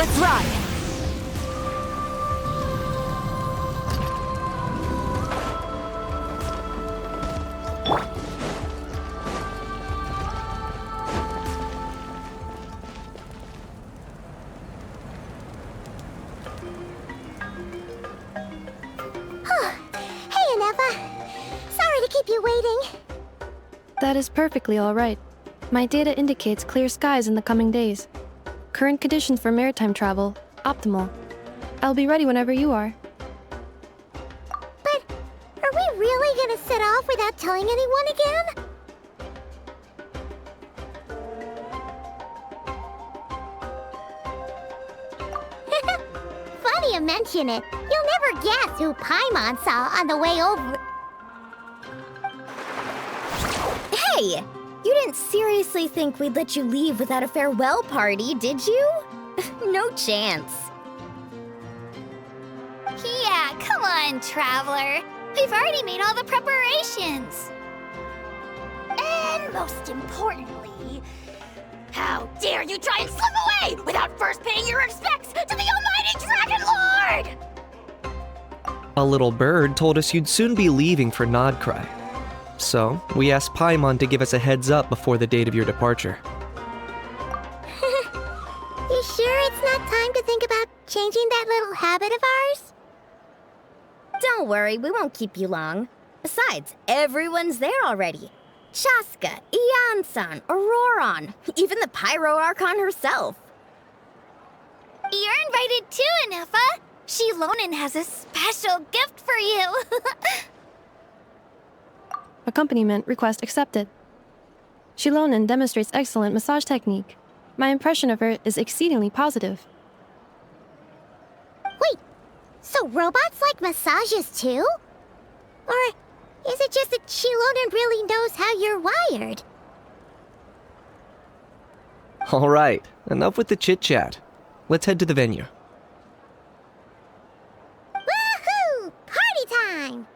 Let's ride! Hey, Anefa. Sorry to keep you waiting. That is perfectly all right. My data indicates clear skies in the coming days. Current conditions for maritime travel, optimal. I'll be ready whenever you are. But are we really gonna set off without telling anyone again? Funny you mention it. You'll never guess who Paimon saw on the way over. Hey! You didn't seriously think we'd let you leave without a farewell party, did you? No chance. Yeah, come on, Traveler. We've already made all the preparations. And most importantly, how dare you try and slip away without first paying your respects to the almighty Dragon Lord! A little bird told us you'd soon be leaving for Nodcry. So, we asked Paimon to give us a heads up before the date of your departure. You sure it's not time to think about changing that little habit of ours? Don't worry, we won't keep you long. Besides, everyone's there already. Chaska, Ian-san, Auroron, even the Pyro Archon herself. You're invited too, Anefa. Shilonen has a special gift for you. Accompaniment request accepted. Shilonen demonstrates excellent massage technique. My impression of her is exceedingly positive. Wait, so robots like massages too? Or is it just that Shilonen really knows how you're wired? Alright, enough with the chit-chat. Let's head to the venue. Woohoo! Party time!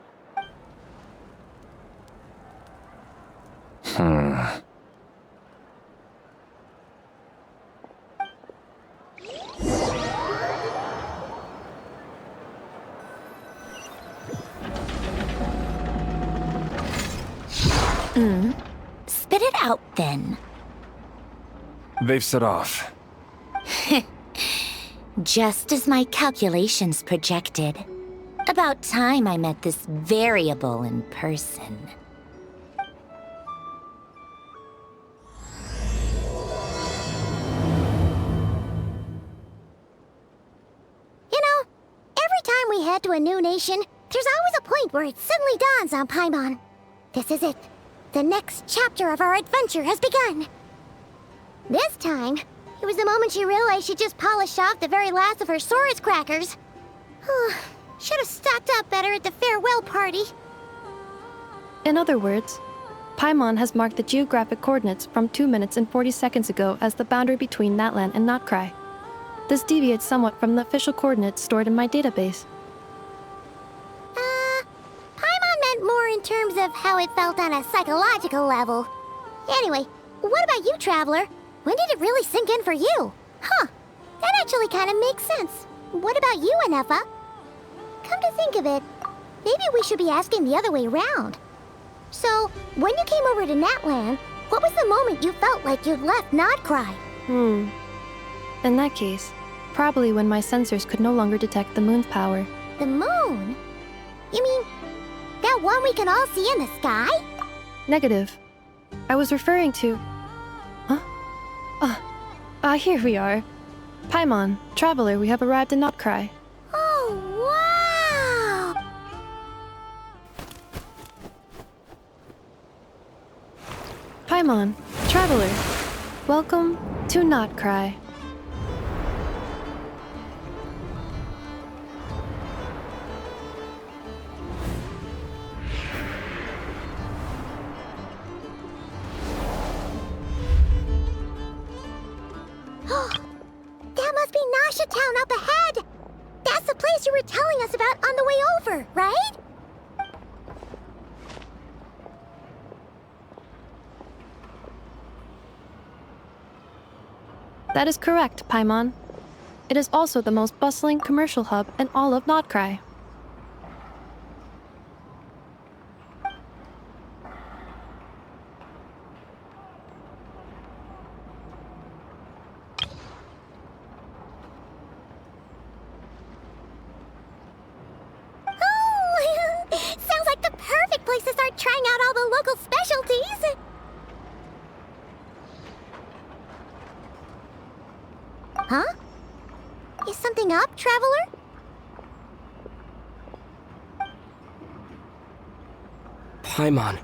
Spit it out, then. They've set off. Just as my calculations projected. About time I met this variable in person. You know, every time we head to a new nation, there's always a point where it suddenly dawns on Paimon. This is it. The next chapter of our adventure has begun. This time, it was the moment she realized she just polished off the very last of her Saurus crackers. Should have stocked up better at the farewell party. In other words, Paimon has marked the geographic coordinates from 2 minutes and 40 seconds ago as the boundary between Natlan and Notcry. This deviates somewhat from the official coordinates stored in my database. Paimon meant more in terms of how it felt on a psychological level. Anyway, what about you, Traveler? When did it really sink in for you? Huh, that actually kind of makes sense. What about you, Anefa? Come to think of it, maybe we should be asking the other way around. So, when you came over to Natlan, what was the moment you felt like you'd left Nodcry? In that case, probably when my sensors could no longer detect the moon's power. The moon? You mean, that one we can all see in the sky? Negative. I was referring to... Here we are. Paimon, Traveler, we have arrived in Notcry. Oh, wow! Paimon, Traveler, welcome to Notcry. That must be Nasha Town up ahead! That's the place you were telling us about on the way over, right? That is correct, Paimon. It is also the most bustling commercial hub in all of Nodcry. Oh, sounds like the perfect place to start trying out all the local specialties. Huh? Is something up, traveler? Paimon.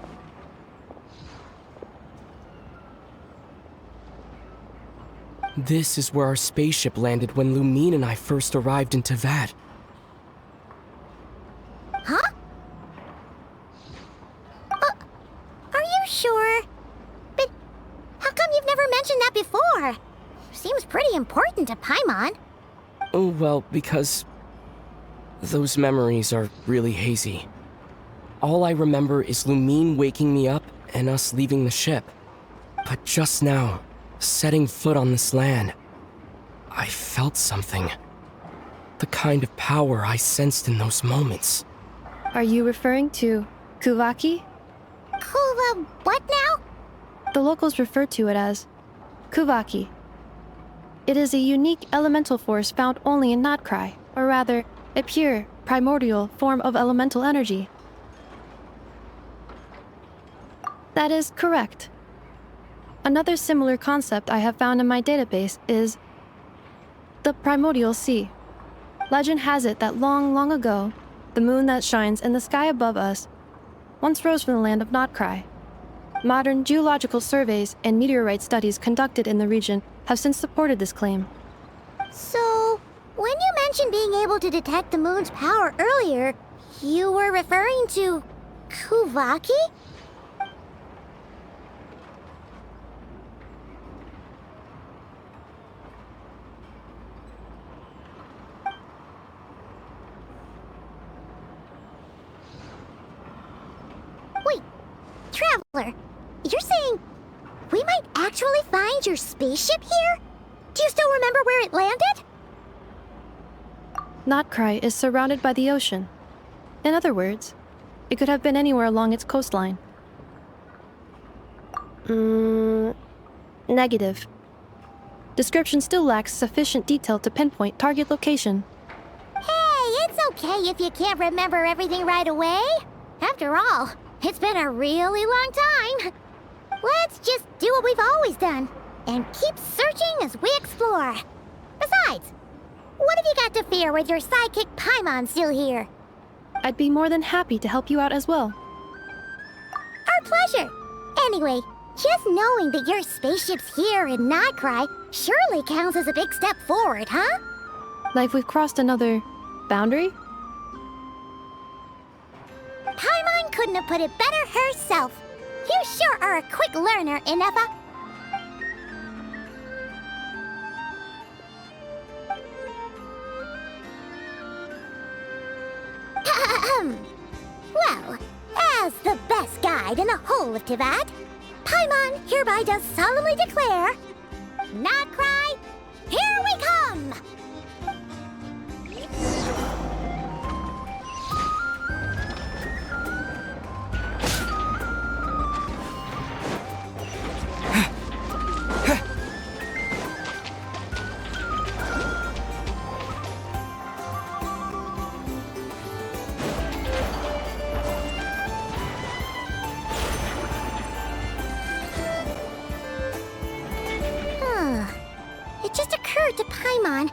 This is where our spaceship landed when Lumine and I first arrived in Teyvat. Huh? Are you sure? But how come you've never mentioned that before? Seems pretty important to Paimon. Oh, well, because those memories are really hazy. All I remember is Lumine waking me up and us leaving the ship. But just now, setting foot on this land, I felt something. The kind of power I sensed in those moments. Are you referring to Kuvaki? What now? The locals refer to it as Kuvaki. It is a unique elemental force found only in Nodcry, or rather, a pure, primordial form of elemental energy. That is correct. Another similar concept I have found in my database is the primordial sea. Legend has it that long, long ago, the moon that shines in the sky above us once rose from the land of Nodcry. Modern geological surveys and meteorite studies conducted in the region have since supported this claim. So, when you mentioned being able to detect the moon's power earlier, you were referring to Kuvaki? Wait, Traveler, you're saying we might actually find your spaceship here? Do you still remember where it landed? Nodcry is surrounded by the ocean. In other words, it could have been anywhere along its coastline. Negative. Description still lacks sufficient detail to pinpoint target location. Hey, it's okay if you can't remember everything right away. After all, it's been a really long time. Let's just do what we've always done and keep searching as we explore. Besides, what have you got to fear with your sidekick Paimon still here? I'd be more than happy to help you out as well. Our pleasure. Anyway, just knowing that your spaceship's here in Nodcry surely counts as a big step forward, huh? Like we've crossed another boundary? Paimon couldn't have put it better herself. You sure are a quick learner, Inefa. Well, as the best guide in the whole of Teyvat, Paimon hereby does solemnly declare, Nodcry, here we come! It just occurred to Paimon,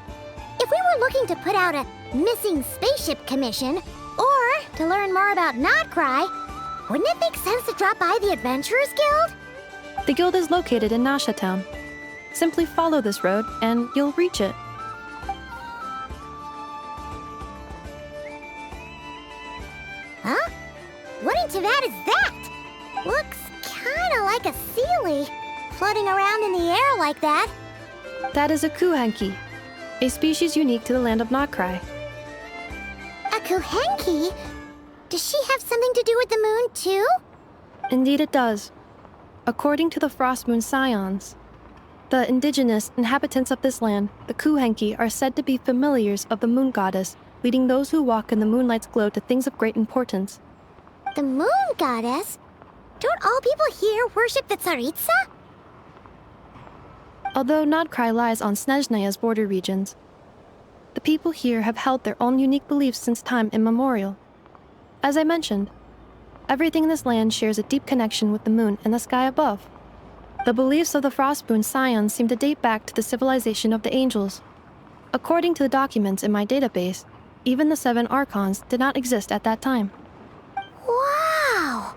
if we were looking to put out a missing spaceship commission, or to learn more about Nodcry, wouldn't it make sense to drop by the Adventurers Guild? The guild is located in Nasha Town. Simply follow this road and you'll reach it. Huh? What in Teyvat is that? Looks kinda like a Sealy, floating around in the air like that. That is a Kuhanki, a species unique to the land of Nodcry. A Kuhenki? Does she have something to do with the moon, too? Indeed it does. According to the Frost Moon Scions, The indigenous inhabitants of this land, the Kuhenki, are said to be familiars of the moon goddess, leading those who walk in the moonlight's glow to things of great importance. The moon goddess? Don't all people here worship the Tsaritsa? Although Nodcry lies on Snezhnaya's border regions, the people here have held their own unique beliefs since time immemorial. As I mentioned, everything in this land shares a deep connection with the moon and the sky above. The beliefs of the Frostmoon Scions seem to date back to the civilization of the angels. According to the documents in my database, even the 7 Archons did not exist at that time. Wow!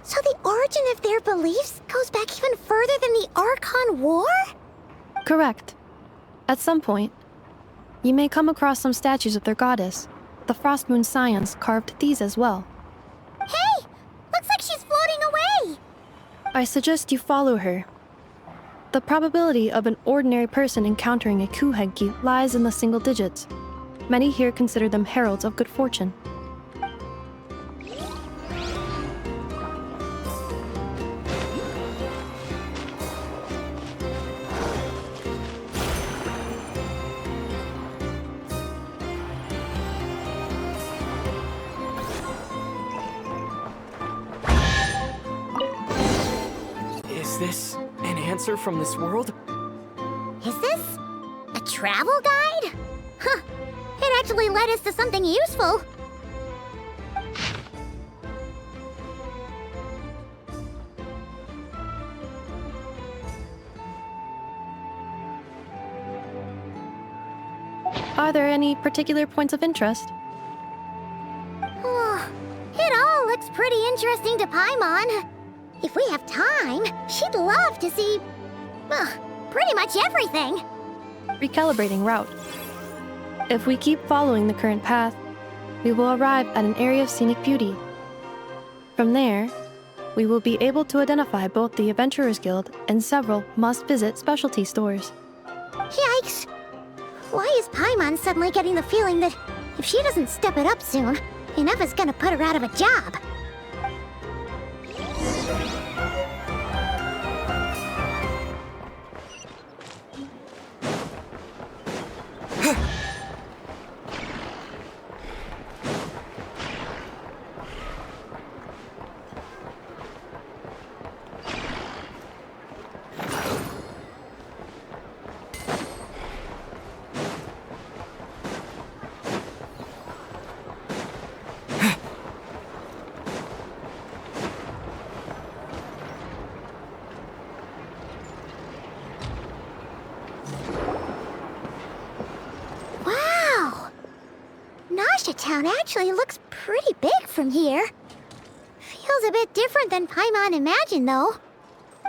So the origin of their beliefs goes back even further than the Archon War? Correct. At some point, you may come across some statues of their goddess. The Frostmoon Scions carved these as well. Hey! Looks like she's floating away! I suggest you follow her. The probability of an ordinary person encountering a Kuhenki lies in the single digits. Many here consider them heralds of good fortune. Is this an answer from this world? Is this a travel guide? Huh. It actually led us to something useful. Are there any particular points of interest? It all looks pretty interesting to Paimon. If we have time, she'd love to see, pretty much everything. Recalibrating route. If we keep following the current path, we will arrive at an area of scenic beauty. From there, we will be able to identify both the Adventurers Guild and several must-visit specialty stores. Yikes! Why is Paimon suddenly getting the feeling that if she doesn't step it up soon, enough is gonna put her out of a job? Town actually looks pretty big from here. Feels a bit different than Paimon imagined, though.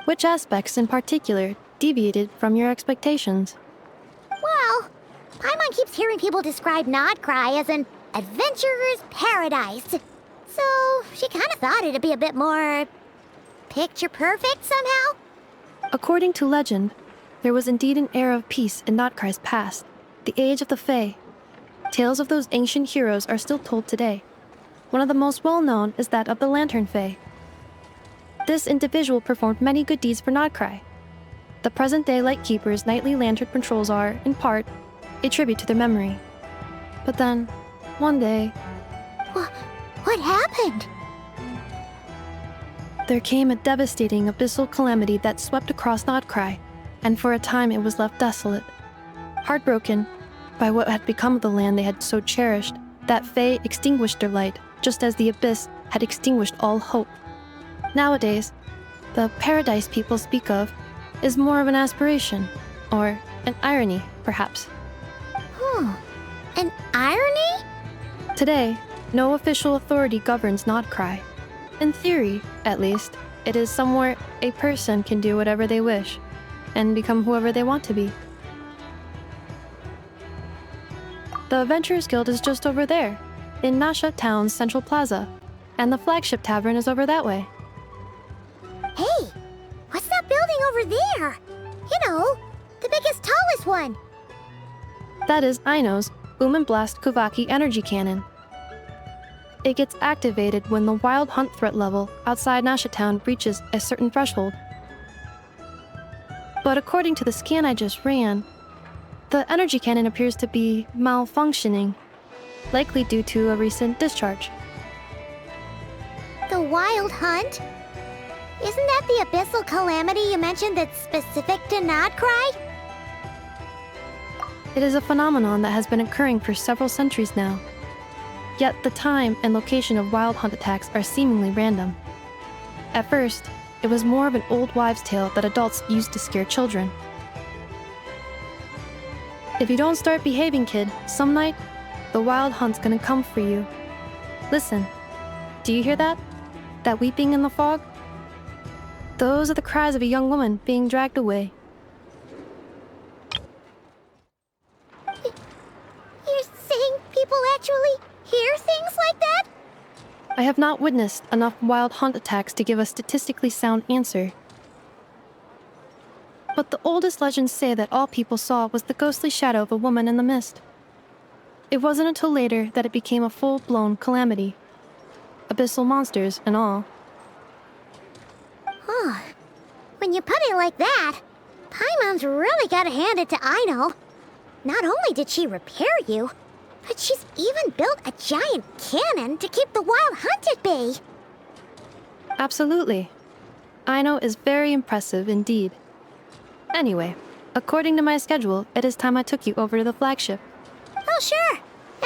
Which aspects in particular deviated from your expectations? Well, Paimon keeps hearing people describe Nodcry as an adventurer's paradise. So she kind of thought it'd be a bit more picture perfect somehow. According to legend, there was indeed an era of peace in Nodcry's past, the age of the Fae. Tales of those ancient heroes are still told today. One of the most well-known is that of the Lantern Fae. This individual performed many good deeds for Nodcry. The present-day Lightkeeper's nightly lantern patrols are, in part, a tribute to their memory. But then, one day... What happened? There came a devastating abyssal calamity that swept across Nodcry, and for a time it was left desolate. Heartbroken by what had become of the land they had so cherished, that Fae extinguished their light, just as the abyss had extinguished all hope. Nowadays, the paradise people speak of is more of an aspiration, or an irony, perhaps. An irony? Today, no official authority governs Nodcry. In theory, at least, it is somewhere a person can do whatever they wish, and become whoever they want to be. The Adventurers Guild is just over there, in Nasha Town's Central Plaza, and the flagship tavern is over that way. Hey, what's that building over there? You know, the biggest, tallest one. That is Aino's Boom and Blast Kuvaki energy cannon. It gets activated when the wild hunt threat level outside Nasha Town reaches a certain threshold. But according to the scan I just ran, the energy cannon appears to be malfunctioning, likely due to a recent discharge. The Wild Hunt? Isn't that the abyssal calamity you mentioned that's specific to Nodcry? It is a phenomenon that has been occurring for several centuries now. Yet the time and location of wild hunt attacks are seemingly random. At first, it was more of an old wives' tale that adults used to scare children. If you don't start behaving, kid, some night, the wild hunt's gonna come for you. Listen, do you hear that? That weeping in the fog? Those are the cries of a young woman being dragged away. You're saying people actually hear things like that? I have not witnessed enough wild hunt attacks to give a statistically sound answer. But the oldest legends say that all people saw was the ghostly shadow of a woman in the mist. It wasn't until later that it became a full-blown calamity. Abyssal monsters and all. Oh, when you put it like that, Paimon's really gotta hand it to Aino. Not only did she repair you, but she's even built a giant cannon to keep the wild hunt at bay. Absolutely. Aino is very impressive indeed. Anyway, according to my schedule, it is time I took you over to the flagship. Oh, sure.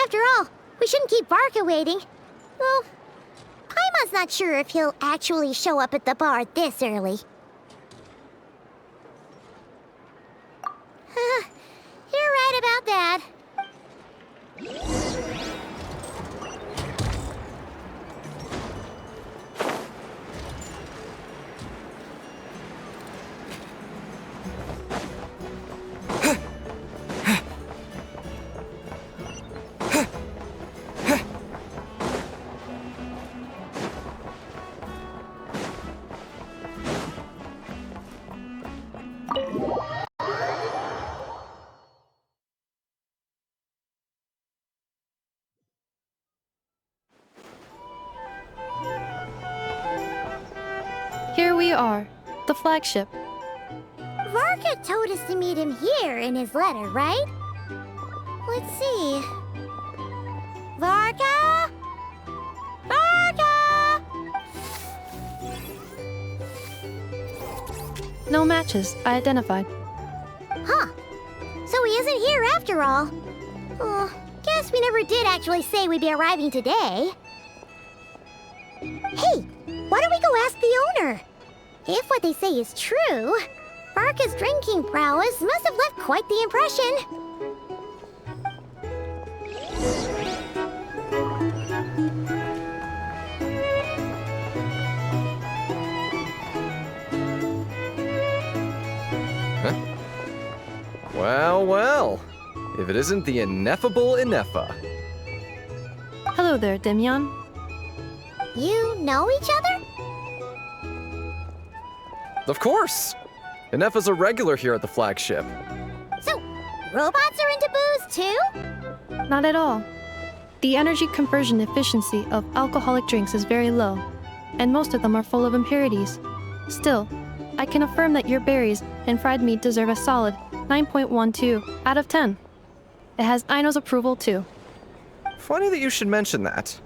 After all, we shouldn't keep Varka waiting. Well, Paimon's not sure if he'll actually show up at the bar this early. You're right about that. Here we are, the flagship. Varka told us to meet him here in his letter, right? Let's see. Varka? Varka! No matches, I identified. Huh. So he isn't here after all. Oh, guess we never did actually say we'd be arriving today. Hey, why don't we go ask the owner? If what they say is true, Varka's drinking prowess must have left quite the impression. Well, well. If it isn't the ineffable Ineffa. Hello there, Demyon. You know each other? Of course! Ineffa's a regular here at the flagship. So, robots are into booze too? Not at all. The energy conversion efficiency of alcoholic drinks is very low, and most of them are full of impurities. Still, I can affirm that your berries and fried meat deserve a solid 9.12 out of 10. It has Aino's approval too. Funny that you should mention that.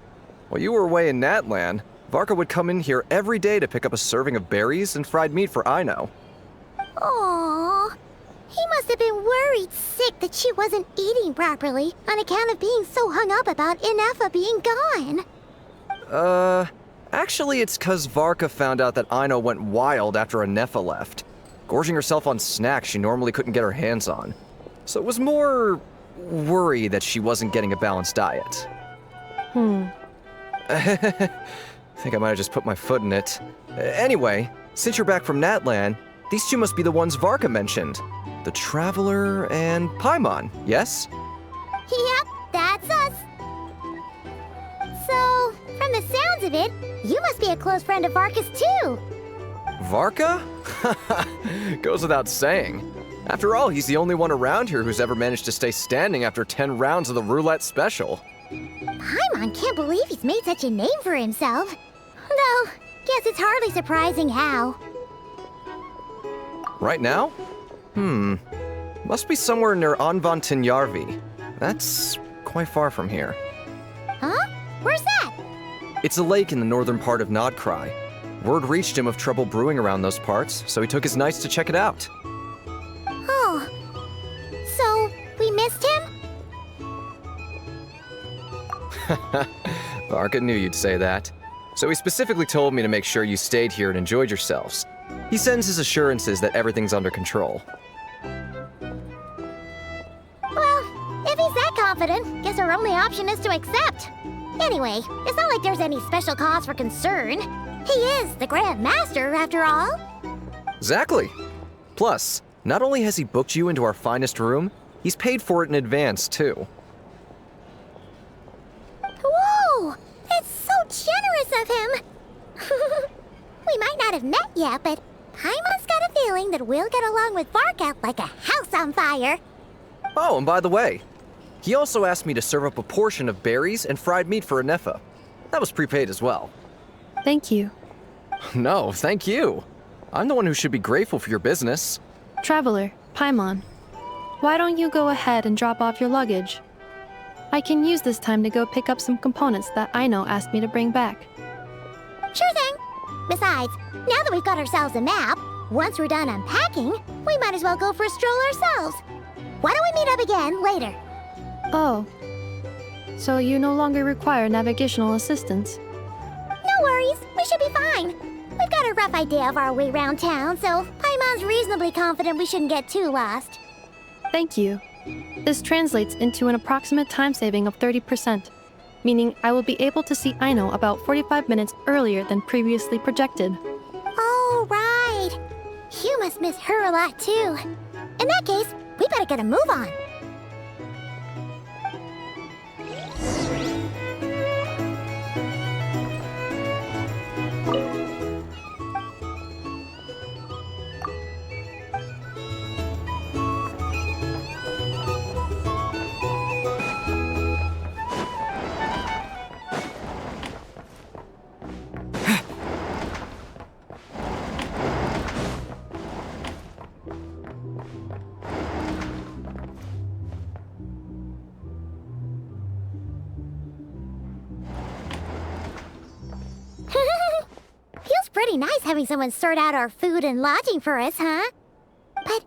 While you were away in Natlan, Varka would come in here every day to pick up a serving of berries and fried meat for Aino. Aww. He must have been worried sick that she wasn't eating properly on account of being so hung up about Ineffa being gone. Actually it's 'cause Varka found out that Aino went wild after Ineffa left, gorging herself on snacks she normally couldn't get her hands on. So it was more worry that she wasn't getting a balanced diet. I think I might have just put my foot in it. Anyway, since you're back from Natlan, these two must be the ones Varka mentioned. The Traveler and Paimon, yes? Yep, that's us. So, from the sounds of it, you must be a close friend of Varka's too. Varka? Goes without saying. After all, he's the only one around here who's ever managed to stay standing after 10 rounds of the roulette special. Paimon can't believe he's made such a name for himself. Though, guess it's hardly surprising how. Right now, Must be somewhere near Anvantinjarvi. That's quite far from here. Huh? Where's that? It's a lake in the northern part of Nodkrai. Word reached him of trouble brewing around those parts, so he took his knights to check it out. Oh. So, we missed him? Varka knew you'd say that. So he specifically told me to make sure you stayed here and enjoyed yourselves. He sends his assurances that everything's under control. Well, if he's that confident, guess our only option is to accept. Anyway, it's not like there's any special cause for concern. He is the Grand Master, after all. Exactly. Plus, not only has he booked you into our finest room, he's paid for it in advance, too. Whoa! It's so generous of him! We might not have met yet, but Paimon's got a feeling that we'll get along with Varka like a house on fire. Oh, and by the way, he also asked me to serve up a portion of berries and fried meat for Anefa. That was prepaid as well. Thank you. No, thank you. I'm the one who should be grateful for your business. Traveler, Paimon, why don't you go ahead and drop off your luggage? I can use this time to go pick up some components that Aino asked me to bring back. Sure thing. Besides, now that we've got ourselves a map, once we're done unpacking, we might as well go for a stroll ourselves. Why don't we meet up again later? Oh. So you no longer require navigational assistance? No worries, we should be fine. We've got a rough idea of our way around town, so Paimon's reasonably confident we shouldn't get too lost. Thank you. This translates into an approximate time saving of 30%, meaning I will be able to see Aino about 45 minutes earlier than previously projected. Oh, right. You must miss her a lot, too. In that case, we better get a move on. Feels pretty nice having someone sort out our food and lodging for us, huh? But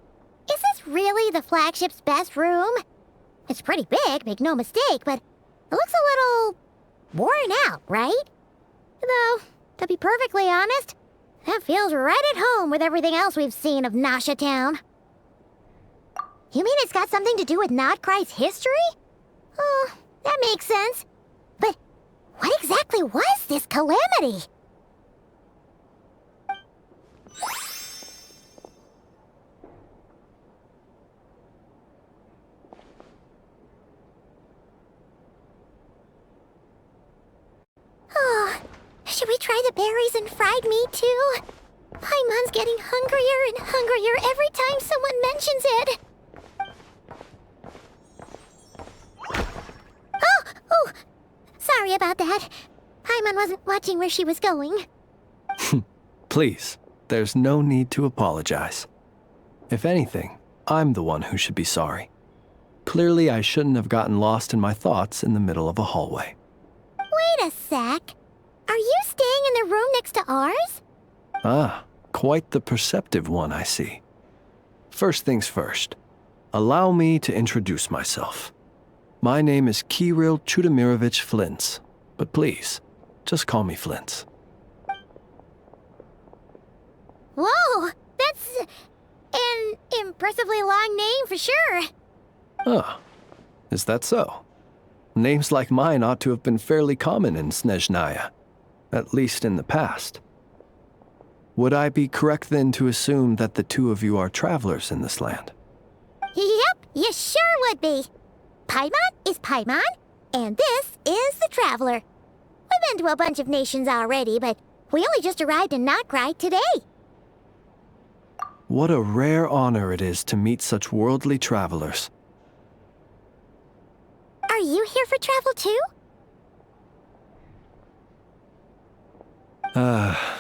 is this really the flagship's best room? It's pretty big, make no mistake, but it looks a little worn out, right? Though, to be perfectly honest, that feels right at home with everything else we've seen of Nasha Town. You mean it's got something to do with Nodkrai's history? Oh, that makes sense. But what exactly was this calamity? Oh, should we try the berries and fried meat too? Paimon's getting hungrier and hungrier every time someone mentions it. Oh, sorry about that. Paimon wasn't watching where she was going. Please, there's no need to apologize. If anything, I'm the one who should be sorry. Clearly, I shouldn't have gotten lost in my thoughts in the middle of a hallway. Wait a sec. Are you staying in the room next to ours? Ah, quite the perceptive one, I see. First things first, allow me to introduce myself. My name is Kirill Chudamirovich Flintz, but please, just call me Flintz. Whoa, that's an impressively long name for sure. Ah, is that so? Names like mine ought to have been fairly common in Snezhnaya, at least in the past. Would I be correct then to assume that the two of you are travelers in this land? Yep, you sure would be. Paimon is Paimon, and this is the Traveler. We've been to a bunch of nations already, but we only just arrived in Nodkrai today. What a rare honor it is to meet such worldly travelers. Are you here for travel too?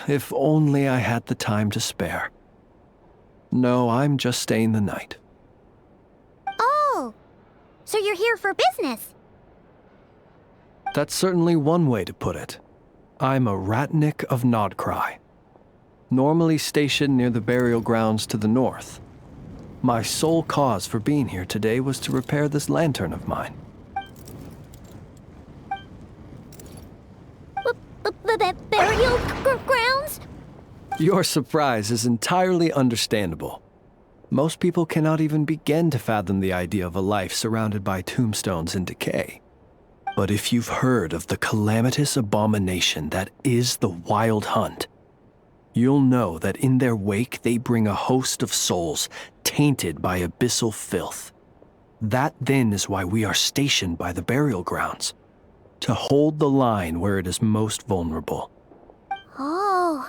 If only I had the time to spare. No, I'm just staying the night. Oh, so you're here for business? That's certainly one way to put it. I'm a Ratnik of Nodcry, normally stationed near the burial grounds to the north. My sole cause for being here today was to repair this lantern of mine. Burial grounds? Your surprise is entirely understandable. Most people cannot even begin to fathom the idea of a life surrounded by tombstones and decay. But if you've heard of the calamitous abomination that is the Wild Hunt, you'll know that in their wake they bring a host of souls tainted by abyssal filth. That then is why we are stationed by the burial grounds, to hold the line where it is most vulnerable. Oh,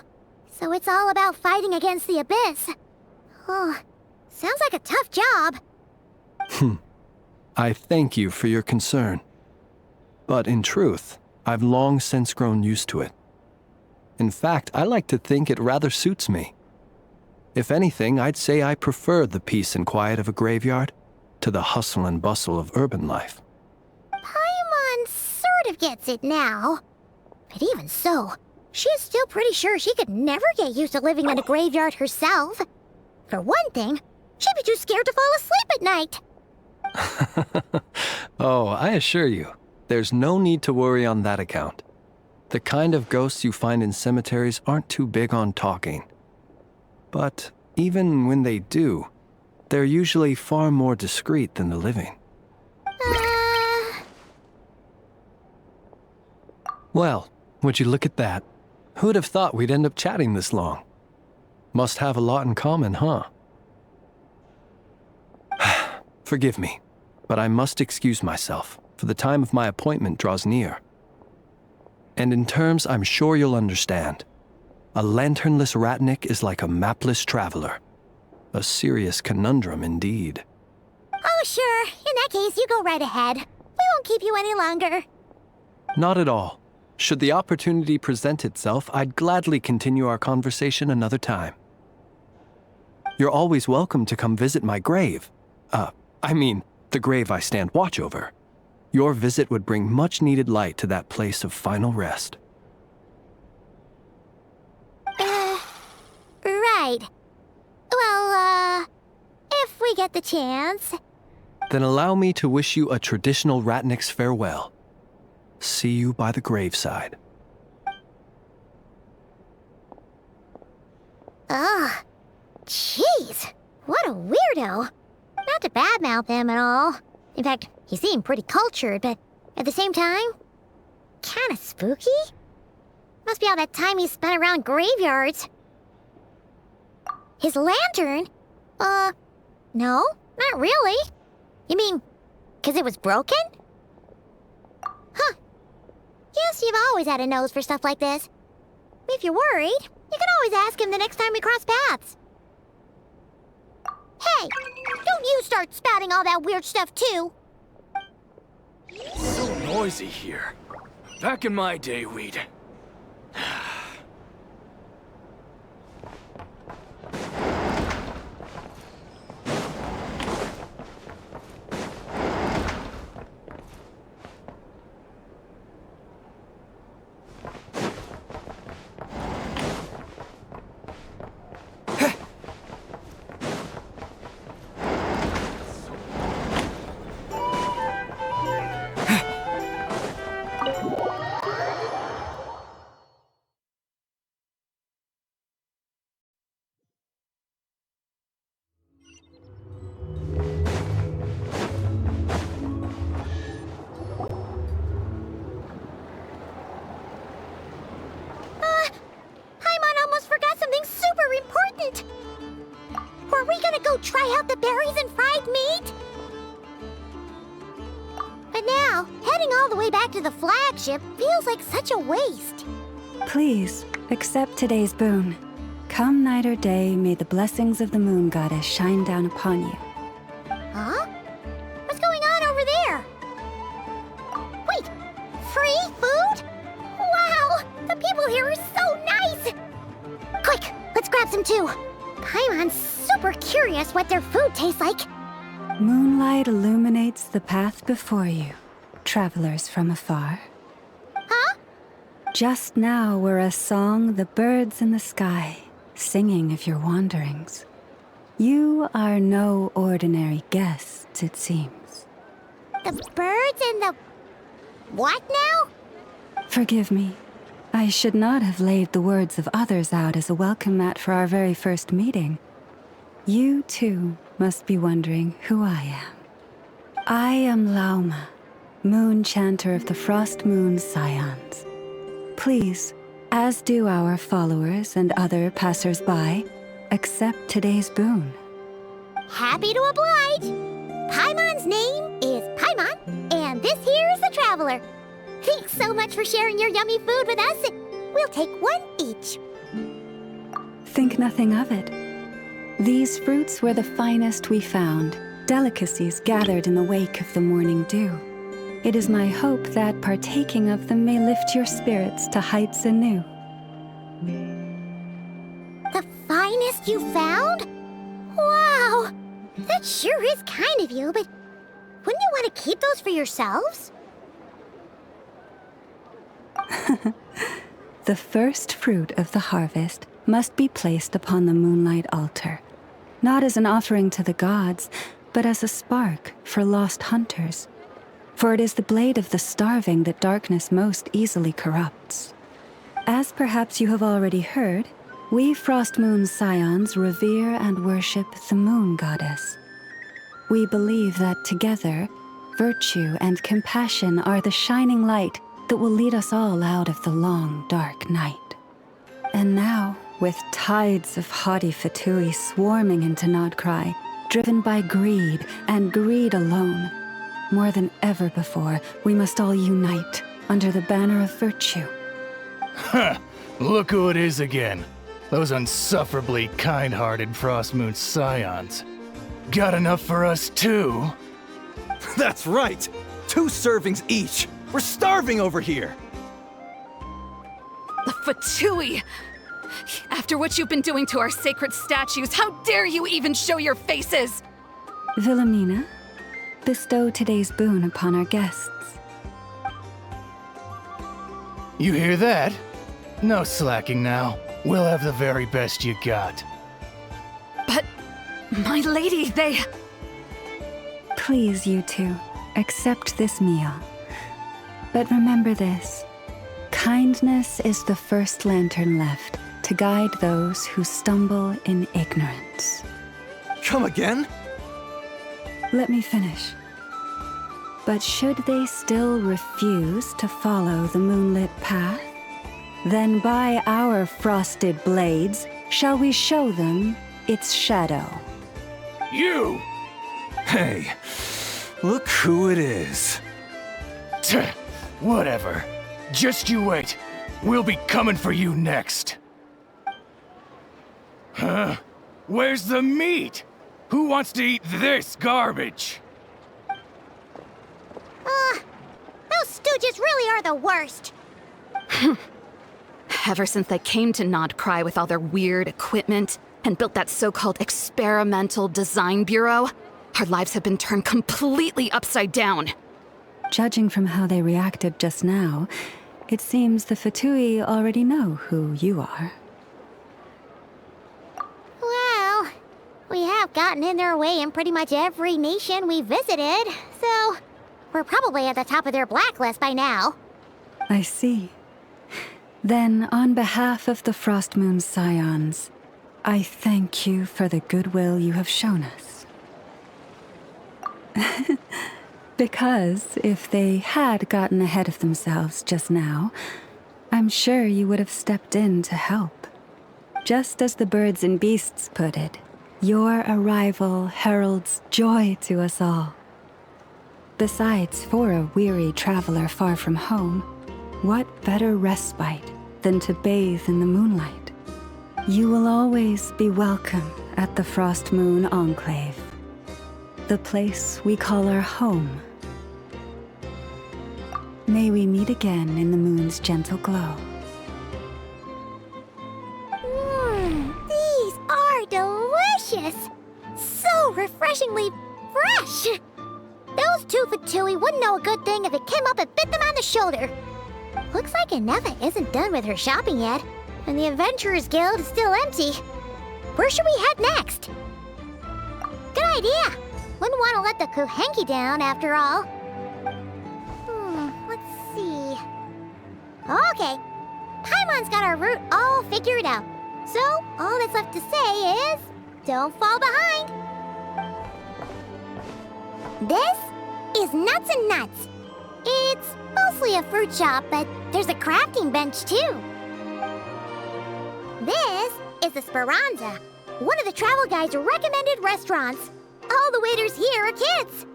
so it's all about fighting against the abyss. Oh, sounds like a tough job. I thank you for your concern. But in truth, I've long since grown used to it. In fact, I like to think it rather suits me. If anything, I'd say I prefer the peace and quiet of a graveyard to the hustle and bustle of urban life. Paimon sort of gets it now. But even so, she's still pretty sure she could never get used to living in a graveyard herself. For one thing, she'd be too scared to fall asleep at night. Oh, I assure you, there's no need to worry on that account. The kind of ghosts you find in cemeteries aren't too big on talking. But even when they do, they're usually far more discreet than the living. Well, would you look at that? Who'd have thought we'd end up chatting this long? Must have a lot in common, huh? Forgive me, but I must excuse myself, for the time of my appointment draws near. And in terms I'm sure you'll understand, a lanternless Ratnik is like a mapless traveler. A serious conundrum indeed. Oh, sure. In that case, you go right ahead. We won't keep you any longer. Not at all. Should the opportunity present itself, I'd gladly continue our conversation another time. You're always welcome to come visit my grave. The grave I stand watch over. Your visit would bring much-needed light to that place of final rest. Right. Well, if we get the chance. Then allow me to wish you a traditional Ratnik's farewell. See you by the graveside. Ugh. Jeez. What a weirdo. Not to badmouth him at all. In fact, he seemed pretty cultured, but at the same time, kinda spooky? Must be all that time he spent around graveyards. His lantern? No, not really. You mean, 'cause it was broken? Huh. Guess you've always had a nose for stuff like this. If you're worried, you can always ask him the next time we cross paths. Hey, don't you start spouting all that weird stuff too. So noisy here. Back in my day, we'd... Try out the berries and fried meat? But now, heading all the way back to the flagship feels like such a waste. Please, accept today's boon. Come night or day, may the blessings of the moon goddess shine down upon you. Huh? What's going on over there? Wait, free food? Wow, the people here are so nice! Quick, let's grab some too. Paimon's so super curious what their food tastes like. Moonlight illuminates the path before you, travelers from afar. Huh? Just now were a song the birds in the sky, singing of your wanderings. You are no ordinary guests, it seems. The birds and the... what now? Forgive me. I should not have laid the words of others out as a welcome mat for our very first meeting. You, too, must be wondering who I am. I am Lauma, moon chanter of the Frost Moon Scions. Please, as do our followers and other passers-by, accept today's boon. Happy to oblige. Paimon's name is Paimon, and this here is the Traveler. Thanks so much for sharing your yummy food with us. We'll take one each. Think nothing of it. These fruits were the finest we found, delicacies gathered in the wake of the morning dew. It is my hope that partaking of them may lift your spirits to heights anew. The finest you found? Wow! That sure is kind of you, but wouldn't you want to keep those for yourselves? The first fruit of the harvest must be placed upon the moonlight altar, not as an offering to the gods, but as a spark for lost hunters. For it is the blade of the starving that darkness most easily corrupts. As perhaps you have already heard, we Frost Moon Scions revere and worship the moon goddess. We believe that together, virtue and compassion are the shining light that will lead us all out of the long, dark night. And now, with tides of haughty Fatui swarming into Nodcry, driven by greed and greed alone, more than ever before, we must all unite under the banner of virtue. Ha! Look who it is again. Those unsufferably kind-hearted Frost Moon Scions. Got enough for us too? That's right! 2 servings each! We're starving over here! The Fatui! After what you've been doing to our sacred statues, how dare you even show your faces? Wilhelmina, bestow today's boon upon our guests. You hear that? No slacking now. We'll have the very best you got. But, my lady, they... Please, you two, accept this meal. But remember this. Kindness is the first lantern left to guide those who stumble in ignorance. Come again? Let me finish. But should they still refuse to follow the moonlit path, then by our frosted blades shall we show them its shadow. You! Hey, look who it is. Tch, whatever. Just you wait. We'll be coming for you next. Huh? Where's the meat? Who wants to eat this garbage? Those stooges really are the worst. Ever since they came to Nodcry with all their weird equipment and built that so-called experimental design bureau, our lives have been turned completely upside down. Judging from how they reacted just now, it seems the Fatui already know who you are. Well, we have gotten in their way in pretty much every nation we visited, so we're probably at the top of their blacklist by now. I see. Then, on behalf of the Frost Moon Scions, I thank you for the goodwill you have shown us. Because if they had gotten ahead of themselves just now, I'm sure you would have stepped in to help. Just as the birds and beasts put it, your arrival heralds joy to us all. Besides, for a weary traveler far from home, what better respite than to bathe in the moonlight? You will always be welcome at the Frost Moon Enclave, the place we call our home. May we meet again in the moon's gentle glow. These are delicious! refreshingly fresh. Those two Fatui wouldn't know a good thing if it came up and bit them on the shoulder. Looks like Anefa isn't done with her shopping yet, and the Adventurers Guild is still empty. Where should we head next? Good idea. Wouldn't want to let the Kuhenki down, after all. Let's see. Okay. Paimon's got our route all figured out. So, all that's left to say is, don't fall behind. This is Nuts and Nuts. It's mostly a fruit shop, but there's a crafting bench too. This is the Speranza, one of the travel guide's recommended restaurants. All the waiters here are kids.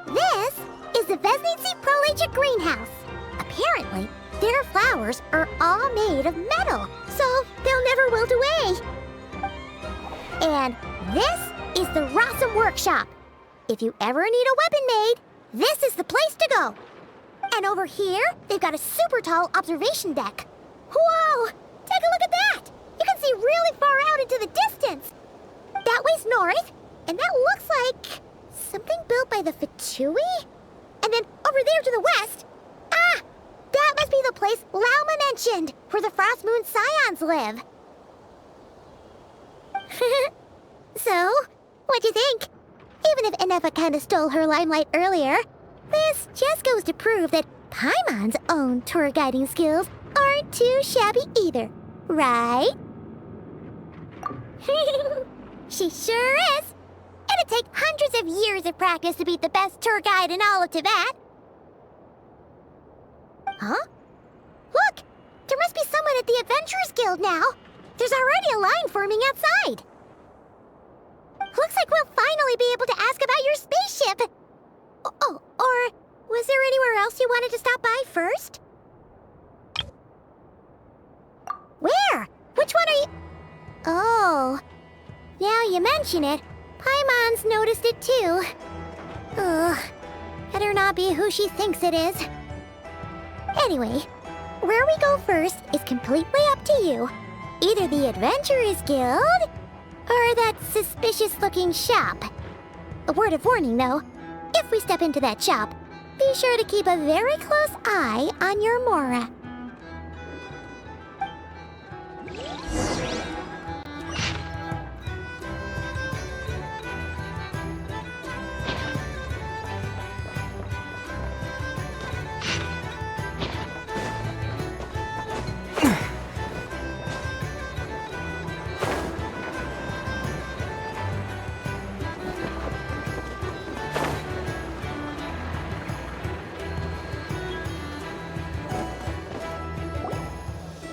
This is the Vesnici Prolecha greenhouse. Apparently, their flowers are all made of metal, so they'll never wilt away. And this is the Rossum workshop. If you ever need a weapon made, this is the place to go. And over here, they've got a super tall observation deck. Whoa! Take a look at that! You can see really far out into the distance. That way's north, and that looks like something built by the Fatui? And then over there to the west, that must be the place Lauma mentioned, where the Frost Moon Scions live. So, what'd you think? Even if Anefa kinda stole her limelight earlier, this just goes to prove that Paimon's own tour guiding skills aren't too shabby either, right? She sure is! It'd take hundreds of years of practice to beat the best tour guide in all of Tibet. Huh? Look! There must be someone at the Adventurers Guild now. There's already a line forming outside. Looks like we'll finally be able to ask about your spaceship. Oh, or was there anywhere else you wanted to stop by first? Where? Which one are you... Oh, now you mention it, Paimon's noticed it too. Ugh, better not be who she thinks it is. Anyway, where we go first is completely up to you. Either the Adventurers Guild, or that suspicious-looking shop. A word of warning, though. If we step into that shop, be sure to keep a very close eye on your Mora.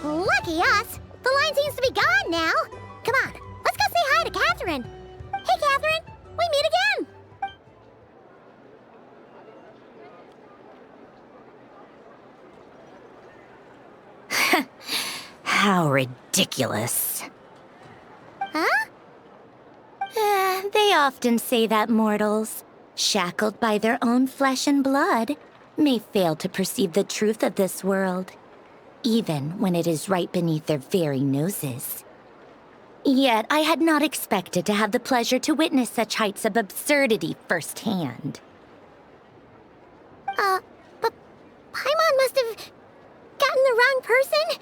Lucky us! The line seems to be gone now! Come on, let's go say hi to Catherine! Hey, Catherine! We meet again! How ridiculous. Huh? They often say that mortals, shackled by their own flesh and blood, may fail to perceive the truth of this world, even when it is right beneath their very noses. Yet I had not expected to have the pleasure to witness such heights of absurdity firsthand. But Paimon must have gotten the wrong person?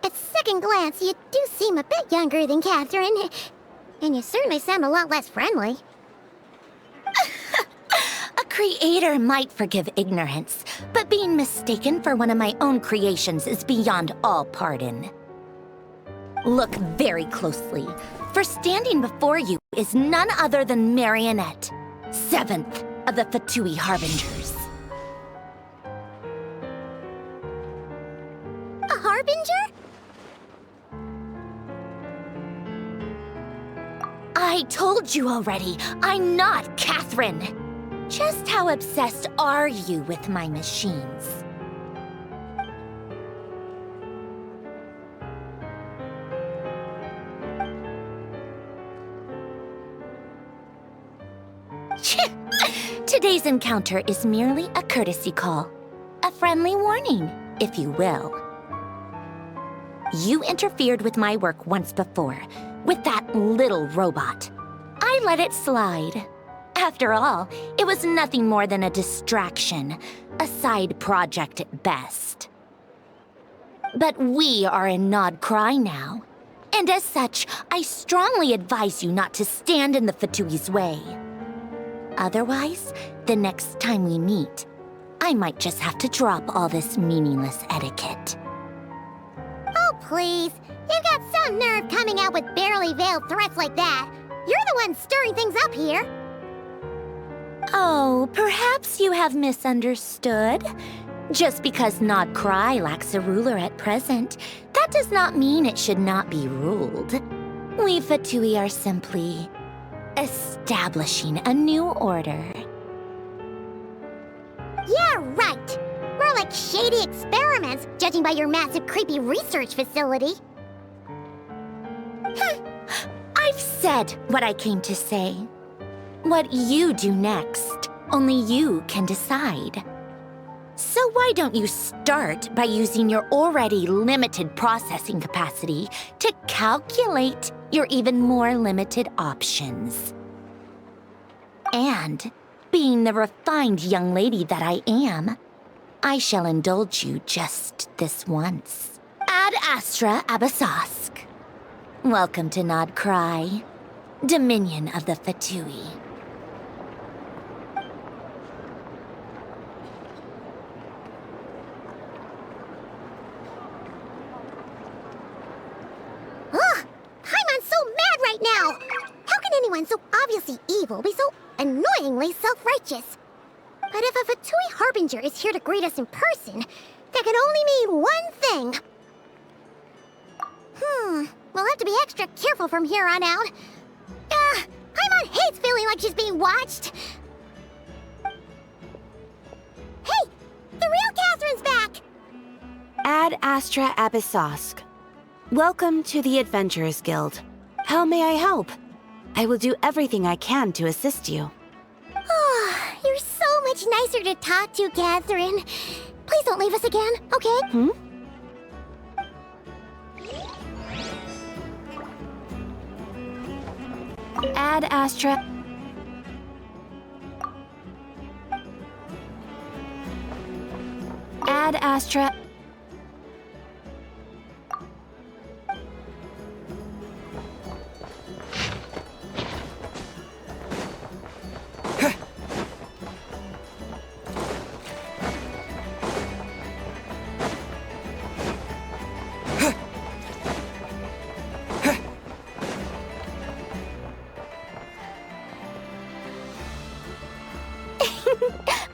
At second glance, you do seem a bit younger than Catherine, and you certainly sound a lot less friendly. A creator might forgive ignorance, but being mistaken for one of my own creations is beyond all pardon. Look very closely, for standing before you is none other than Marionette, 7th of the Fatui Harbingers. A Harbinger? I told you already, I'm not Catherine. Just how obsessed are you with my machines? Today's encounter is merely a courtesy call. A friendly warning, if you will. You interfered with my work once before, with that little robot. I I let it slide. After all, it was nothing more than a distraction, a side project at best. But we are in Nod Cry now, and as such, I strongly advise you not to stand in the Fatui's way. Otherwise, the next time we meet, I might just have to drop all this meaningless etiquette. Oh, please. You've got some nerve coming out with barely veiled threats like that. You're the one stirring things up here. Oh, perhaps you have misunderstood. Just because Nod Cry lacks a ruler at present, that does not mean it should not be ruled. We Fatui are simply establishing a new order. Yeah, right. More like shady experiments, judging by your massive creepy research facility. I've said what I came to say. What you do next, only you can decide. So why don't you start by using your already limited processing capacity to calculate your even more limited options? And, being the refined young lady that I am, I shall indulge you just this once. Ad Astra Abyssosque. Welcome to Nod Cry, Dominion of the Fatui. Ugh! Paimon's so mad right now! How can anyone so obviously evil be so annoyingly self-righteous? But if a Fatui Harbinger is here to greet us in person, that can only mean one thing. We'll have to be extra careful from here on out. Paimon hates feeling like she's being watched. Hey! The real Catherine's back! Ad Astra Abyssosque. Welcome to the Adventurers Guild. How may I help? I will do everything I can to assist you. Oh, you're so much nicer to talk to, Catherine. Please don't leave us again, okay? Ad Astra... Ad Astra...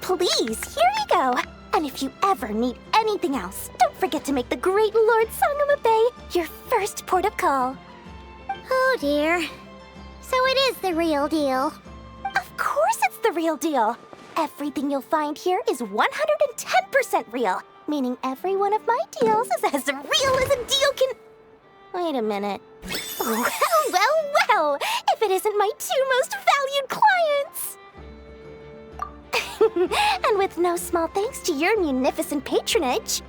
Please, here you go. And if you ever need anything else, don't forget to make the great Lord Sangama Bay your first port of call. Oh dear. So it is the real deal. Of course it's the real deal. Everything you'll find here is 110% real, meaning every one of my deals is as real as a deal can... Wait a minute. Well, if it isn't my two most valued clients! And with no small thanks to your munificent patronage.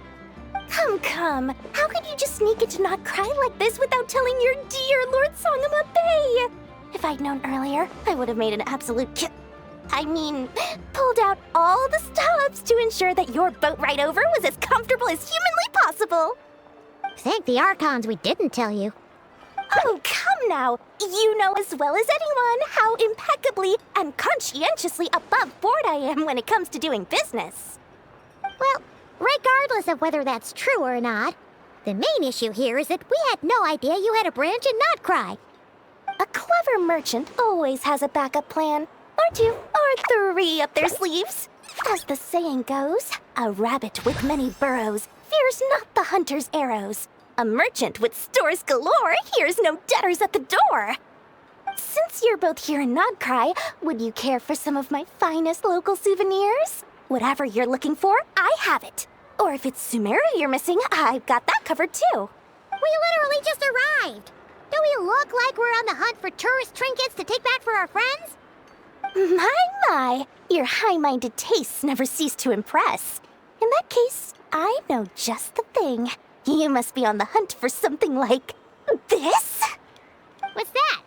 Come. How could you just sneak into Nod Cry like this without telling your dear Lord Sangama Bay? If I'd known earlier, I would have made an absolute pulled out all the stops to ensure that your boat ride over was as comfortable as humanly possible. Thank the Archons we didn't tell you. Oh, come now! You know as well as anyone how impeccably and conscientiously above board I am when it comes to doing business. Well, regardless of whether that's true or not, the main issue here is that we had no idea you had a branch in Nod Cry. A clever merchant always has a backup plan, or two, or three up their sleeves. As the saying goes, a rabbit with many burrows fears not the hunter's arrows. A merchant with stores galore hears no debtors at the door. Since you're both here in Nod Cry, would you care for some of my finest local souvenirs? Whatever you're looking for, I have it. Or if it's Sumeru you're missing, I've got that covered too. We literally just arrived. Do we look like we're on the hunt for tourist trinkets to take back for our friends? My, your high-minded tastes never cease to impress. In that case, I know just the thing. You must be on the hunt for something like this? What's that?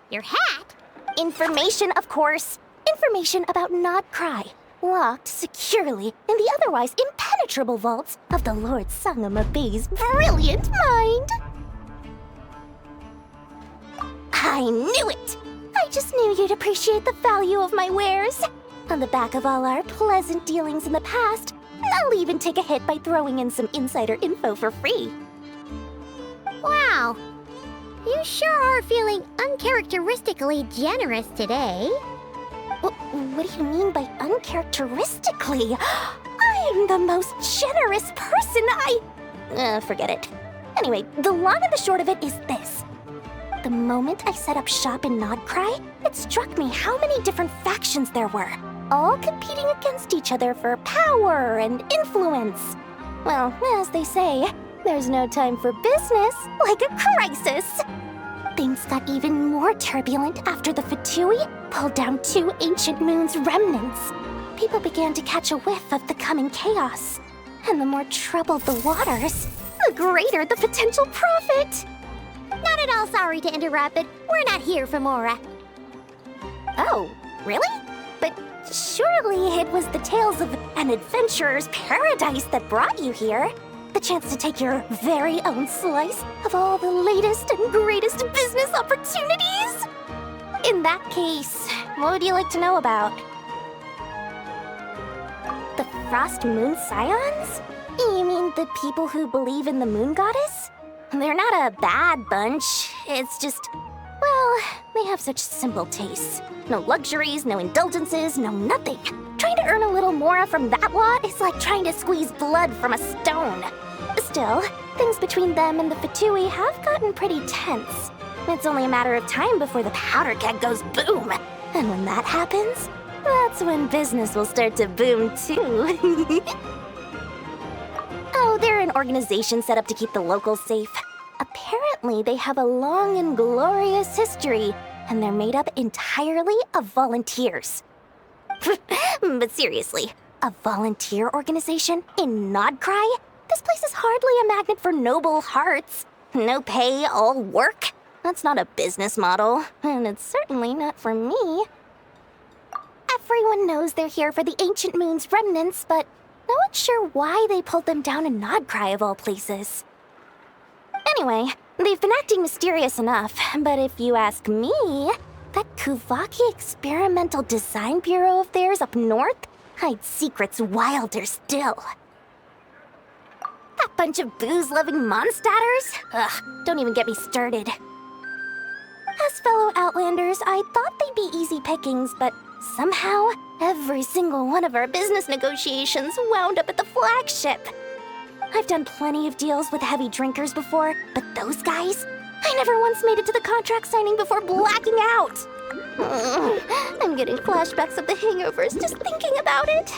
Your hat? Information, of course. Information about Nodcry, locked securely in the otherwise impenetrable vaults of the Lord Sangama Bay's brilliant mind. I knew it! I just knew you'd appreciate the value of my wares. On the back of all our pleasant dealings in the past, I'll even take a hit by throwing in some insider info for free. Wow. You sure are feeling uncharacteristically generous today. What do you mean by uncharacteristically? I'm the most generous person forget it. Anyway, the long and the short of it is this. The moment I set up shop in Nodcry, it struck me how many different factions there were, all competing against each other for power and influence. Well, as they say, there's no time for business like a crisis. Things got even more turbulent after the Fatui pulled down 2 ancient moon's remnants. People began to catch a whiff of the coming chaos. And the more troubled the waters, the greater the potential profit. Not at all sorry to interrupt, but we're not here for Mora. Oh, really? But surely it was the tales of an adventurer's paradise that brought you here. The chance to take your very own slice of all the latest and greatest business opportunities? In that case, what would you like to know about? The Frost Moon Scions? You mean the people who believe in the Moon Goddess? They're not a bad bunch. It's just, well, they have such simple tastes. No luxuries, no indulgences, no nothing. Trying to earn a little more from that lot is like trying to squeeze blood from a stone. Still, things between them and the Fatui have gotten pretty tense. It's only a matter of time before the powder keg goes boom. And when that happens, that's when business will start to boom too. Oh, they're an organization set up to keep the locals safe. Apparently, they have a long and glorious history, and they're made up entirely of volunteers. But seriously, a volunteer organization in Nodcry? This place is hardly a magnet for noble hearts. No pay, all work. That's not a business model, and it's certainly not for me. Everyone knows they're here for the Ancient Moon's remnants, but no one's sure why they pulled them down in Nodcry of all places. Anyway, they've been acting mysterious enough, but if you ask me, that Kuvaki Experimental Design Bureau of theirs up north hides secrets wilder still. That bunch of booze-loving monstatters? Ugh, don't even get me started. As fellow Outlanders, I thought they'd be easy pickings, but somehow, every single one of our business negotiations wound up at the flagship. I've done plenty of deals with heavy drinkers before, but those guys? I never once made it to the contract signing before blacking out. I'm getting flashbacks of the hangovers just thinking about it.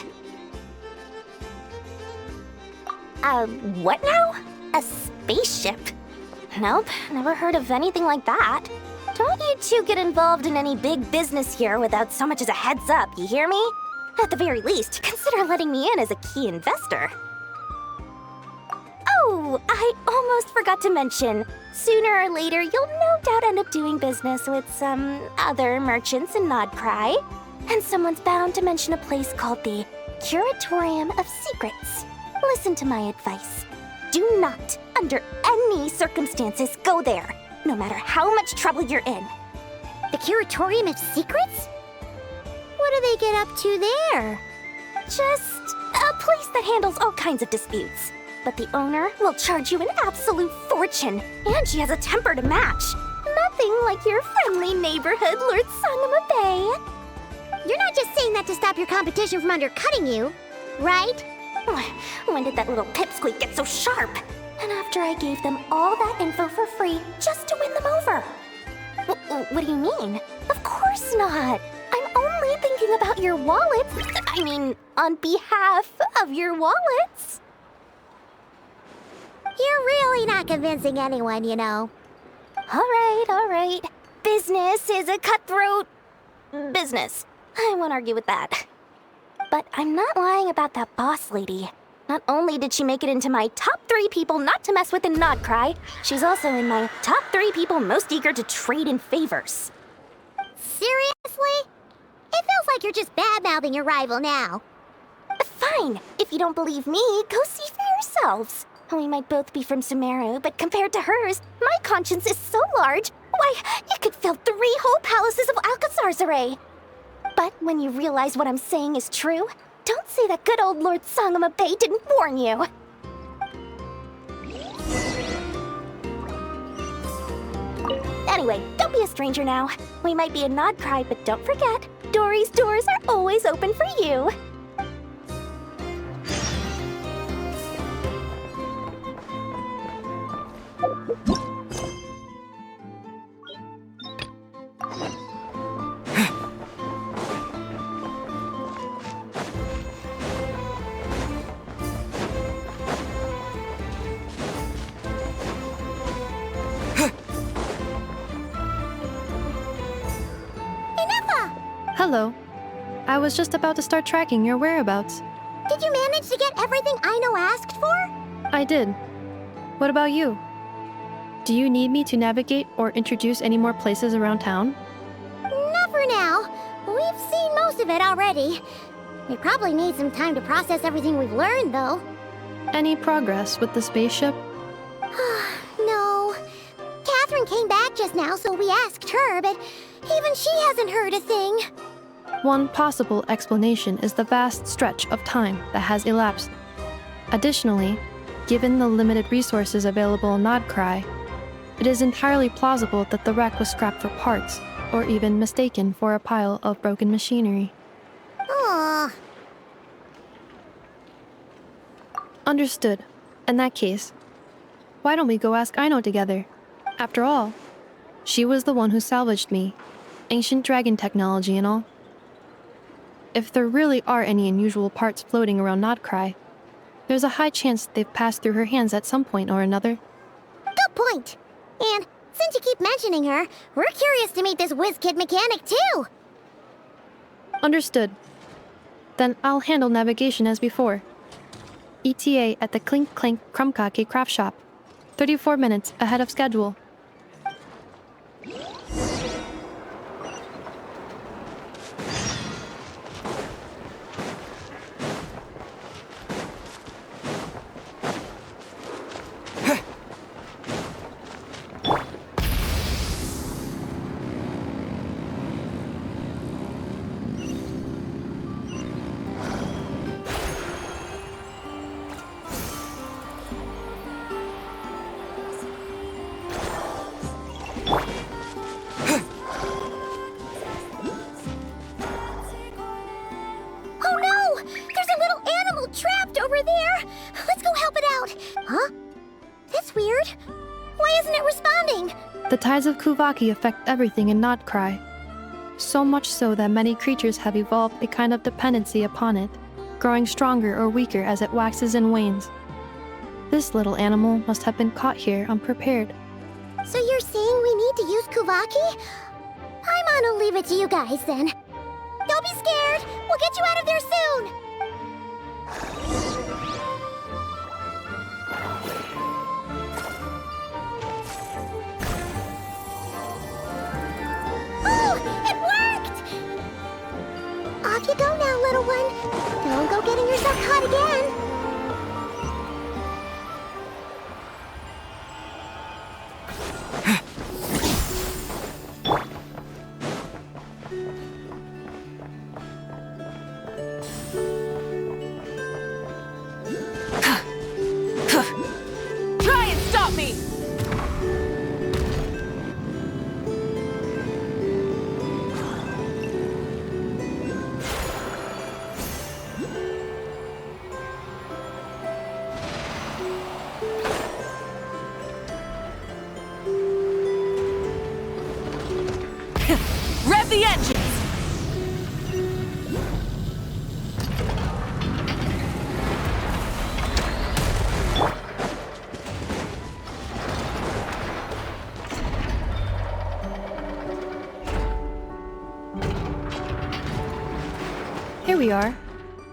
What now? A spaceship? Nope, never heard of anything like that. Don't you two get involved in any big business here without so much as a heads up, you hear me? At the very least, consider letting me in as a key investor. Oh, I almost forgot to mention. Sooner or later, you'll no doubt end up doing business with some other merchants in Nodcry. And someone's bound to mention a place called the Curatorium of Secrets. Listen to my advice. Do not, under any circumstances, go there, no matter how much trouble you're in. The Curatorium of Secrets? What do they get up to there? Just a place that handles all kinds of disputes. But the owner will charge you an absolute fortune, and she has a temper to match. Nothing like your friendly neighborhood, Lord Sangama Bay. You're not just saying that to stop your competition from undercutting you, right? When did that little pipsqueak get so sharp? And after I gave them all that info for free just to win them over. What do you mean? Of course not. I'm only thinking about your wallets. I mean, on behalf of your wallets. You're really not convincing anyone, you know. All right. Business is a cutthroat business. I won't argue with that. But I'm not lying about that boss lady. Not only did she make it into my top 3 people not to mess with in Nodcry, she's also in my top 3 people most eager to trade in favors. Seriously? It feels like you're just bad-mouthing your rival now. Fine. If you don't believe me, go see for yourselves. We might both be from Sumeru, but compared to hers, my conscience is so large. Why, you could fill 3 whole palaces of Alcazar's array. But when you realize what I'm saying is true, don't say that good old Lord Sangama Bay didn't warn you. Anyway, don't be a stranger now. We might be a Nodcry, but don't forget, Dory's doors are always open for you. Hello. I was just about to start tracking your whereabouts. Did you manage to get everything Aino asked for? I did. What about you? Do you need me to navigate or introduce any more places around town? Not for now. We've seen most of it already. We probably need some time to process everything we've learned, though. Any progress with the spaceship? No. Catherine came back just now, so we asked her, but even she hasn't heard a thing. One possible explanation is the vast stretch of time that has elapsed. Additionally, given the limited resources available in Nodcry, it is entirely plausible that the wreck was scrapped for parts, or even mistaken for a pile of broken machinery. Aww. Understood. In that case, why don't we go ask Aino together? After all, she was the one who salvaged me. Ancient dragon technology and all. If there really are any unusual parts floating around Nodcry, there's a high chance they've passed through her hands at some point or another. Good point. And since you keep mentioning her, we're curious to meet this whiz-kid mechanic too. Understood. Then I'll handle navigation as before. ETA at the Clink Clank Krumkake craft shop. 34 minutes ahead of schedule. The tides of Kuvaki affect everything in Nodcry. So much so that many creatures have evolved a kind of dependency upon it, growing stronger or weaker as it waxes and wanes. This little animal must have been caught here unprepared. So you're saying we need to use Kuvaki? I'm gonna leave it to you guys then. Don't be scared! We'll get you out of there soon! Off you go now, little one. Don't go getting yourself caught again. Try and stop me! Rev the engines! Here we are.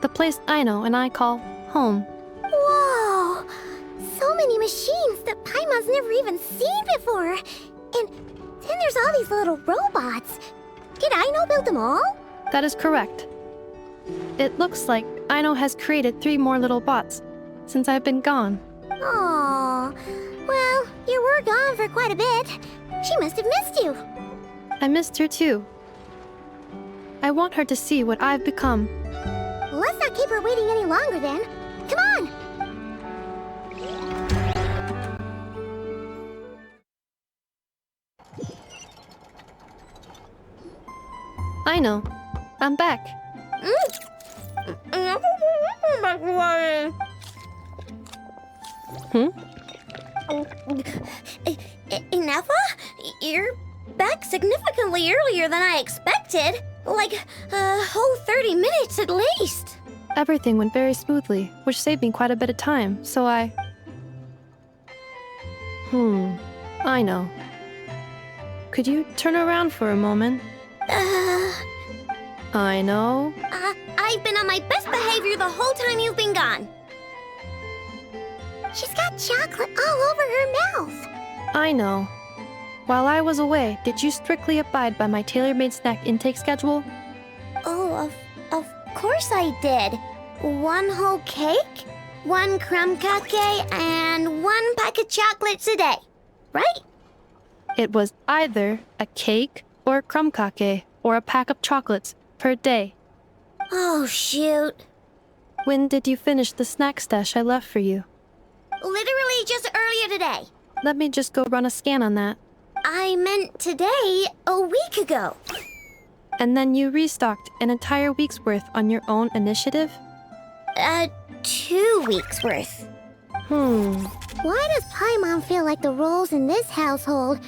The place Aino and I call home. Whoa! So many machines that Paimon's never even seen before. And then there's all these little robots. Did Aino build them all? That is correct. It looks like Aino has created 3 more little bots since I've been gone. Aww. Well, you were gone for quite a bit. She must have missed you. I missed her too. I want her to see what I've become. Let's not keep her waiting any longer then. Come on! Aino, I'm back. Ineffa? You're back significantly earlier than I expected. Like, a whole 30 minutes at least. Everything went very smoothly, which saved me quite a bit of time, so I know. Could you turn around for a moment? I know. I've been on my best behavior the whole time you've been gone. She's got chocolate all over her mouth. I know. While I was away, did you strictly abide by my tailor-made snack intake schedule? Oh, of course I did. 1 whole cake, 1 crumb cake, and 1 pack of chocolates a day, right? It was either a cake or a crumb cake or a pack of chocolates per day. Oh, shoot. When did you finish the snack stash I left for you? Literally just earlier today. Let me just go run a scan on that. I meant today, a week ago. And then you restocked an entire week's worth on your own initiative? 2 weeks worth. Why does Paimon feel like the roles in this household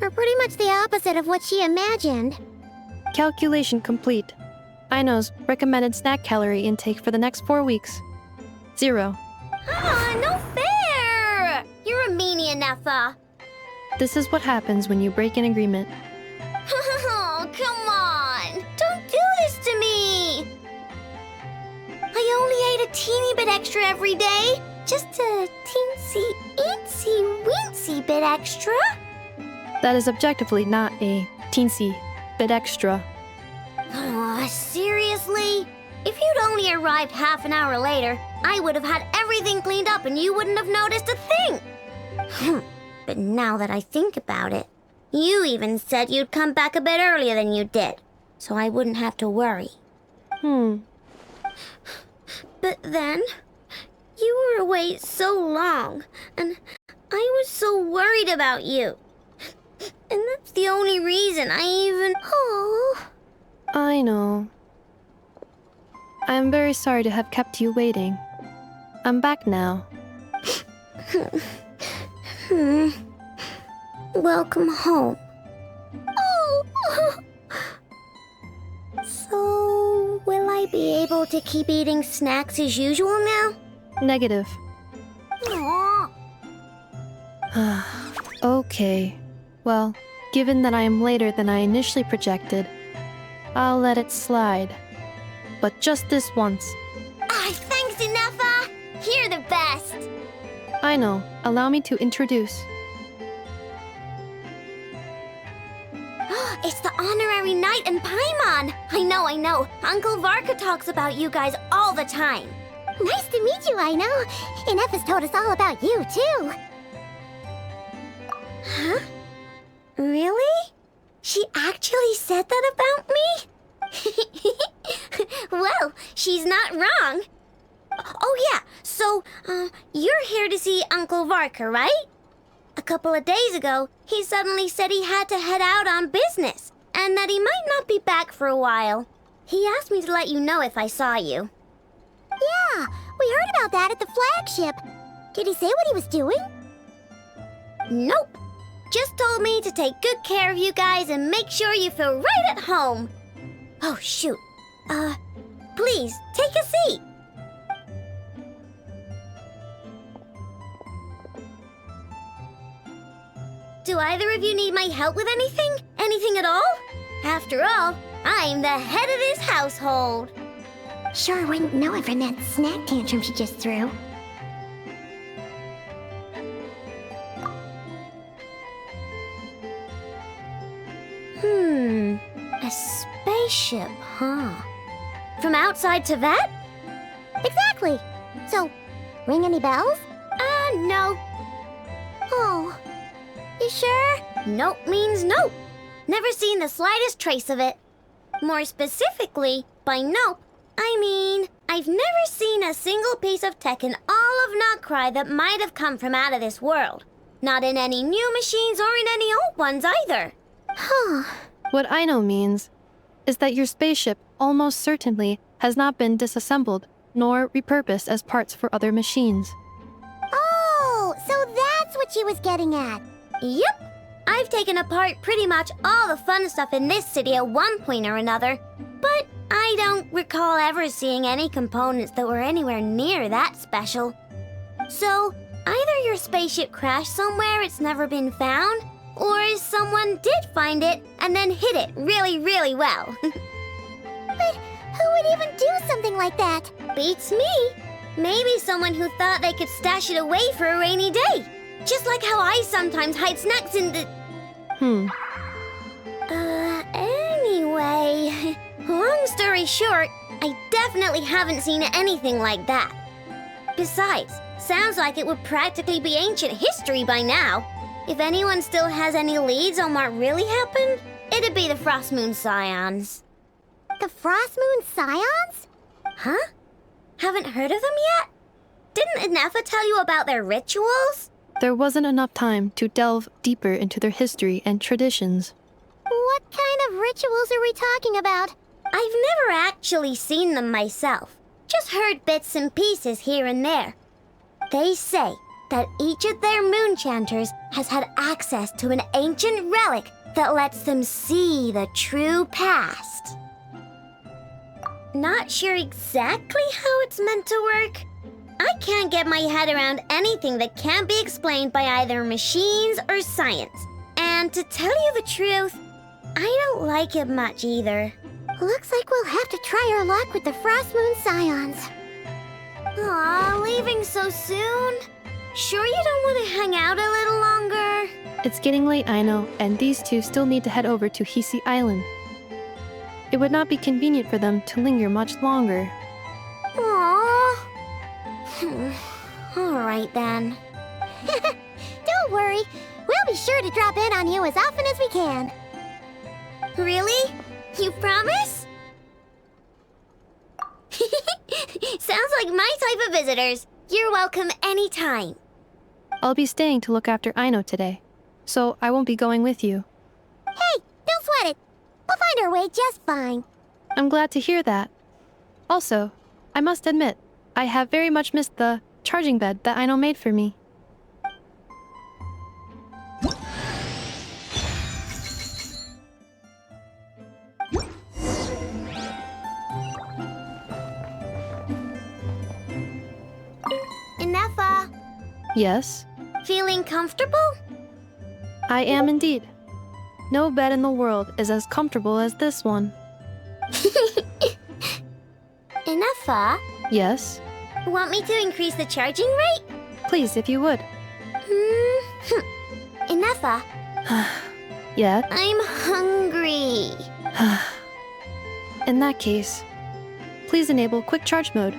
are pretty much the opposite of what she imagined? Calculation complete. Aino's recommended snack calorie intake for the next 4 weeks. 0. No fair! You're a meanie, Ineffa. This is what happens when you break an agreement. Oh, come on! Don't do this to me! I only ate a teeny bit extra every day. Just a teensy bit extra. That is objectively not a teensy bit extra. Oh, seriously? If you'd only arrived half an hour later, I would have had everything cleaned up and you wouldn't have noticed a thing. But now that I think about it, you even said you'd come back a bit earlier than you did, so I wouldn't have to worry. But then, you were away so long, and I was so worried about you. And that's the only reason I even... Oh. I know. I am very sorry to have kept you waiting. I'm back now. Welcome home. Oh! So, will I be able to keep eating snacks as usual now? Negative. Aww. Okay. Well, given that I am later than I initially projected, I'll let it slide. But just this once. Thanks, Ineffa! You're the best! I know. Allow me to introduce. It's the honorary knight and Paimon! I know. Uncle Varka talks about you guys all the time. Nice to meet you, Aino. Ineffa's told us all about you, too. Huh? Really? She actually said that about me? Well, she's not wrong. Oh yeah, so, you're here to see Uncle Varka, right? A couple of days ago, he suddenly said he had to head out on business, and that he might not be back for a while. He asked me to let you know if I saw you. Yeah, we heard about that at the flagship. Did he say what he was doing? Nope. Just told me to take good care of you guys and make sure you feel right at home. Oh, shoot. Please, take a seat. Do either of you need my help with anything? Anything at all? After all, I'm the head of this household. Sure wouldn't know it from that snack tantrum she just threw. A spaceship, huh? From outside to vet? Exactly. So, ring any bells? No. Oh, you sure? Nope means nope. Never seen the slightest trace of it. More specifically, by nope, I mean, I've never seen a single piece of tech in all of Notcry that might have come from out of this world. Not in any new machines or in any old ones either. Huh. What I know means is that your spaceship almost certainly has not been disassembled nor repurposed as parts for other machines. Oh, so that's what she was getting at. Yep. I've taken apart pretty much all the fun stuff in this city at one point or another, but I don't recall ever seeing any components that were anywhere near that special. So, either your spaceship crashed somewhere it's never been found, or someone did find it and then hid it really, really well. But who would even do something like that? Beats me. Maybe someone who thought they could stash it away for a rainy day. Just like how I sometimes hide snacks in the... Anyway, long story short, I definitely haven't seen anything like that. Besides, sounds like it would practically be ancient history by now. If anyone still has any leads on what really happened, it'd be the Frost Moon Scions. The Frost Moon Scions? Huh? Haven't heard of them yet? Didn't Inefa tell you about their rituals? There wasn't enough time to delve deeper into their history and traditions. What kind of rituals are we talking about? I've never actually seen them myself. Just heard bits and pieces here and there. They say that each of their moonchanters has had access to an ancient relic that lets them see the true past. Not sure exactly how it's meant to work. I can't get my head around anything that can't be explained by either machines or science. And to tell you the truth, I don't like it much either. Looks like we'll have to try our luck with the Frost Moon Scions. Aw, leaving so soon? Sure you don't want to hang out a little longer? It's getting late, I know, and these two still need to head over to Hisi Island. It would not be convenient for them to linger much longer. Aww. All right then. Don't worry. We'll be sure to drop in on you as often as we can. Really? You promise? Sounds like my type of visitors. You're welcome anytime. I'll be staying to look after Aino today, so I won't be going with you. Hey, don't sweat it. We'll find our way just fine. I'm glad to hear that. Also, I must admit, I have very much missed the charging bed that Aino made for me. Inefa, Yes, feeling comfortable? I am indeed. No bed in the world is as comfortable as this one. Inefa, Yes, want me to increase the charging rate? please if you would. Inefa, Yet, I'm hungry. in that case, please enable quick charge mode.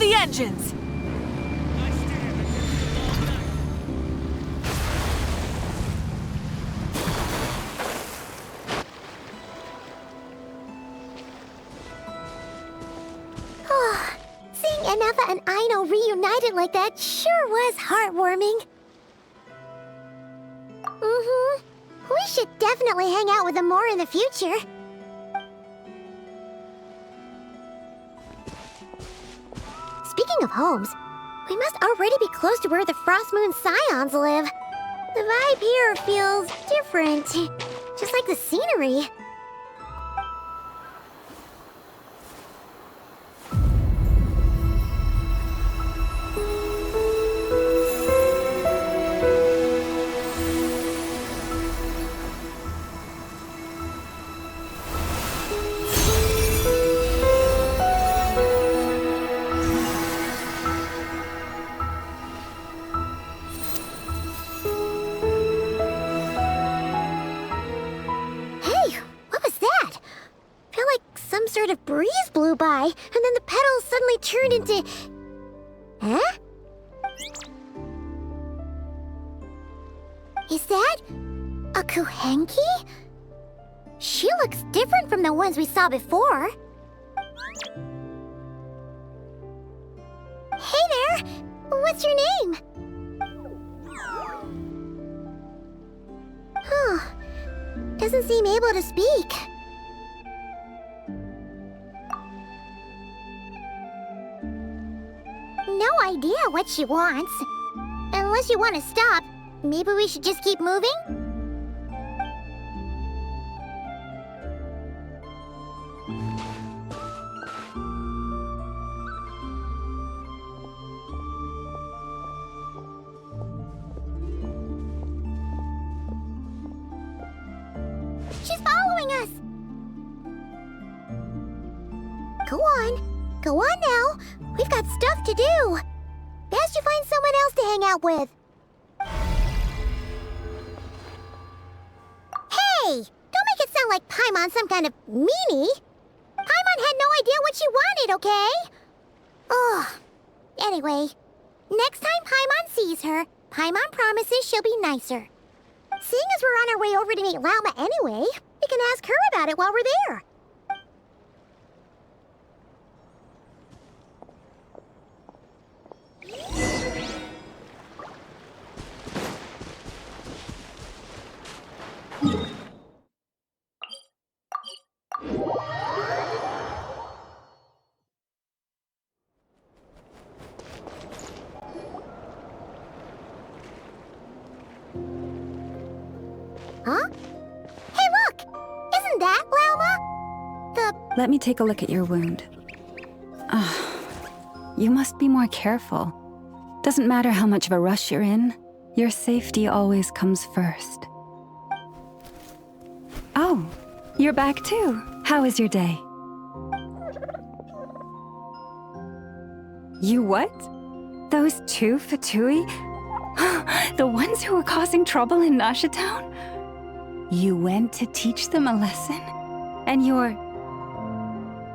the engines! Seeing Anafa and Aino reunited like that sure was heartwarming. We should definitely hang out with them more in the future. Speaking of homes, we must already be close to where the Frost Moon Scions live. The vibe here feels different, just like the scenery. Sort of breeze blew by, and then the petals suddenly turned into... Huh? Is that... a Kuhenki? She looks different from the ones we saw before. Hey there! What's your name? Huh. Doesn't seem able to speak. No idea what she wants. Unless you want to stop, maybe we should just keep moving? She's following us! Go on. Go on now. We've got stuff to do. Best you find someone else to hang out with. Hey! Don't make it sound like Paimon's some kind of meanie. Paimon had no idea what she wanted, okay? Ugh. Anyway, next time Paimon sees her, Paimon promises she'll be nicer. Seeing as we're on our way over to meet Lauma anyway, we can ask her about it while we're there. Huh? Hey, look! Isn't that Lauma? Let me take a look at your wound. You must be more careful. Doesn't matter how much of a rush you're in, your safety always comes first. Oh, you're back too. How is your day? You what? Those two Fatui? The ones who were causing trouble in Nasha Town? You went to teach them a lesson? And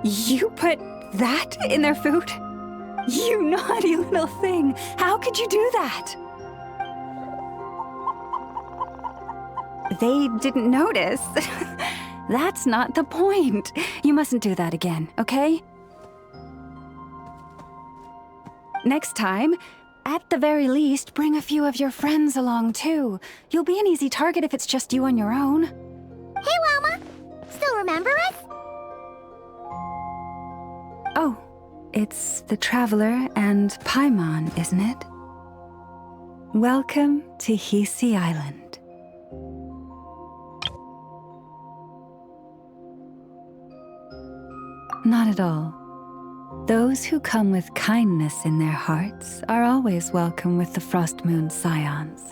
you put that in their food? You naughty little thing! How could you do that? They didn't notice. That's not the point. You mustn't do that again, okay? Next time, at the very least, bring a few of your friends along too. You'll be an easy target if it's just you on your own. Hey, Lauma! Still remember us? Oh, it's the Traveler and Paimon, isn't it? Welcome to Hisi Island. Not at all. Those who come with kindness in their hearts are always welcome with the Frost Moon Scions.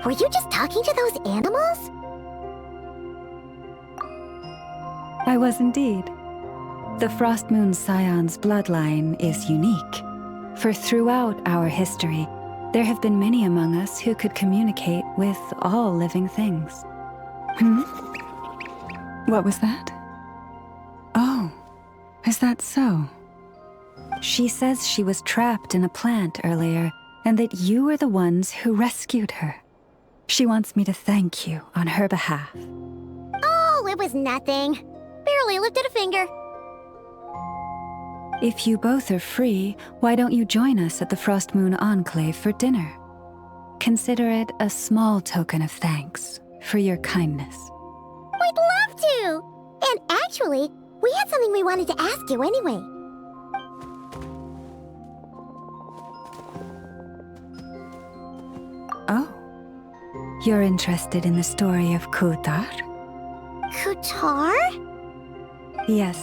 Were you just talking to those animals? I was indeed. The Frost Moon Scions bloodline is unique, for throughout our history, there have been many among us who could communicate with all living things. What was that? Oh, is that so? She says she was trapped in a plant earlier, and that you were the ones who rescued her. She wants me to thank you on her behalf. Oh, it was nothing. Barely lifted a finger. If you both are free, why don't you join us at the Frost Moon Enclave for dinner? Consider it a small token of thanks for your kindness. We'd love to! And actually, we had something we wanted to ask you anyway. Oh, you're interested in the story of Kutar? Kutar? Yes.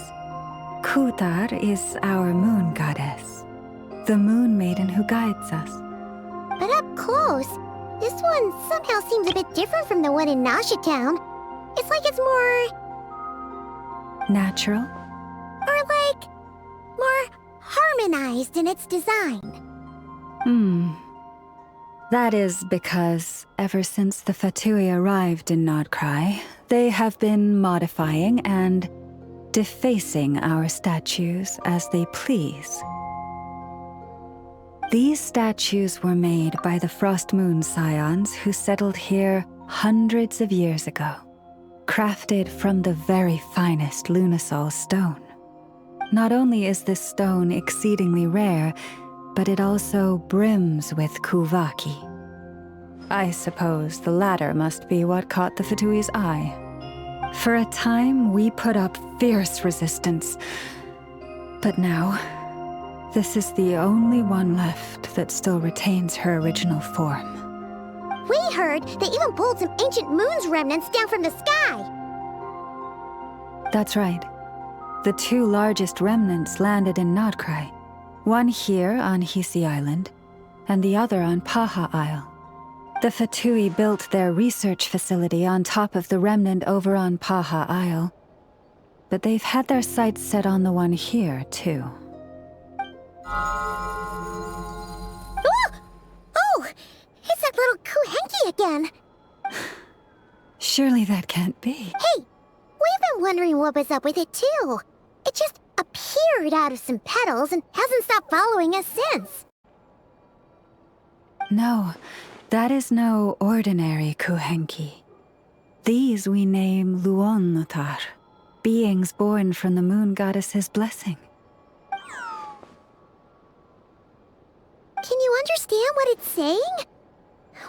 Kutar is our moon goddess, the moon maiden who guides us. But up close, this one somehow seems a bit different from the one in Nasha Town. It's like it's more... Natural? Or like... more harmonized in its design. That is because ever since the Fatui arrived in Nodcry, they have been modifying and defacing our statues as they please. These statues were made by the Frost Moon Scions who settled here hundreds of years ago, crafted from the very finest Lunasol stone. Not only is this stone exceedingly rare, but it also brims with Kuvaki. I suppose the latter must be what caught the Fatui's eye. For a time, we put up fierce resistance, but now, this is the only one left that still retains her original form. We heard they even pulled some ancient moon's remnants down from the sky. That's right. The two largest remnants landed in Nodcry. One here on Hisi Island, and the other on Paha Isle. The Fatui built their research facility on top of the remnant over on Paha Isle, but they've had their sights set on the one here, too. Oh! It's that little Kuhenki again! Surely that can't be. Hey! We've been wondering what was up with it, too. It just appeared out of some petals and hasn't stopped following us since. No, that is no ordinary Kuhenki. These we name Luonnotar, beings born from the moon goddess's blessing. Can you understand what it's saying?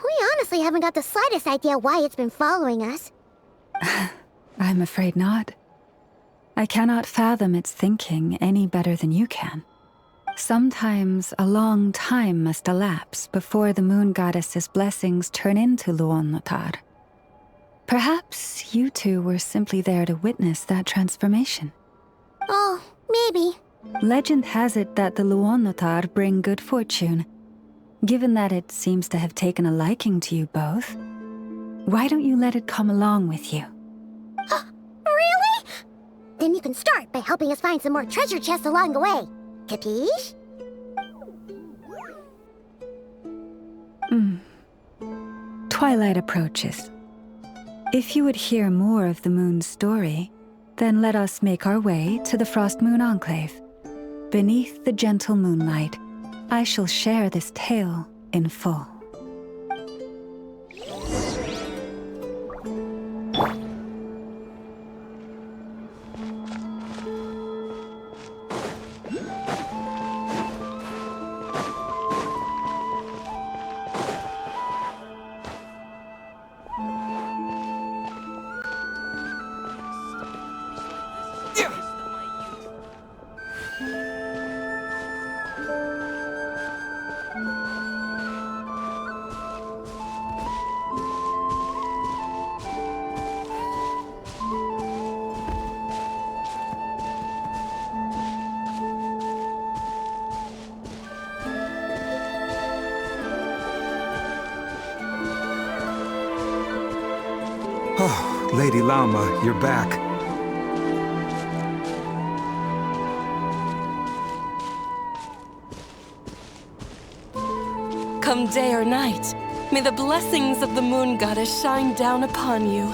We honestly haven't got the slightest idea why it's been following us. I'm afraid not. I cannot fathom its thinking any better than you can. Sometimes a long time must elapse before the moon goddess's blessings turn into Luonnotar. Perhaps you two were simply there to witness that transformation. Oh, maybe. Legend has it that the Luonnotar bring good fortune. Given that it seems to have taken a liking to you both, why don't you let it come along with you? Really? Then you can start by helping us find some more treasure chests along the way. Capiche? Twilight approaches. If you would hear more of the moon's story, then let us make our way to the Frost Moon Enclave. Beneath the gentle moonlight, I shall share this tale in full. Oh, Lady Lauma, you're back. Come day or night, may the blessings of the moon goddess shine down upon you.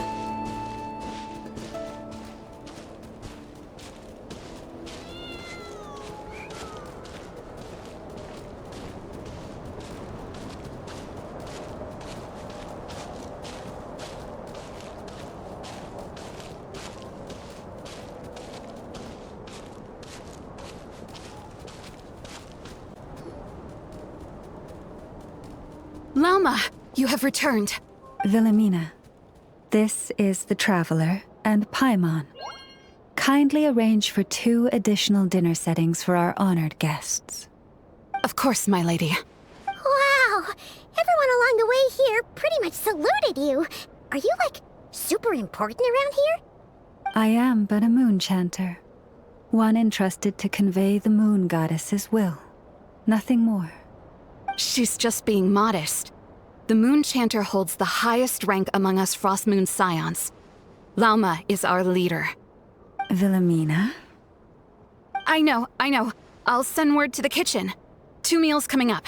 Lauma, you have returned. Wilhelmina, this is the Traveler and Paimon. Kindly arrange for 2 additional dinner settings for our honored guests. Of course, my lady. Wow! Everyone along the way here pretty much saluted you. Are you, like, super important around here? I am but a moon chanter. One entrusted to convey the moon goddess's will. Nothing more. She's just being modest. The Moon Chanter holds the highest rank among us Frost Moon Scions. Lauma is our leader. Wilhelmina? I know. I'll send word to the kitchen. 2 meals coming up.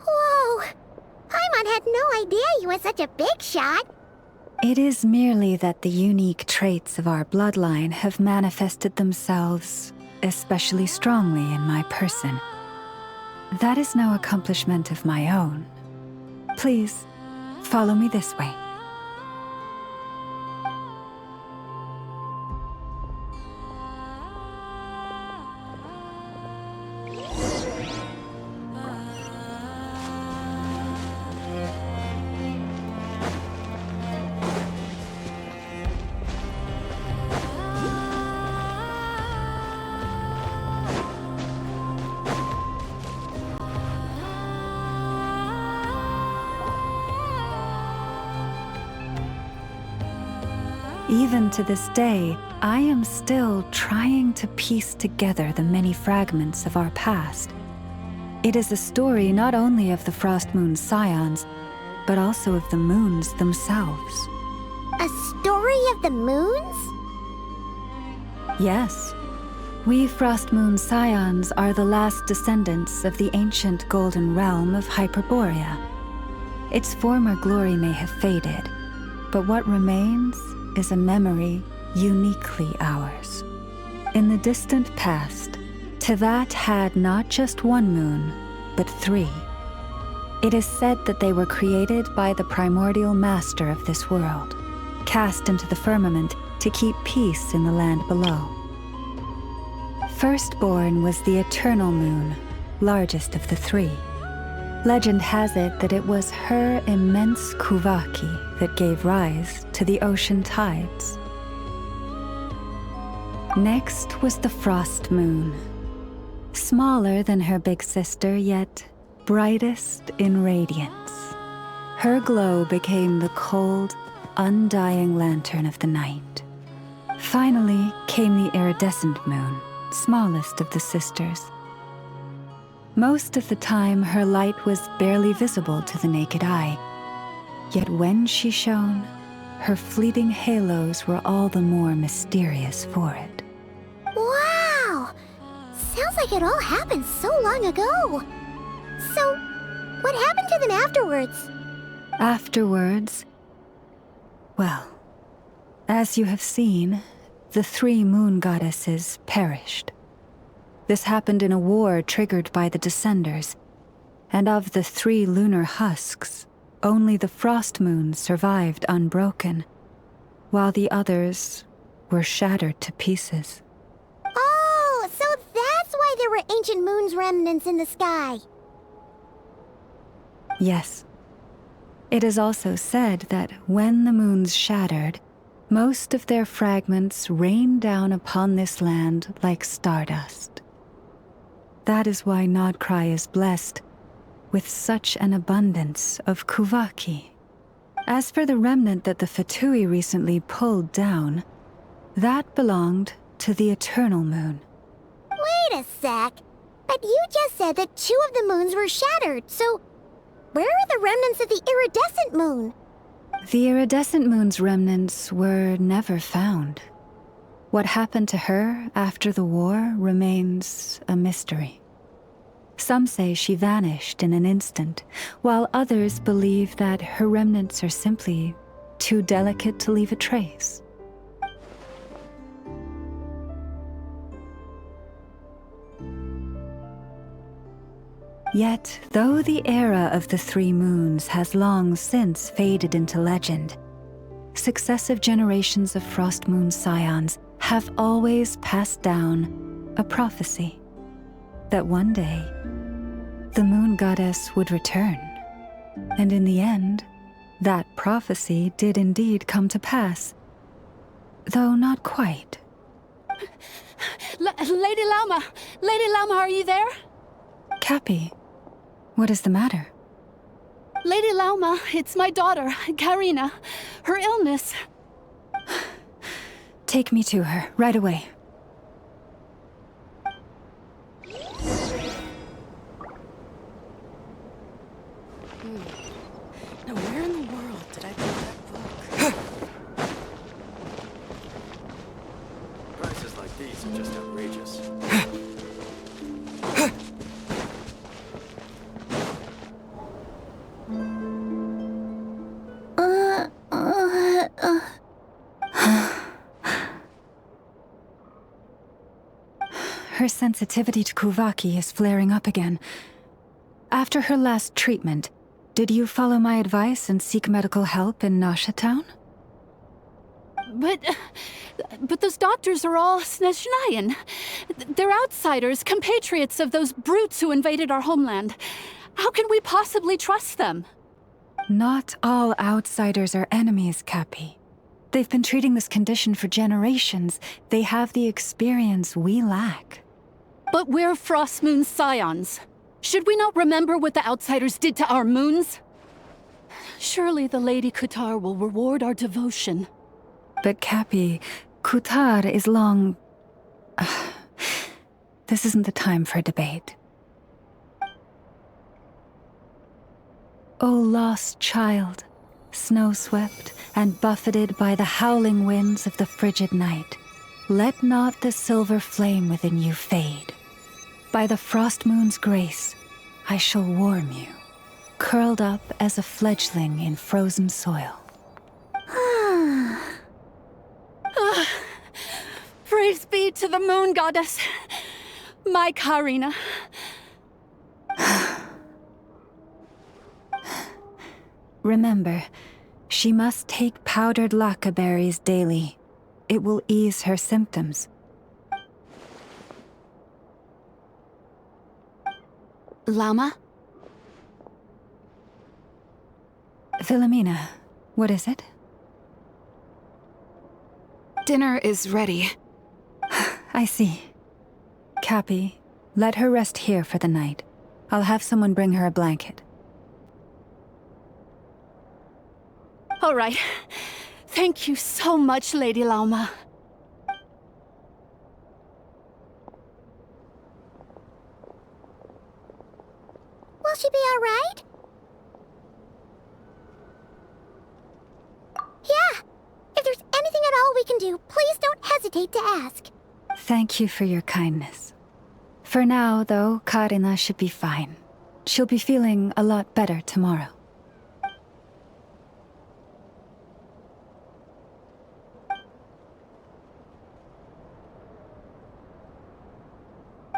Whoa! Paimon had no idea you were such a big shot. It is merely that the unique traits of our bloodline have manifested themselves especially strongly in my person. That is no accomplishment of my own. Please, follow me this way. Even to this day, I am still trying to piece together the many fragments of our past. It is a story not only of the Frost Moon Scions, but also of the moons themselves. A story of the moons? Yes. We Frost Moon Scions are the last descendants of the ancient golden realm of Hyperborea. Its former glory may have faded, but what remains is a memory uniquely ours. In the distant past, Tevat had not just 1 moon, but 3. It is said that they were created by the primordial master of this world, cast into the firmament to keep peace in the land below. Firstborn was the eternal moon, largest of the 3. Legend has it that it was her immense Kuvaki that gave rise to the ocean tides. Next was the Frost Moon. Smaller than her big sister, yet brightest in radiance. Her glow became the cold, undying lantern of the night. Finally came the iridescent moon, smallest of the sisters. Most of the time, her light was barely visible to the naked eye. Yet when she shone, her fleeting halos were all the more mysterious for it. Wow! Sounds like it all happened so long ago. So, what happened to them afterwards? Afterwards, well, as you have seen, the 3 moon goddesses perished. This happened in a war triggered by the Descenders, and of the 3 lunar husks, only the Frost Moon survived unbroken, while the others were shattered to pieces. Oh, so that's why there were ancient moon's remnants in the sky. Yes. It is also said that when the moons shattered, most of their fragments rained down upon this land like stardust. That is why Nodcry is blessed with such an abundance of Kuvaki. As for the remnant that the Fatui recently pulled down, that belonged to the Eternal Moon. Wait a sec. But you just said that 2 of the moons were shattered, so where are the remnants of the iridescent moon? The iridescent moon's remnants were never found. What happened to her after the war remains a mystery. Some say she vanished in an instant, while others believe that her remnants are simply too delicate to leave a trace. Yet, though the era of the 3 moons has long since faded into legend, successive generations of Frost Moon Scions have always passed down a prophecy. that one day, the moon goddess would return. And in the end, that prophecy did indeed come to pass. Though not quite. Lady Lauma! Lady Lauma, are you there? Cappy, what is the matter? Lady Lauma, it's my daughter, Karina. Her illness. Take me to her, right away. Now, where in the world did I put that book? Prices like these are just outrageous. Her sensitivity to Kuvaki is flaring up again. After her last treatment, did you follow my advice and seek medical help in Nasha Town? But those doctors are all Snezhnayan. They're outsiders, compatriots of those brutes who invaded our homeland. How can we possibly trust them? Not all outsiders are enemies, Cappy. They've been treating this condition for generations. They have the experience we lack. But we're Frostmoon scions. Should we not remember what the outsiders did to our moons? Surely the Lady Kutar will reward our devotion. But Cappy, Kutar is long... This isn't the time for debate. O lost child, snow-swept and buffeted by the howling winds of the frigid night, let not the silver flame within you fade. By the frost moon's grace, I shall warm you, curled up as a fledgling in frozen soil. Praise be to the moon goddess, my Karina. Remember, she must take powdered laka berries daily. It will ease her symptoms. Lauma? Philomena, what is it? Dinner is ready. I see. Cappy, let her rest here for the night. I'll have someone bring her a blanket. All right. Thank you so much, Lady Lauma. Will she be all right? Yeah. If there's anything at all we can do, please don't hesitate to ask. Thank you for your kindness. For now, though, Karina should be fine. She'll be feeling a lot better tomorrow.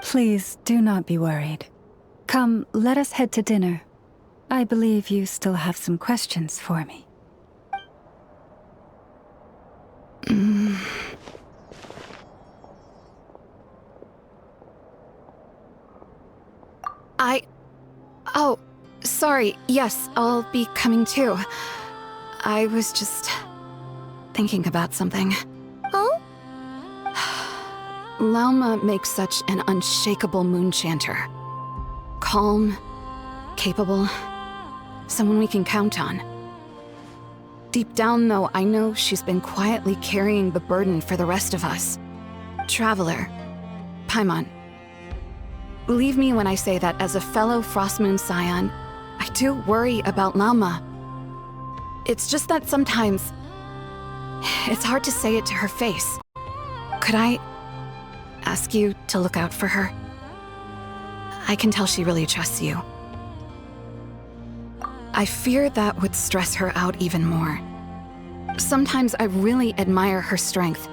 Please do not be worried. Come, let us head to dinner. I believe you still have some questions for me. Oh, sorry. Yes, I'll be coming too. I was just thinking about something. Oh? Lauma makes such an unshakable moon chanter. Calm, capable, someone we can count on. Deep down, though, I know she's been quietly carrying the burden for the rest of us. Traveler, Paimon, believe me when I say that as a fellow Frostmoon scion, I do worry about Lauma. It's just that sometimes it's hard to say it to her face. Could I ask you to look out for her? I can tell she really trusts you. I fear that would stress her out even more. Sometimes I really admire her strength,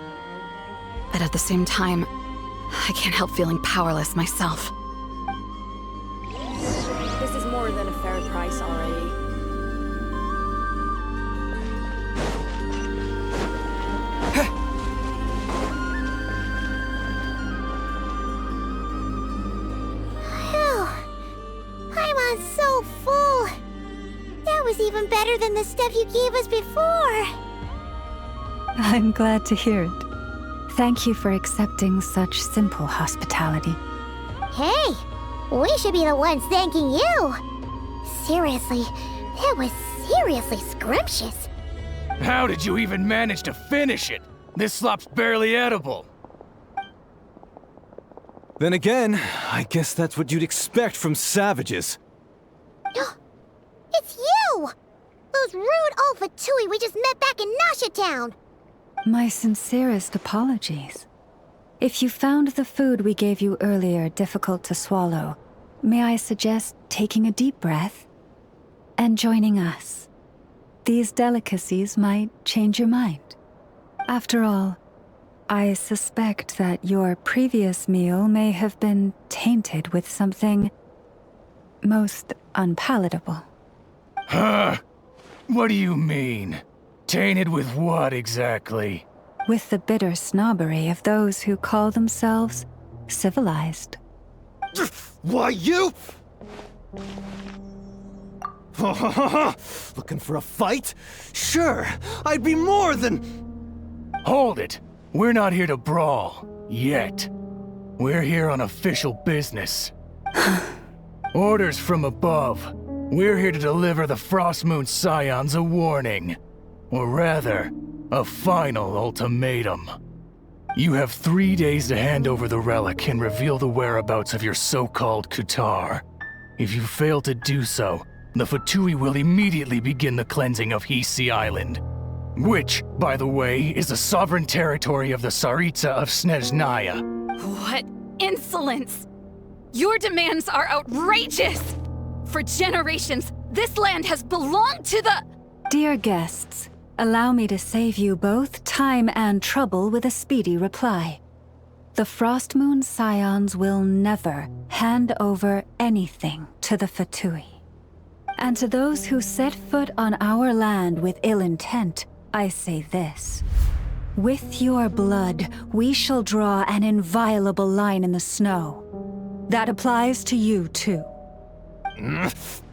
but at the same time, I can't help feeling powerless myself. This is more than a fair price already. even better than the stuff you gave us before. I'm glad to hear it. Thank you for accepting such simple hospitality. Hey, we should be the ones thanking you. Seriously, that was seriously scrumptious. How did you even manage to finish it? This slop's barely edible. Then again, I guess that's what you'd expect from savages. It's you! Those rude old Fatui we just met back in Nasha Town! My sincerest apologies. If you found the food we gave you earlier difficult to swallow, may I suggest taking a deep breath and joining us? These delicacies might change your mind. After all, I suspect that your previous meal may have been tainted with something most unpalatable. Huh? What do you mean? Tainted with what exactly? With the bitter snobbery of those who call themselves civilized. Why, you? Looking for a fight? Sure, I'd be more than... Hold it! We're not here to brawl. Yet. We're here on official business. Orders from above. We're here to deliver the Frostmoon Scions a warning. Or rather, a final ultimatum. You have 3 days to hand over the relic and reveal the whereabouts of your so-called Kutar. If you fail to do so, the Fatui will immediately begin the cleansing of Hisi Island. Which, by the way, is the sovereign territory of the Tsaritsa of Snezhnaya. What insolence! Your demands are outrageous! For generations, this land has belonged to the— Dear guests, allow me to save you both time and trouble with a speedy reply. The Frostmoon Scions will never hand over anything to the Fatui. And to those who set foot on our land with ill intent, I say this. With your blood, we shall draw an inviolable line in the snow. That applies to you, too.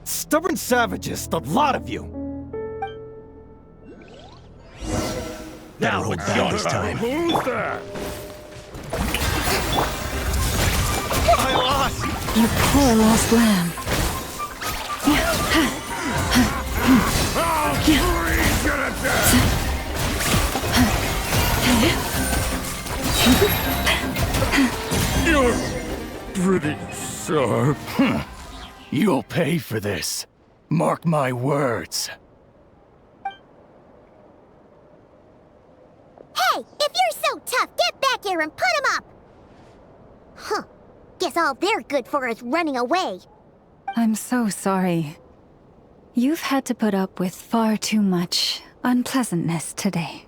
Stubborn savages, the lot of you! Better hold back this time. Who's that? I lost! You poor lost lamb. You're pretty sharp. You'll pay for this. Mark my words. Hey, if you're so tough, get back here and put him up! Huh. Guess all they're good for is running away. I'm so sorry. You've had to put up with far too much unpleasantness today.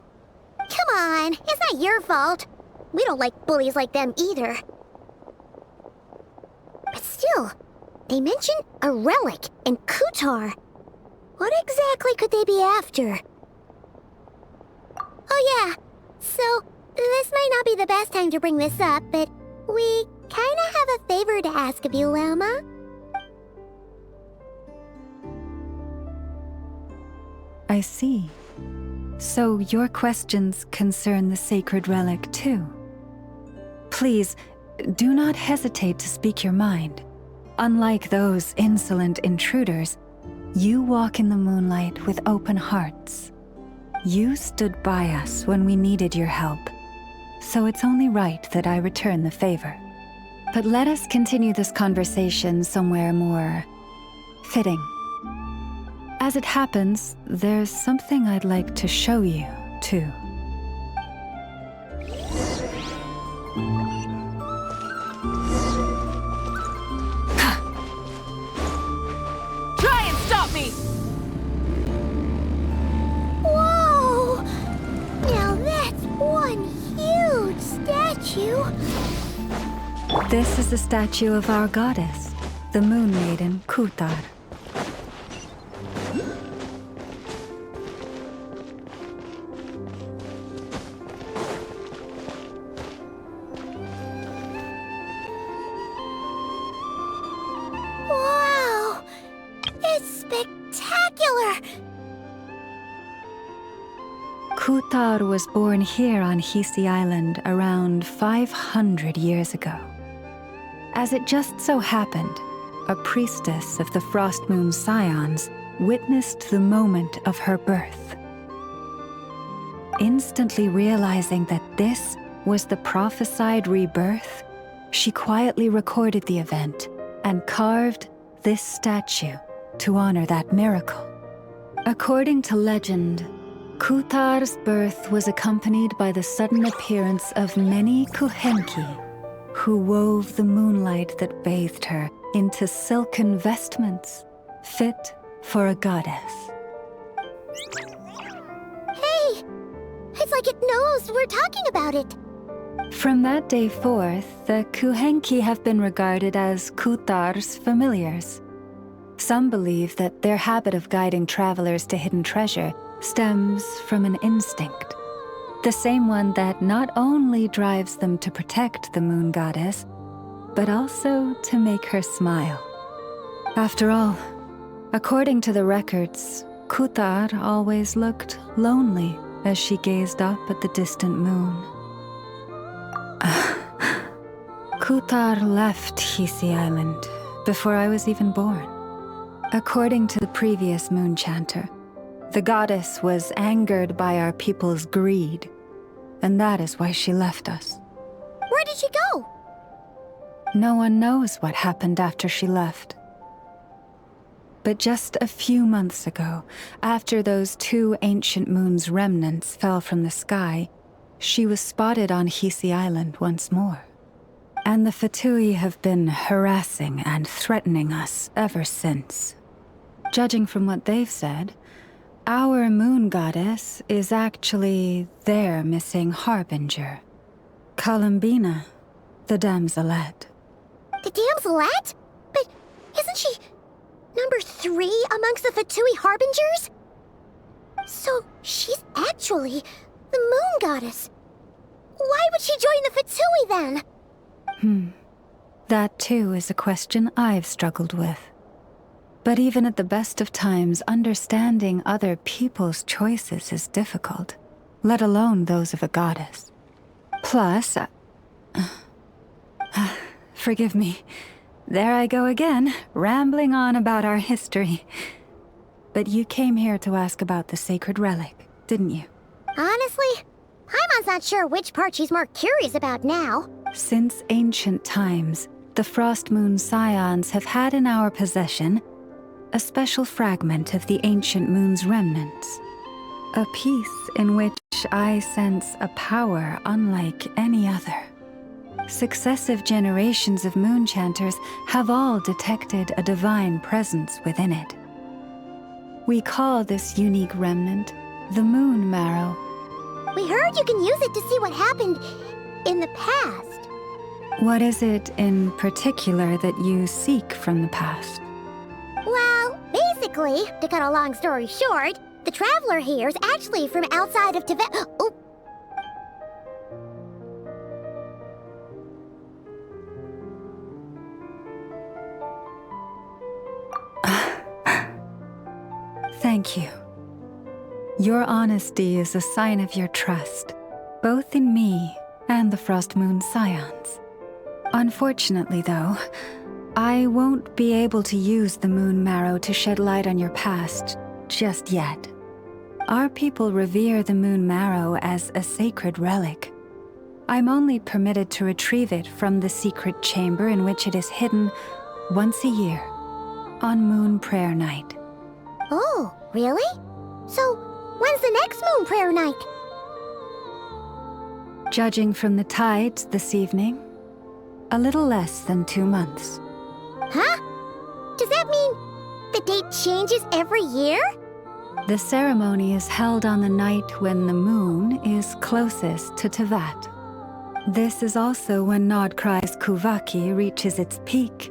Come on, it's not your fault. We don't like bullies like them either. But still, they mentioned a relic and Kutar. What exactly could they be after? Oh yeah, so this might not be the best time to bring this up, but we kinda have a favor to ask of you, Lama. I see. So your questions concern the sacred relic too. Please, do not hesitate to speak your mind. Unlike those insolent intruders, you walk in the moonlight with open hearts. You stood by us when we needed your help, so it's only right that I return the favor. But let us continue this conversation somewhere more fitting. As it happens, there's something I'd like to show you, too. Try and stop me! Whoa! Now that's one huge statue! This is the statue of our goddess, the Moon Maiden Kutar. Wow! It's spectacular! Kutar was born here on Hisi Island around 500 years ago. As it just so happened, a priestess of the Frost Moon Scions witnessed the moment of her birth. Instantly realizing that this was the prophesied rebirth, she quietly recorded the event and carved this statue to honor that miracle. According to legend, Kutar's birth was accompanied by the sudden appearance of many Kuhenki, who wove the moonlight that bathed her into silken vestments fit for a goddess. Hey! It's like it knows we're talking about it. From that day forth, the Kuhenki have been regarded as Kutar's familiars. Some believe that their habit of guiding travelers to hidden treasure stems from an instinct, the same one that not only drives them to protect the moon goddess, but also to make her smile. After all, according to the records, Kutar always looked lonely as she gazed up at the distant moon. Kutar left Hisi Island before I was even born. According to the previous moon chanter, the goddess was angered by our people's greed, and that is why she left us. Where did she go? No one knows what happened after she left. But just a few months ago, after those 2 ancient moon's remnants fell from the sky, she was spotted on Hisi Island once more. And the Fatui have been harassing and threatening us ever since. Judging from what they've said, our moon goddess is actually their missing harbinger, Columbina, the damselette. The damselette? But isn't she number 3 amongst the Fatui harbingers? So she's actually the moon goddess. Why would she join the Fatui then? That too is a question I've struggled with. But even at the best of times, understanding other people's choices is difficult, let alone those of a goddess. Plus, forgive me, there I go again, rambling on about our history. But you came here to ask about the sacred relic, didn't you? Honestly, Paimon's not sure which part she's more curious about now. Since ancient times, the Frost Moon Scions have had in our possession a special fragment of the ancient moon's remnants. A piece in which I sense a power unlike any other. Successive generations of moon chanters have all detected a divine presence within it. We call this unique remnant the Moon Marrow. We heard you can use it to see what happened in the past. What is it in particular that you seek from the past? Well, basically, to cut a long story short, the traveler here is actually from outside of Tibet. Oh. Thank you. Your honesty is a sign of your trust, both in me and the Frost Moon Scions. Unfortunately, though, I won't be able to use the Moon Marrow to shed light on your past just yet. Our people revere the Moon Marrow as a sacred relic. I'm only permitted to retrieve it from the secret chamber in which it is hidden once a year, on Moon Prayer Night. Oh, really? So, when's the next Moon Prayer Night? Judging from the tides this evening, a little less than 2 months. Huh? Does that mean the date changes every year? The ceremony is held on the night when the moon is closest to Tevat. This is also when Nodkrai's Kuvaki reaches its peak.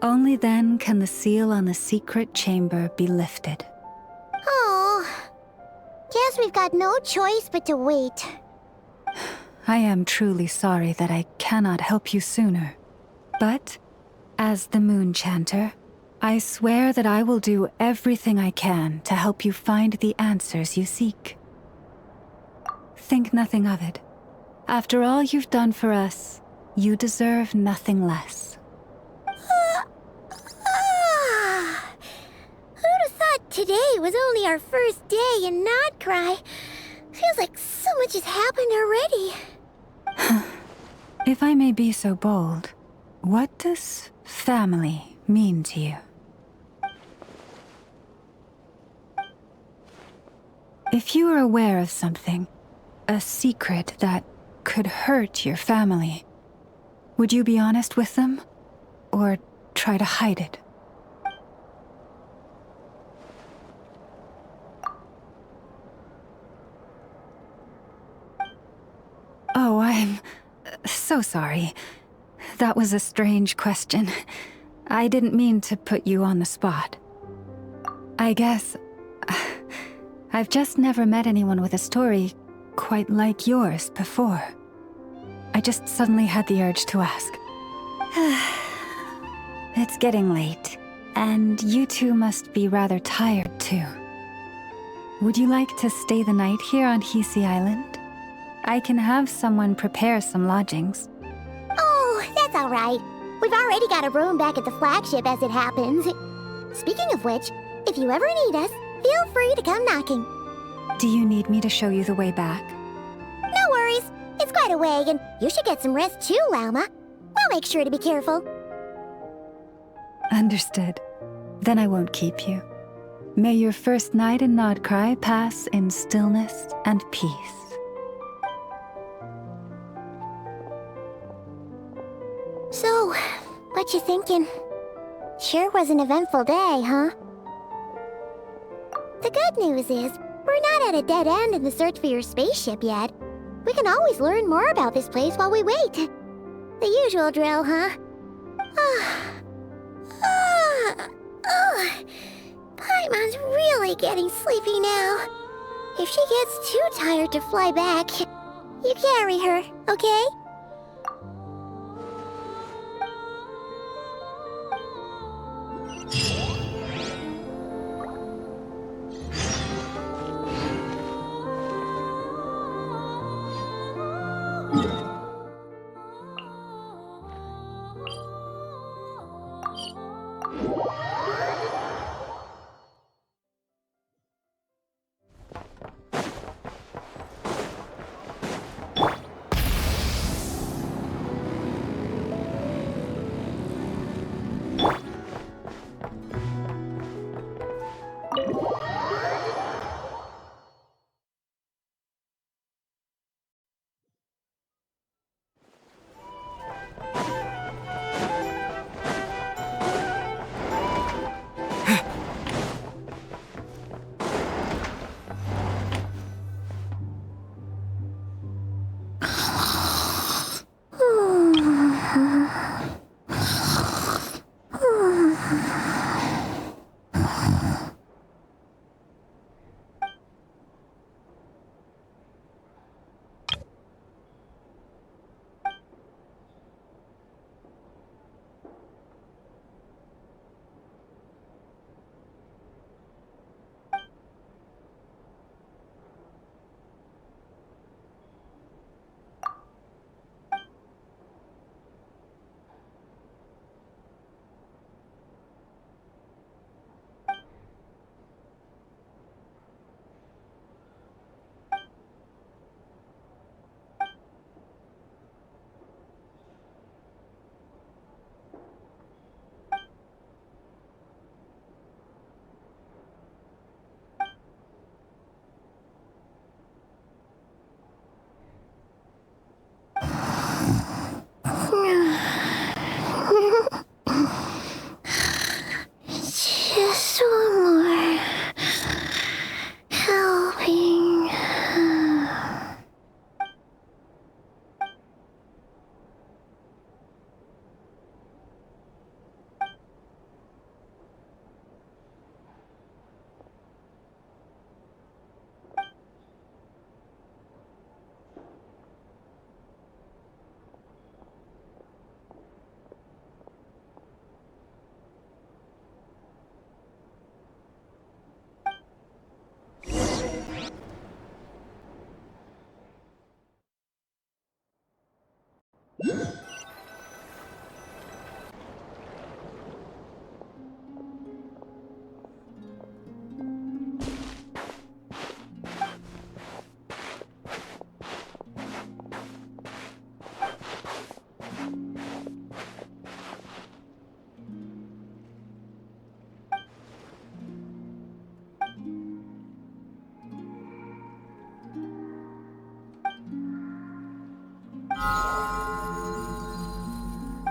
Only then can the seal on the secret chamber be lifted. Oh, guess we've got no choice but to wait. I am truly sorry that I cannot help you sooner. But, as the Moon Chanter, I swear that I will do everything I can to help you find the answers you seek. Think nothing of it. After all you've done for us, you deserve nothing less. Who'd have thought today was only our first day in Nodcry? Feels like so much has happened already. If I may be so bold, what does family mean to you? If you are aware of something, a secret that could hurt your family, would you be honest with them? Or try to hide it? Oh, I'm so sorry. That was a strange question. I didn't mean to put you on the spot. I guess I've just never met anyone with a story quite like yours before. I just suddenly had the urge to ask. It's getting late, and you two must be rather tired too. Would you like to stay the night here on Hisi Island? I can have someone prepare some lodgings. Oh, that's all right. We've already got a room back at the flagship as it happens. Speaking of which, if you ever need us, feel free to come knocking. Do you need me to show you the way back? No worries. It's quite a way, and you should get some rest too, Lauma. We'll make sure to be careful. Understood. Then I won't keep you. May your first night in Nodcry pass in stillness and peace. So, what you thinking? Sure was an eventful day, huh? The good news is, we're not at a dead end in the search for your spaceship yet. We can always learn more about this place while we wait. The usual drill, huh? Paimon's really getting sleepy now. If she gets too tired to fly back, you carry her, okay?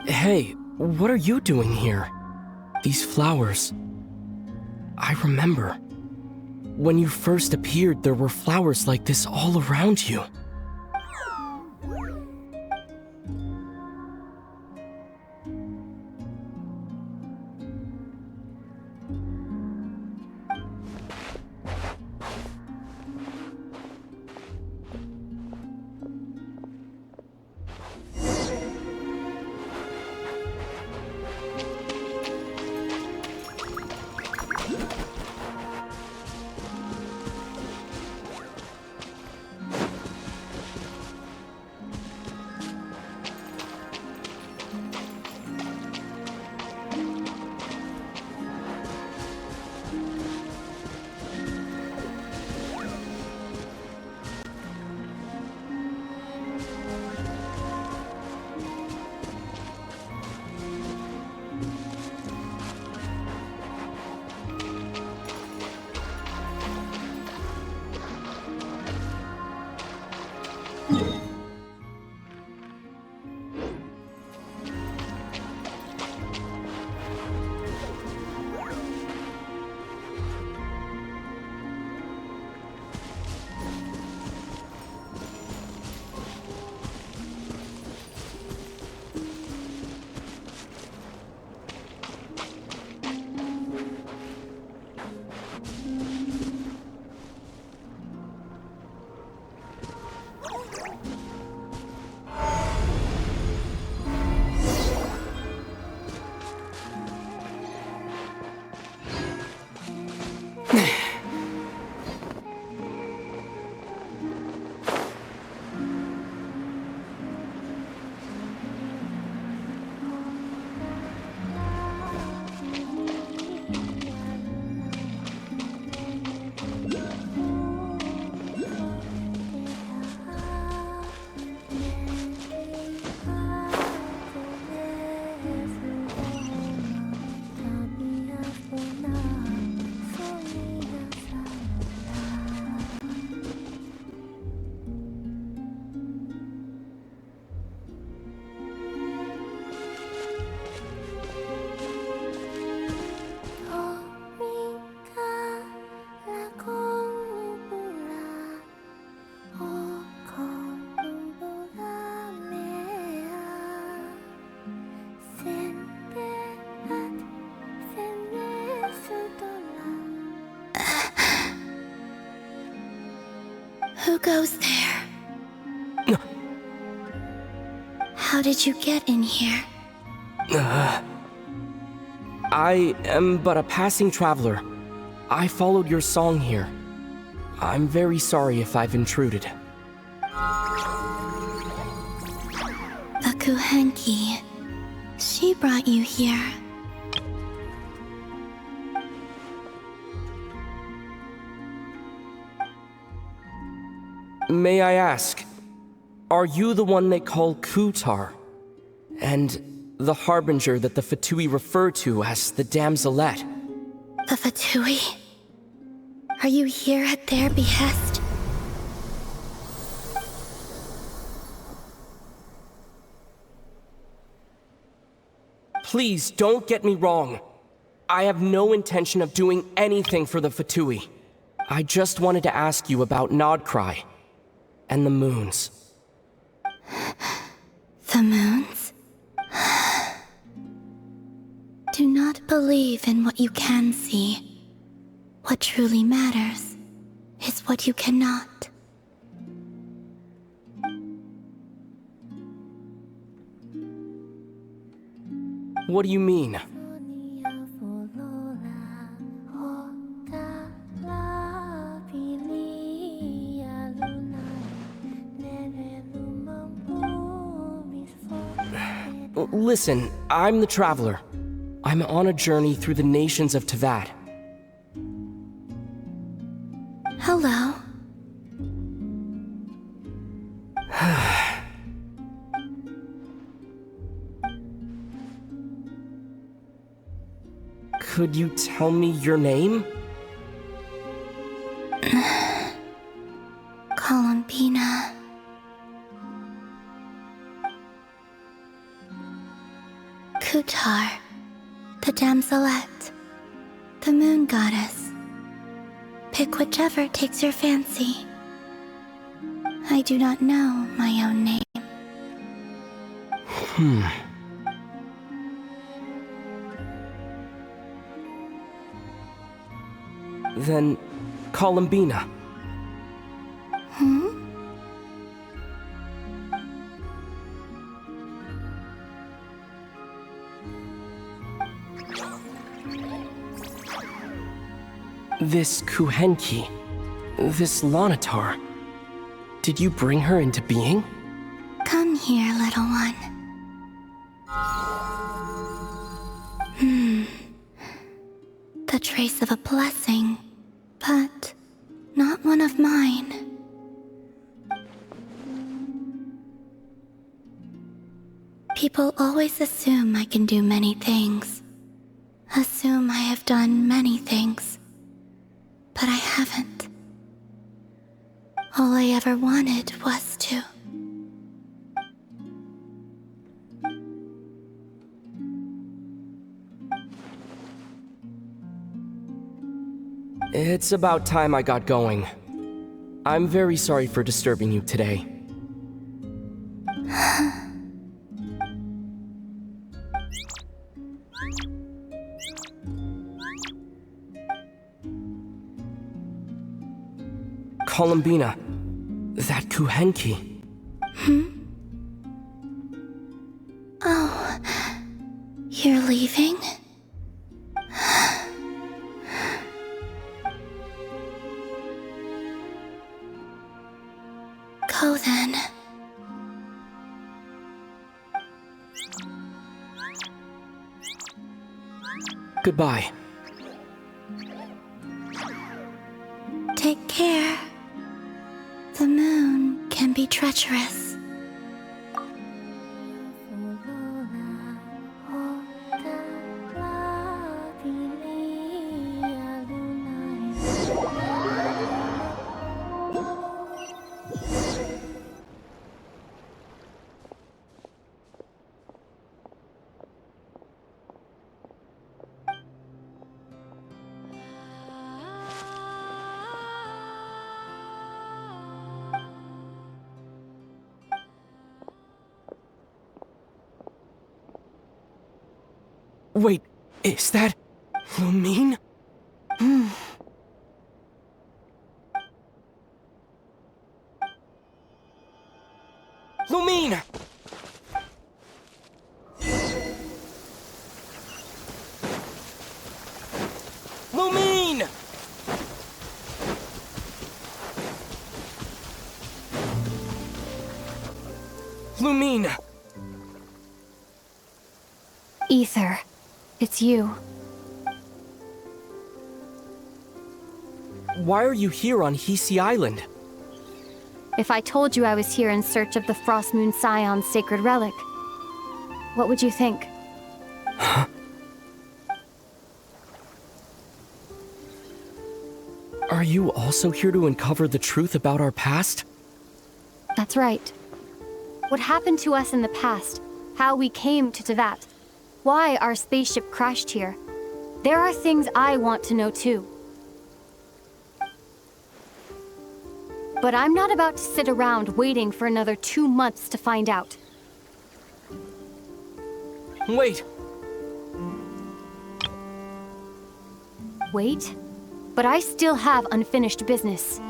Hey, what are you doing here? These flowers. I remember. When you first appeared, there were flowers like this all around you. Who goes there? How did you get in here? I am but a passing traveler. I followed your song here. I'm very sorry if I've intruded. The Kuhenki. She brought you here. May I ask, are you the one they call Kutar? And the harbinger that the Fatui refer to as the Damselette? The Fatui? Are you here at their behest? Please don't get me wrong. I have no intention of doing anything for the Fatui. I just wanted to ask you about Nodcry and the moons. The moons? Do not believe in what you can see. What truly matters is what you cannot. What do you mean? Listen, I'm the Traveler. I'm on a journey through the nations of Teyvat. Hello. Could you tell me your name? Columbina. Kutar, the damselette, the moon goddess. Pick whichever takes your fancy. I do not know my own name. Then, Columbina. This Kuhenki, this Lanatar, did you bring her into being? Come here, little one. The trace of a blessing, but not one of mine. People always assume I can do many things. Assume I have done many things. But I haven't. All I ever wanted was to. It's about time I got going. I'm very sorry for disturbing you today. Columbina, that Kuhenki. Oh, you're leaving? Go then. Goodbye. Take care. The moon can be treacherous. Wait, is that Lumine? Lumine! Lumine! Lumine! Ether, it's you. Why are you here on Hisi Island? If I told you I was here in search of the Frost Moon Scion's sacred relic, what would you think? Are you also here to uncover the truth about our past? That's right. What happened to us in the past, how we came to Teyvat, why our spaceship crashed here. There are things I want to know too. But I'm not about to sit around waiting for another 2 months to find out. Wait! Wait? But I still have unfinished business.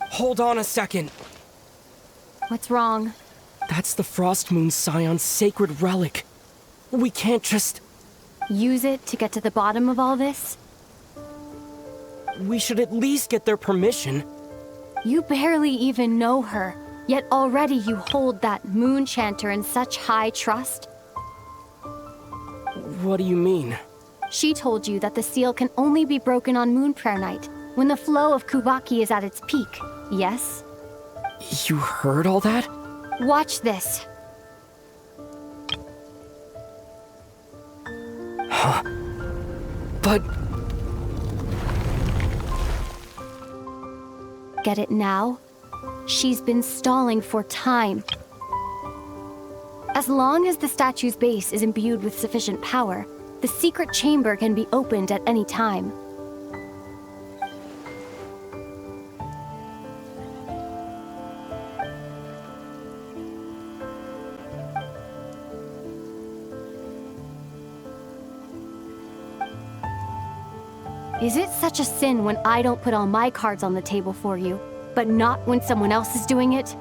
Hold on a second. What's wrong? That's the Frost Moon Scion's sacred relic. We can't just... Use it to get to the bottom of all this? We should at least get their permission. You barely even know her, yet already you hold that moon chanter in such high trust. What do you mean? She told you that the seal can only be broken on Moon Prayer Night, when the flow of Kuvaki is at its peak, yes? You heard all that? Watch this. Huh? But... Get it now? She's been stalling for time. As long as the statue's base is imbued with sufficient power, the secret chamber can be opened at any time. Is it such a sin when I don't put all my cards on the table for you, but not when someone else is doing it?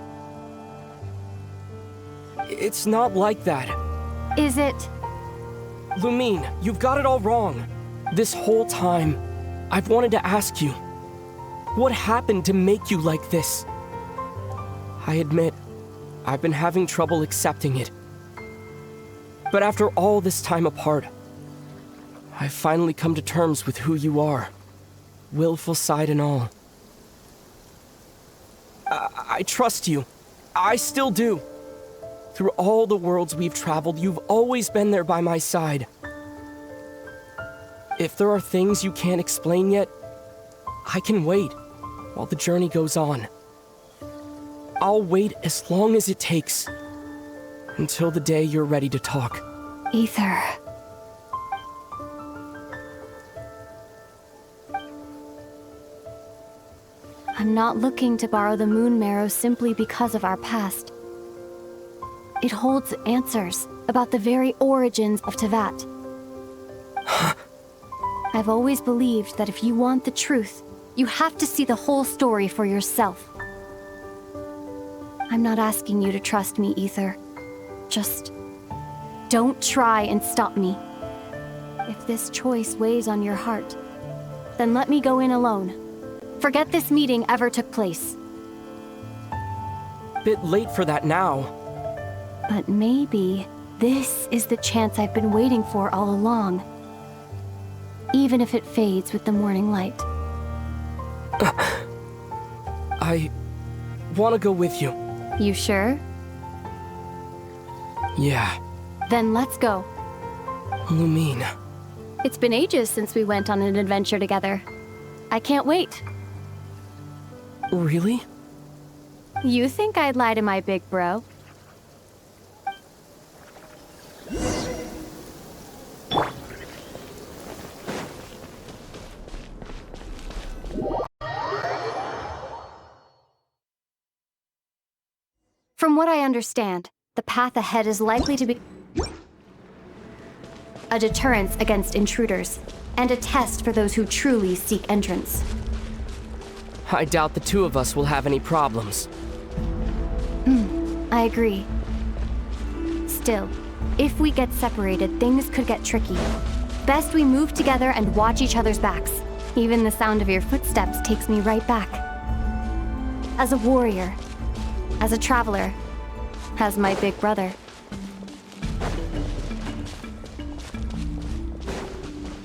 It's not like that. Is it? Lumine, you've got it all wrong. This whole time, I've wanted to ask you, what happened to make you like this? I admit, I've been having trouble accepting it. But after all this time apart, I've finally come to terms with who you are, willful side and all. I trust you. I still do. Through all the worlds we've traveled, you've always been there by my side. If there are things you can't explain yet, I can wait while the journey goes on. I'll wait as long as it takes, until the day you're ready to talk. Ether. I'm not looking to borrow the moon marrow simply because of our past. It holds answers about the very origins of Tevat. I've always believed that if you want the truth, you have to see the whole story for yourself. I'm not asking you to trust me, Ether. Just don't try and stop me. If this choice weighs on your heart, then let me go in alone. Forget this meeting ever took place. Bit late for that now. But maybe this is the chance I've been waiting for all along. Even if it fades with the morning light. I want to go with you. You sure? Yeah. Then let's go. Lumine. It's been ages since we went on an adventure together. I can't wait. Really? You think I'd lie to my big bro? From what I understand, the path ahead is likely to be a deterrence against intruders, and a test for those who truly seek entrance. I doubt the two of us will have any problems. I agree. Still, if we get separated, things could get tricky. Best we move together and watch each other's backs. Even the sound of your footsteps takes me right back. As a warrior, as a traveler, as my big brother.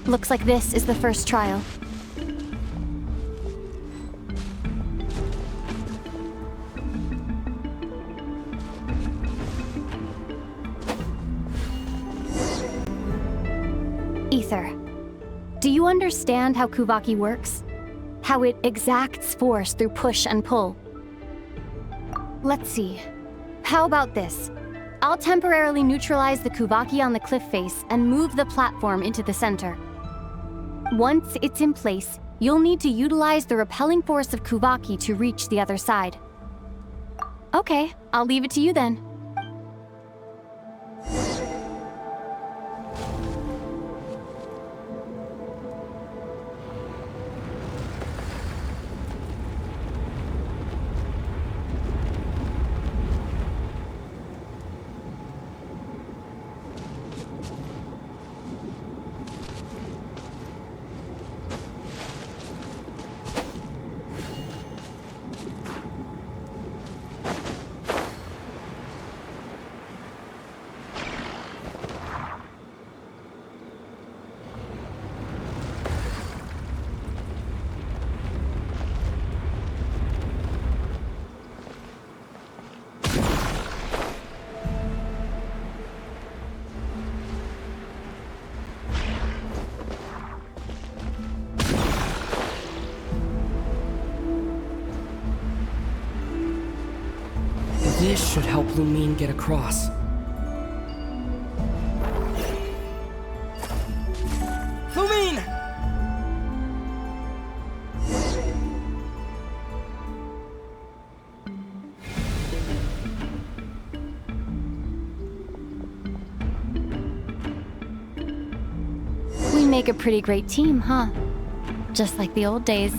Looks like this is the first trial. Ether, do you understand how Kuvaki works? How it exacts force through push and pull? Let's see. How about this? I'll temporarily neutralize the Kuvaki on the cliff face and move the platform into the center. Once it's in place, you'll need to utilize the repelling force of Kuvaki to reach the other side. Okay, I'll leave it to you then. This should help Lumine get across. Lumine! We make a pretty great team, huh? Just like the old days.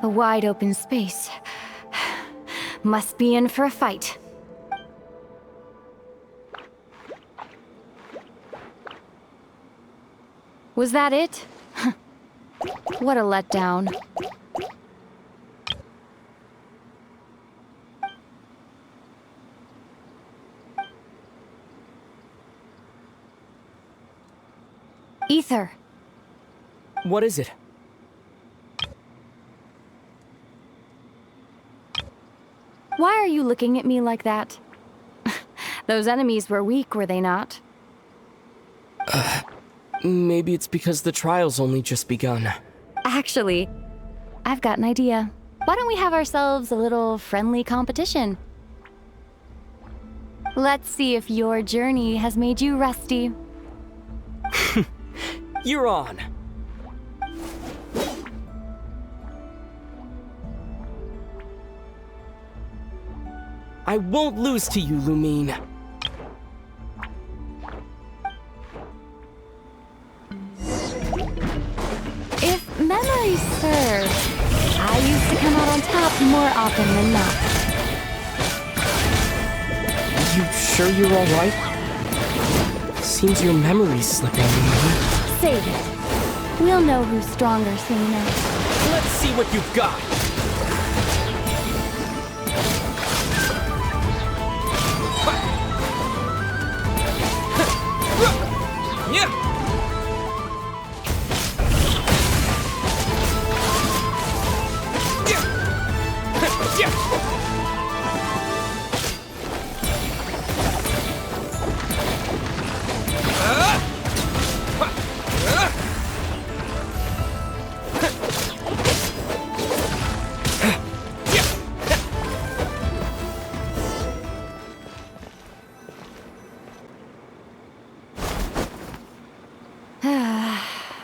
A wide open space. Must be in for a fight. Was that it? What a letdown. Ether. What is it? Why are you looking at me like that? Those enemies were weak, were they not? Maybe it's because the trial's only just begun. Actually, I've got an idea. Why don't we have ourselves a little friendly competition? Let's see if your journey has made you rusty. You're on. I won't lose to you, Lumine. If memory serves, I used to come out on top more often than not. You sure you're alright? Seems your memory's slipping, Lumine. Save it. We'll know who's stronger soon enough. Let's see what you've got. Yeah.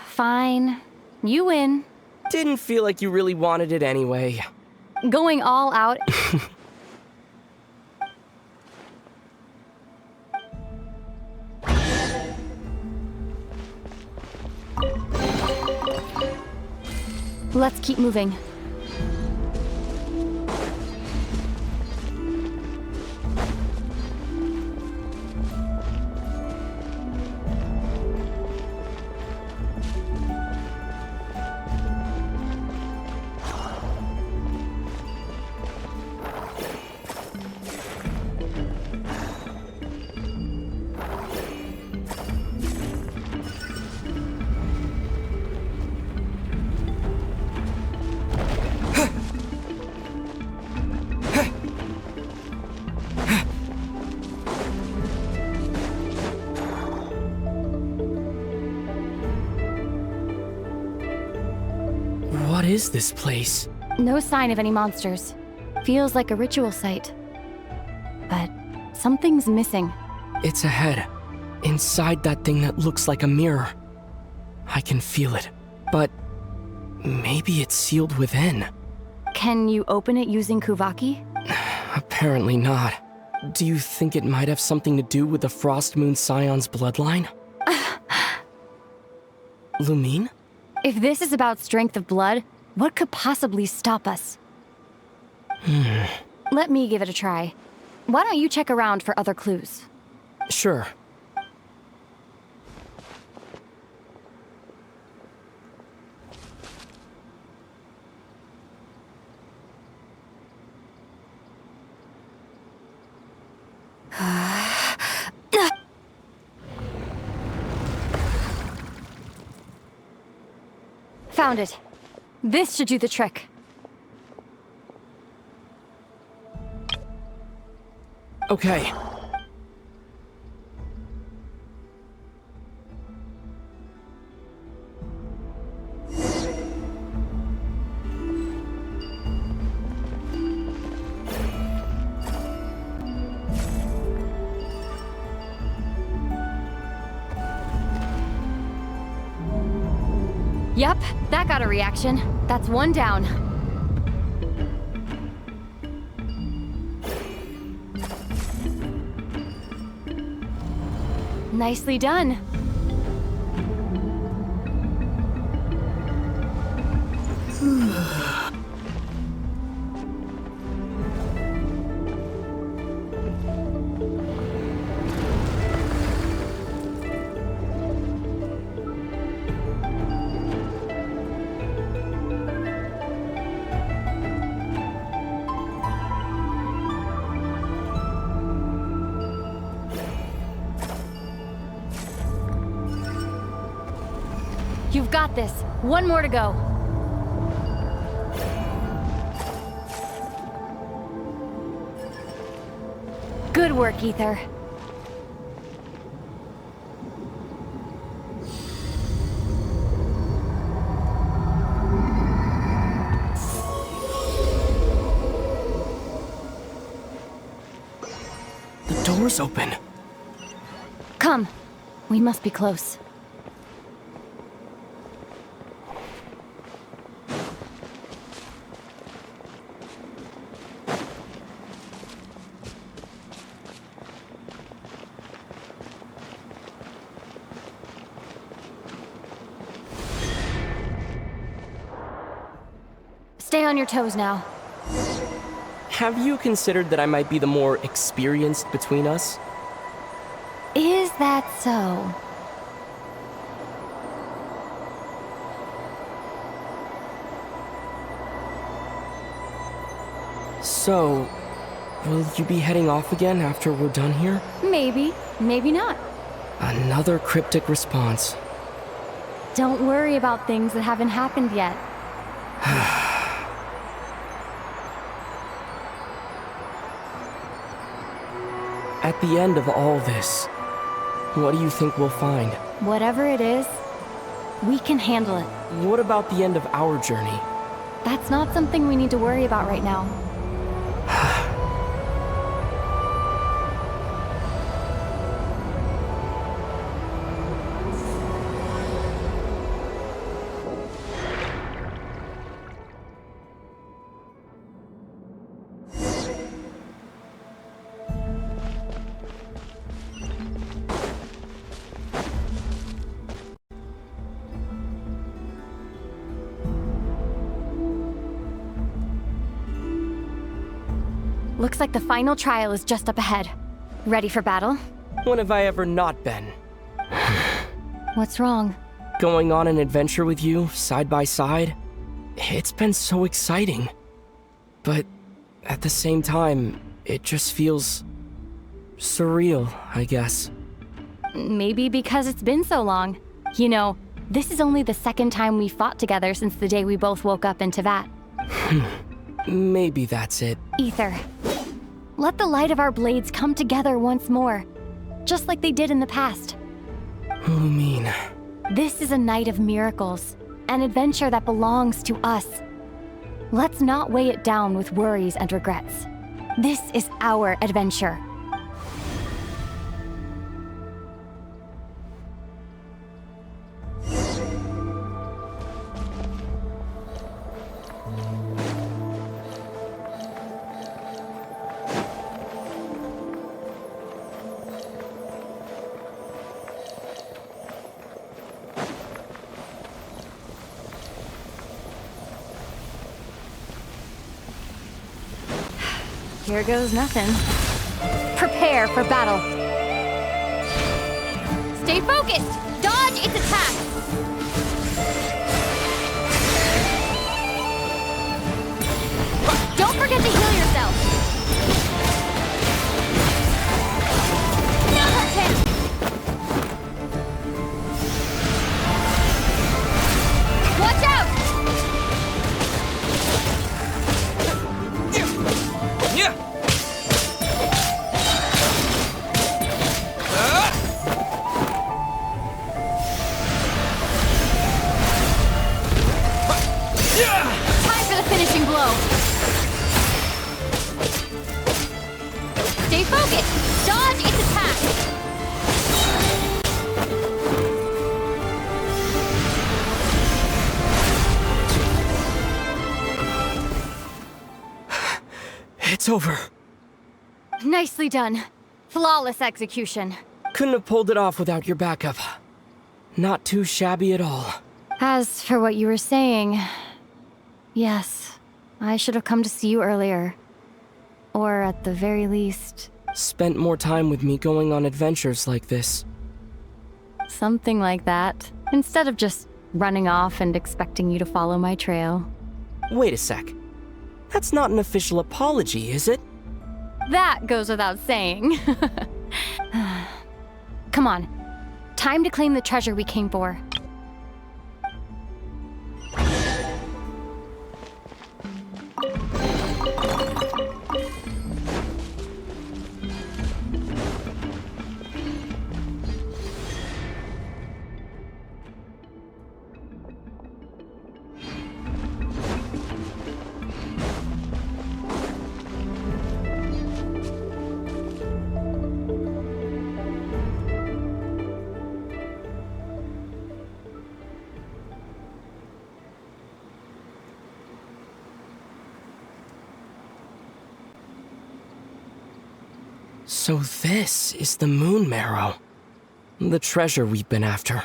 Fine. You win. Didn't feel like you really wanted it anyway. Going all out. Let's keep moving. What is this place? No sign of any monsters. Feels like a ritual site. But something's missing. It's ahead. Inside that thing that looks like a mirror. I can feel it. But maybe it's sealed within. Can you open it using Kuvaki? Apparently not. Do you think it might have something to do with the Frost Moon Scion's bloodline? Lumine? If this is about strength of blood, what could possibly stop us? Let me give it a try. Why don't you check around for other clues? Sure. Found it. This should do the trick. Okay. Yep, that got a reaction. That's one down. Nicely done. You've got this. One more to go. Good work, Ether. The door's open. Come. We must be close. Stay on your toes now. Have you considered that I might be the more experienced between us? Is that so? So, will you be heading off again after we're done here? Maybe, maybe not. Another cryptic response. Don't worry about things that haven't happened yet. At the end of all this, what do you think we'll find? Whatever it is, we can handle it. What about the end of our journey? That's not something we need to worry about right now. Looks like the final trial is just up ahead. Ready for battle? When have I ever not been? What's wrong? Going on an adventure with you, side by side? It's been so exciting. But at the same time, it just feels surreal, I guess. Maybe because it's been so long. You know, this is only the second time we fought together since the day we both woke up in Teyvat. Maybe that's it. Ether, let the light of our blades come together once more, just like they did in the past. Lumine. This is a night of miracles, an adventure that belongs to us. Let's not weigh it down with worries and regrets. This is our adventure. Here goes nothing. Prepare for battle. Stay focused! Dodge its attack! Don't forget to heal yourself! over. Nicely done. Flawless execution. Couldn't have pulled it off without your backup. Not too shabby at all. As for what you were saying, yes, I should have come to see you earlier. Or at the very least... Spent more time with me going on adventures like this. Something like that. Instead of just running off and expecting you to follow my trail. Wait a sec. That's not an official apology, is it? That goes without saying. Come on. Time to claim the treasure we came for. So this is the Moon Marrow. The treasure we've been after.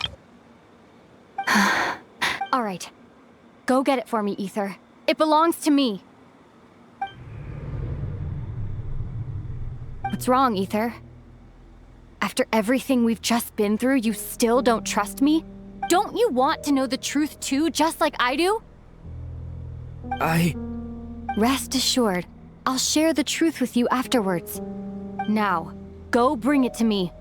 All right. Go get it for me, Ether. It belongs to me. What's wrong, Ether? After everything we've just been through, you still don't trust me? Don't you want to know the truth too, just like I do? Rest assured, I'll share the truth with you afterwards. Now, go bring it to me.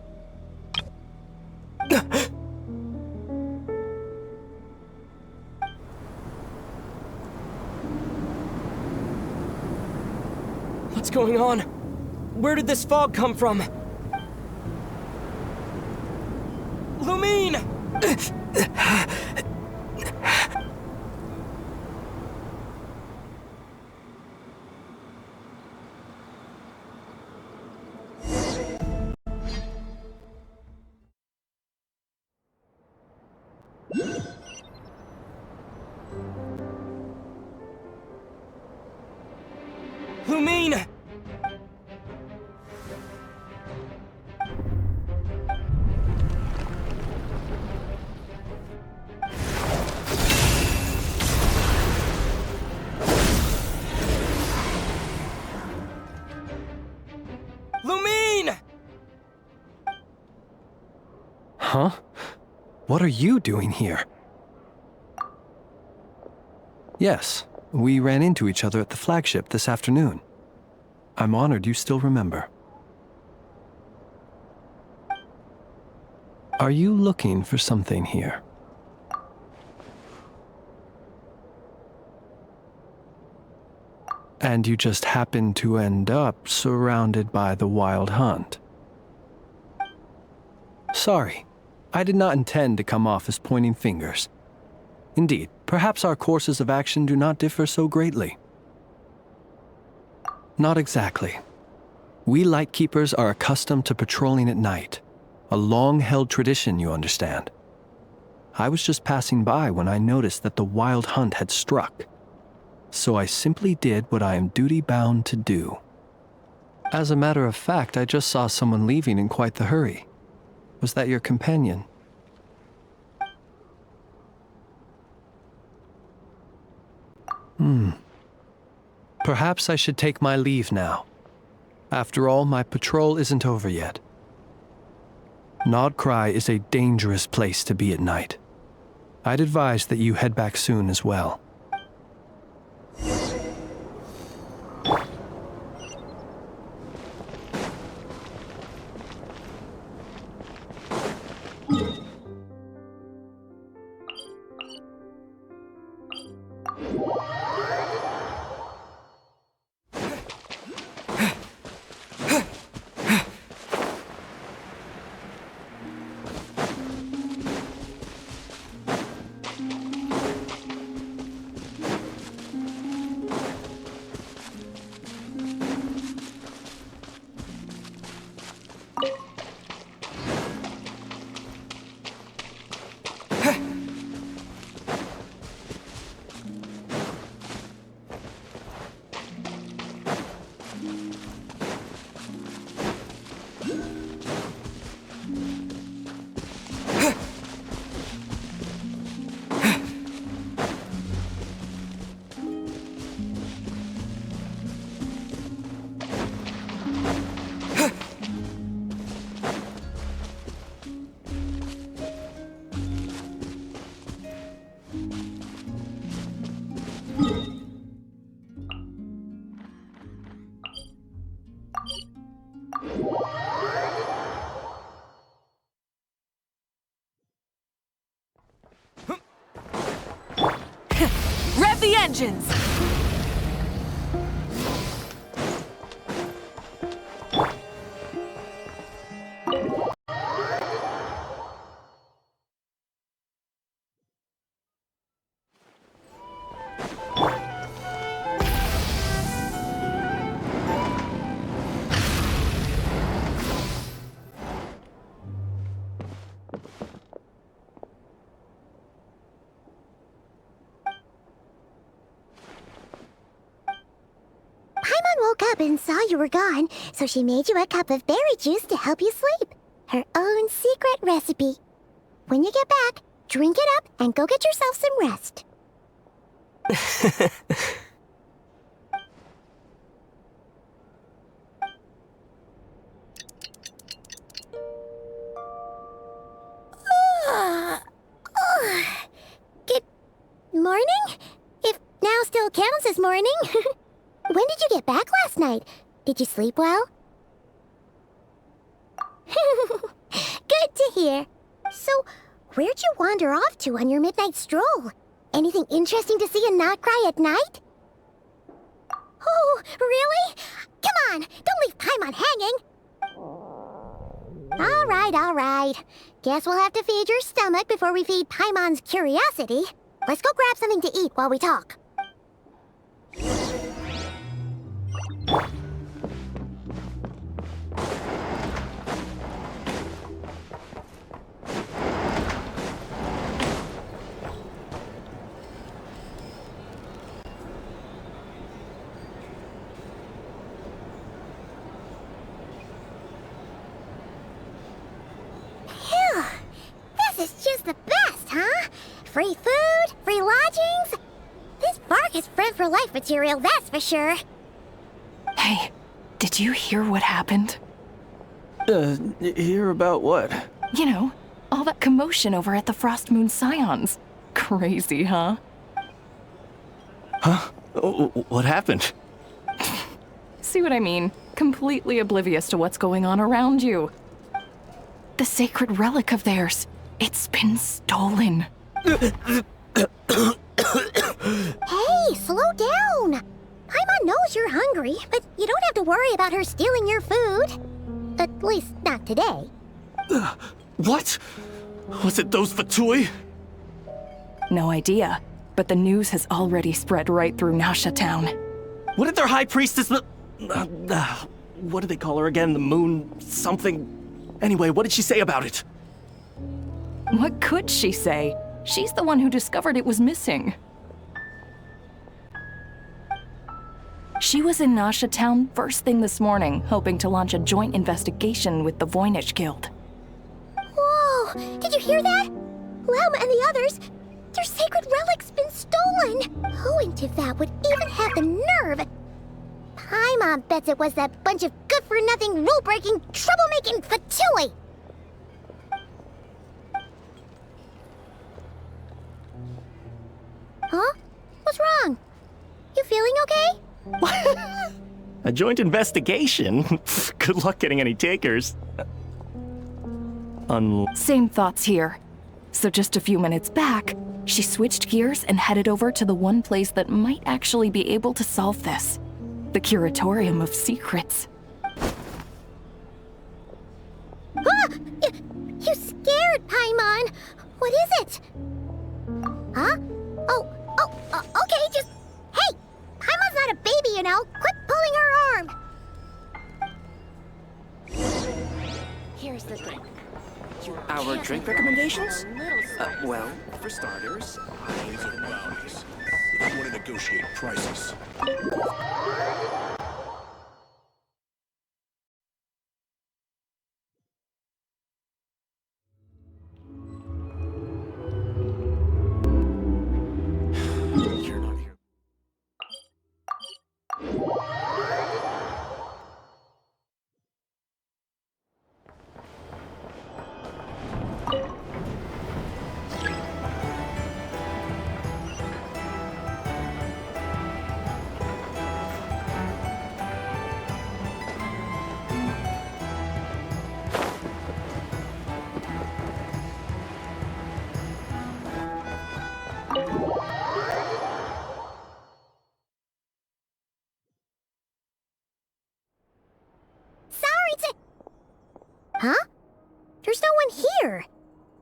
What's going on? Where did this fog come from? Lumine! Lumine! Lumine! Huh? What are you doing here? Yes, we ran into each other at the flagship this afternoon. I'm honored you still remember. Are you looking for something here? And you just happened to end up surrounded by the Wild Hunt. Sorry, I did not intend to come off as pointing fingers. Indeed, perhaps our courses of action do not differ so greatly. Not exactly. We Lightkeepers are accustomed to patrolling at night. A long-held tradition, you understand. I was just passing by when I noticed that the Wild Hunt had struck. So I simply did what I am duty-bound to do. As a matter of fact, I just saw someone leaving in quite the hurry. Was that your companion? Perhaps I should take my leave now. After all, my patrol isn't over yet. Nodcry is a dangerous place to be at night. I'd advise that you head back soon as well. Rev the engines! Paimon woke up and saw you were gone, so she made you a cup of berry juice to help you sleep. Her own secret recipe. When you get back, drink it up and go get yourself some rest. Good morning? If now still counts as morning. When did you get back last night? Did you sleep well? Good to hear. So, where'd you wander off to on your midnight stroll? Anything interesting to see in Notcry at night? Oh, really? Come on, don't leave Paimon hanging. All right. Guess we'll have to feed your stomach before we feed Paimon's curiosity. Let's go grab something to eat while we talk. Phew, this is just the best, huh? Free food, free lodgings. This bark is friend for life material, that's for sure. Hey, did you hear what happened? Hear about what? You know, all that commotion over at the Frost Moon Scions. Crazy, huh? Huh? What happened? See what I mean? Completely oblivious to what's going on around you. The sacred relic of theirs, it's been stolen. Hey, slow down. Paimon knows you're hungry, but you don't have to worry about her stealing your food. At least, not today. What? Was it those Fatui? No idea, but the news has already spread right through Nasha Town. What did their high priestess... what did they call her again? The moon... something... Anyway, what did she say about it? What could she say? She's the one who discovered it was missing. She was in Nasha Town first thing this morning, hoping to launch a joint investigation with the Voynich Guild. Whoa! Did you hear that? Lauma and the others, their sacred relic's been stolen! Who in Tivat would even have the nerve? Paimon bets it was that bunch of good-for-nothing, rule-breaking, troublemaking Fatui! Huh? What's wrong? You feeling okay? A joint investigation? Good luck getting any takers. Same thoughts here. So just a few minutes back, she switched gears and headed over to the one place that might actually be able to solve this. The Curatorium of Secrets. Ah! You scared, Paimon! What is it? Huh? Okay, just... Hey! Paimon's not a baby, you know! Quit pulling her arm! Here's the thing. Our drink recommendations? Well, for starters, If you want to negotiate prices. You're not here. Huh? There's no one here.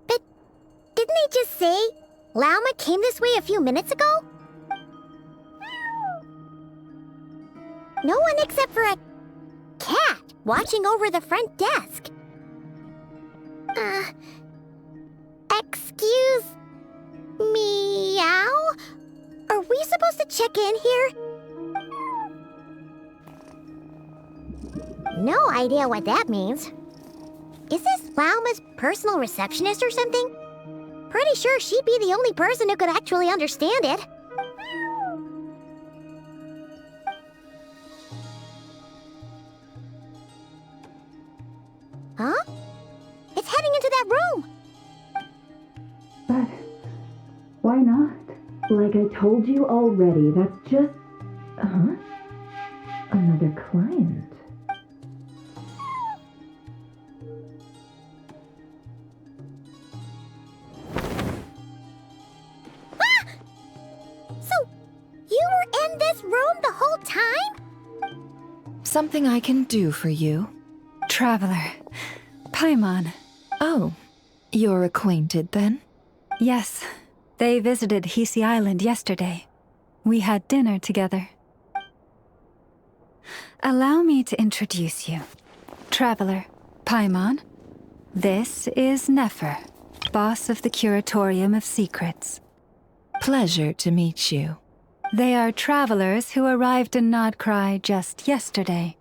But didn't they just say Lauma came this way a few minutes ago? No one except for a cat watching over the front desk. Excuse meow? Are we supposed to check in here? No idea what that means. Is this Lauma's personal receptionist or something? Pretty sure she'd be the only person who could actually understand it. Huh? It's heading into that room! But why not? Like I told you already, that's just... Another client. Ah! So, you were in this room the whole time? Something I can do for you? Traveler. Paimon. Oh, you're acquainted then? Yes. They visited Hisi Island yesterday. We had dinner together. Allow me to introduce you. Traveler, Paimon. This is Nefer, boss of the Curatorium of Secrets. Pleasure to meet you. They are travelers who arrived in Nodcry just yesterday.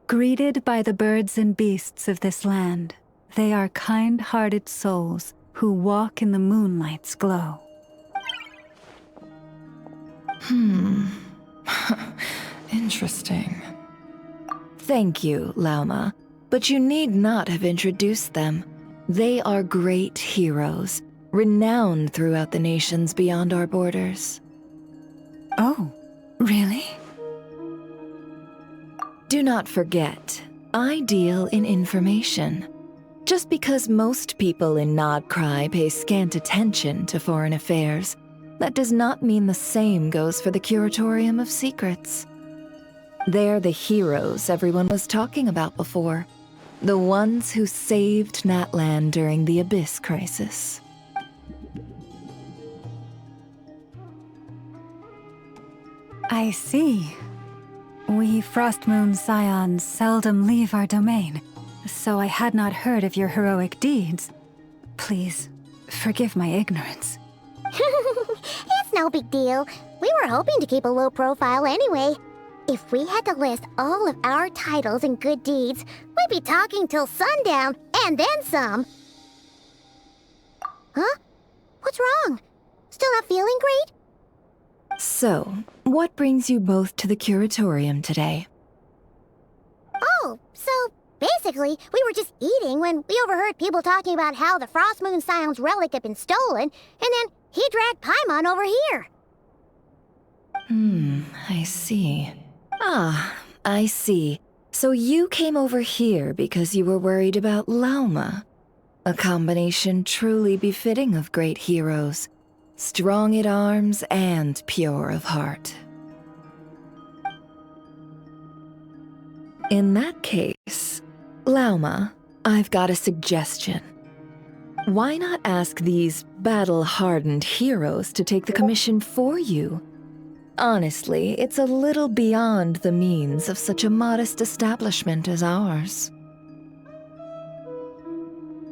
Greeted by the birds and beasts of this land, they are kind-hearted souls who walk in the moonlight's glow. Interesting. Thank you, Lauma, but you need not have introduced them. They are great heroes, renowned throughout the nations beyond our borders. Oh, really? Do not forget, I deal in information. Just because most people in Nodcry pay scant attention to foreign affairs, that does not mean the same goes for the Curatorium of Secrets. They're the heroes everyone was talking about before. The ones who saved Natlan during the Abyss crisis. I see. We Frostmoon Scions seldom leave our domain, so I had not heard of your heroic deeds. Please, forgive my ignorance. It's no big deal. We were hoping to keep a low profile anyway. If we had to list all of our titles and good deeds, we'd be talking till sundown, and then some. Huh? What's wrong? Still not feeling great? So, what brings you both to the Curatorium today? Oh, so basically, we were just eating when we overheard people talking about how the Frostmoon Scion's relic had been stolen, and then he dragged Paimon over here. I see. I see. So you came over here because you were worried about Lauma. A combination truly befitting of great heroes. Strong at arms and pure of heart. In that case, Lauma, I've got a suggestion. Why not ask these battle-hardened heroes to take the commission for you? Honestly, it's a little beyond the means of such a modest establishment as ours.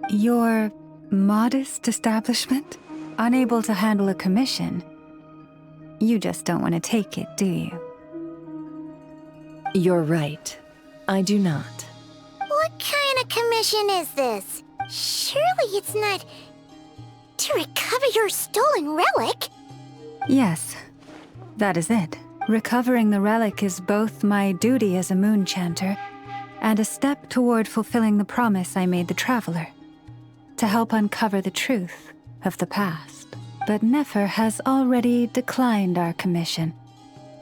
Your modest establishment? Unable to handle a commission? You just don't want to take it, do you? You're right. I do not. What kind of commission is this? Surely it's not to recover your stolen relic? Yes, that is it. Recovering the relic is both my duty as a moon chanter and a step toward fulfilling the promise I made the traveler, to help uncover the truth of the past. But Nefer has already declined our commission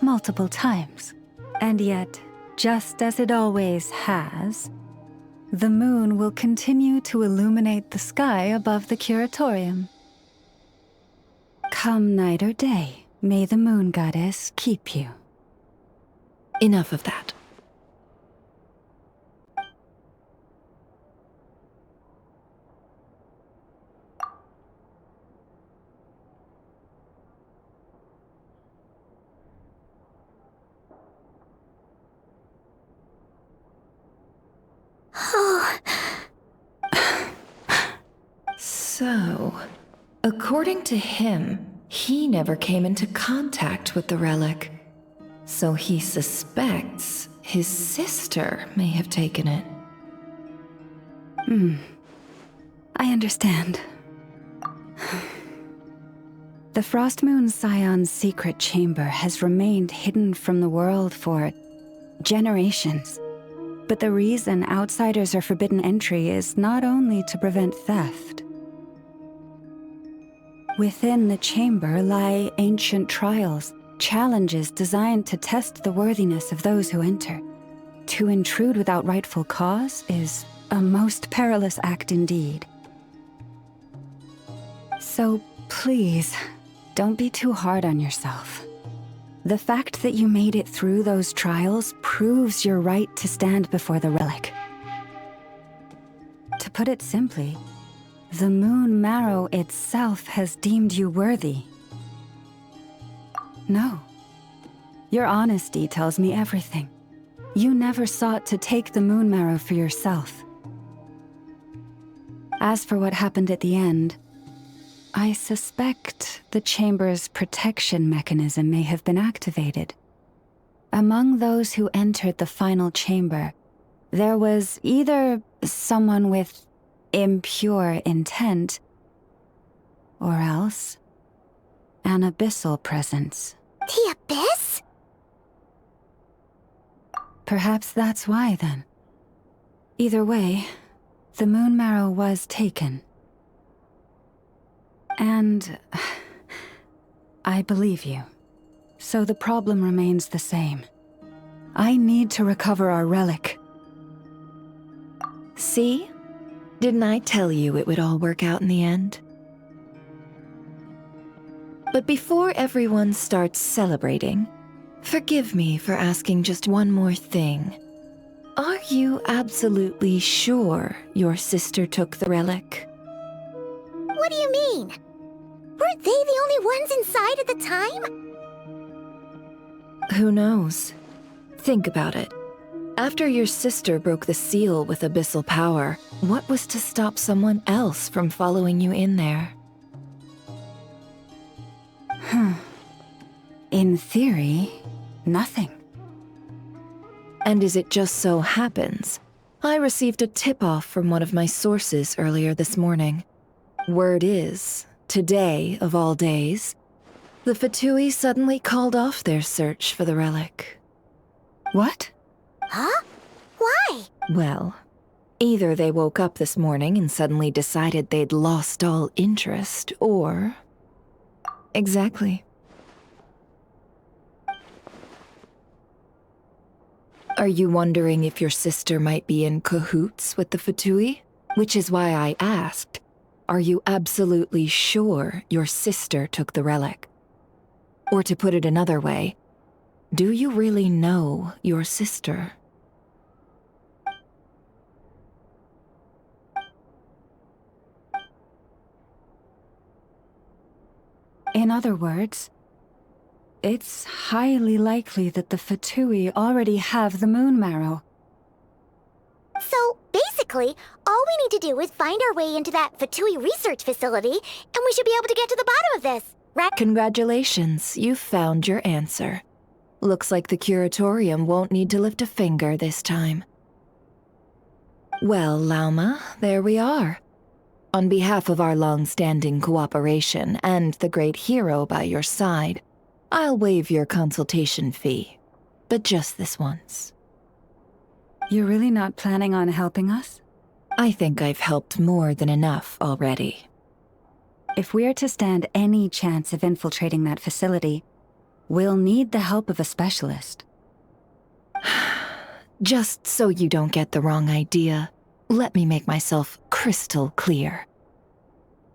multiple times. And yet, just as it always has, the moon will continue to illuminate the sky above the Curatorium. Come night or day, may the moon goddess keep you. Enough of that. So, according to him, he never came into contact with the relic. So he suspects his sister may have taken it. I understand. The Frostmoon Scion's secret chamber has remained hidden from the world for generations. But the reason outsiders are forbidden entry is not only to prevent theft. Within the chamber lie ancient trials, challenges designed to test the worthiness of those who enter. To intrude without rightful cause is a most perilous act indeed. So please, don't be too hard on yourself. The fact that you made it through those trials proves your right to stand before the relic. To put it simply, the Moon Marrow itself has deemed you worthy. No. Your honesty tells me everything. You never sought to take the Moon Marrow for yourself. As for what happened at the end, I suspect the chamber's protection mechanism may have been activated. Among those who entered the final chamber, there was either someone with impure intent, or else an abyssal presence. The Abyss? Perhaps that's why, then. Either way, the Moon Marrow was taken. And I believe you. So the problem remains the same. I need to recover our relic. See? Didn't I tell you it would all work out in the end? But before everyone starts celebrating, forgive me for asking just one more thing. Are you absolutely sure your sister took the relic? What do you mean? Weren't they the only ones inside at the time? Who knows? Think about it. After your sister broke the seal with abyssal power, what was to stop someone else from following you in there? In theory, nothing. And as it just so happens, I received a tip-off from one of my sources earlier this morning. Word is, today of all days, the Fatui suddenly called off their search for the relic. What? Huh? Why? Well, either they woke up this morning and suddenly decided they'd lost all interest, or... Exactly. Are you wondering if your sister might be in cahoots with the Fatui? Which is why I asked, are you absolutely sure your sister took the relic? Or to put it another way, do you really know your sister? In other words, it's highly likely that the Fatui already have the Moon Marrow. So, basically, all we need to do is find our way into that Fatui research facility, and we should be able to get to the bottom of this, right? Congratulations, you found your answer. Looks like the Curatorium won't need to lift a finger this time. Well, Lauma, there we are. On behalf of our long-standing cooperation and the great hero by your side, I'll waive your consultation fee, but just this once. You're really not planning on helping us? I think I've helped more than enough already. If we're to stand any chance of infiltrating that facility, we'll need the help of a specialist. Just so you don't get the wrong idea, let me make myself crystal clear.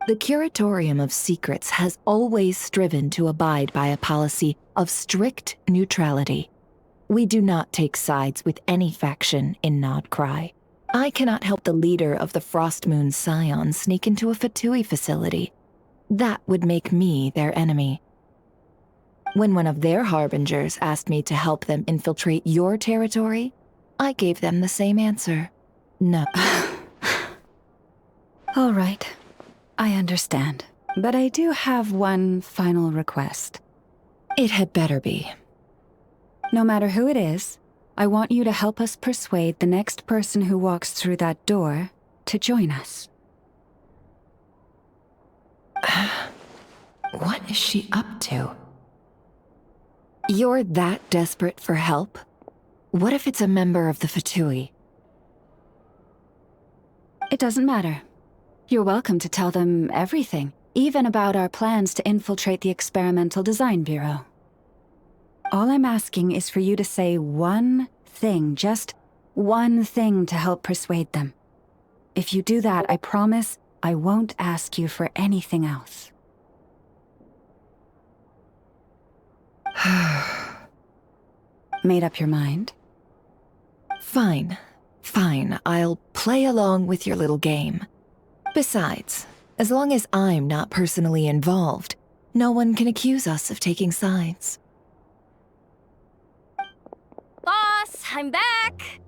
The Curatorium of Secrets has always striven to abide by a policy of strict neutrality. We do not take sides with any faction in Nodcry. I cannot help the leader of the Frostmoon Scion sneak into a Fatui facility. That would make me their enemy. When one of their harbingers asked me to help them infiltrate your territory, I gave them the same answer. No. All right. I understand, but I do have one final request. It had better be. No matter who it is, I want you to help us persuade the next person who walks through that door to join us. What is she up to? You're that desperate for help? What if it's a member of the Fatui? It doesn't matter. You're welcome to tell them everything, even about our plans to infiltrate the Experimental Design Bureau. All I'm asking is for you to say one thing, just one thing to help persuade them. If you do that, I promise I won't ask you for anything else. Made up your mind? Fine. Fine, I'll play along with your little game. Besides, as long as I'm not personally involved, no one can accuse us of taking sides. Boss, I'm back!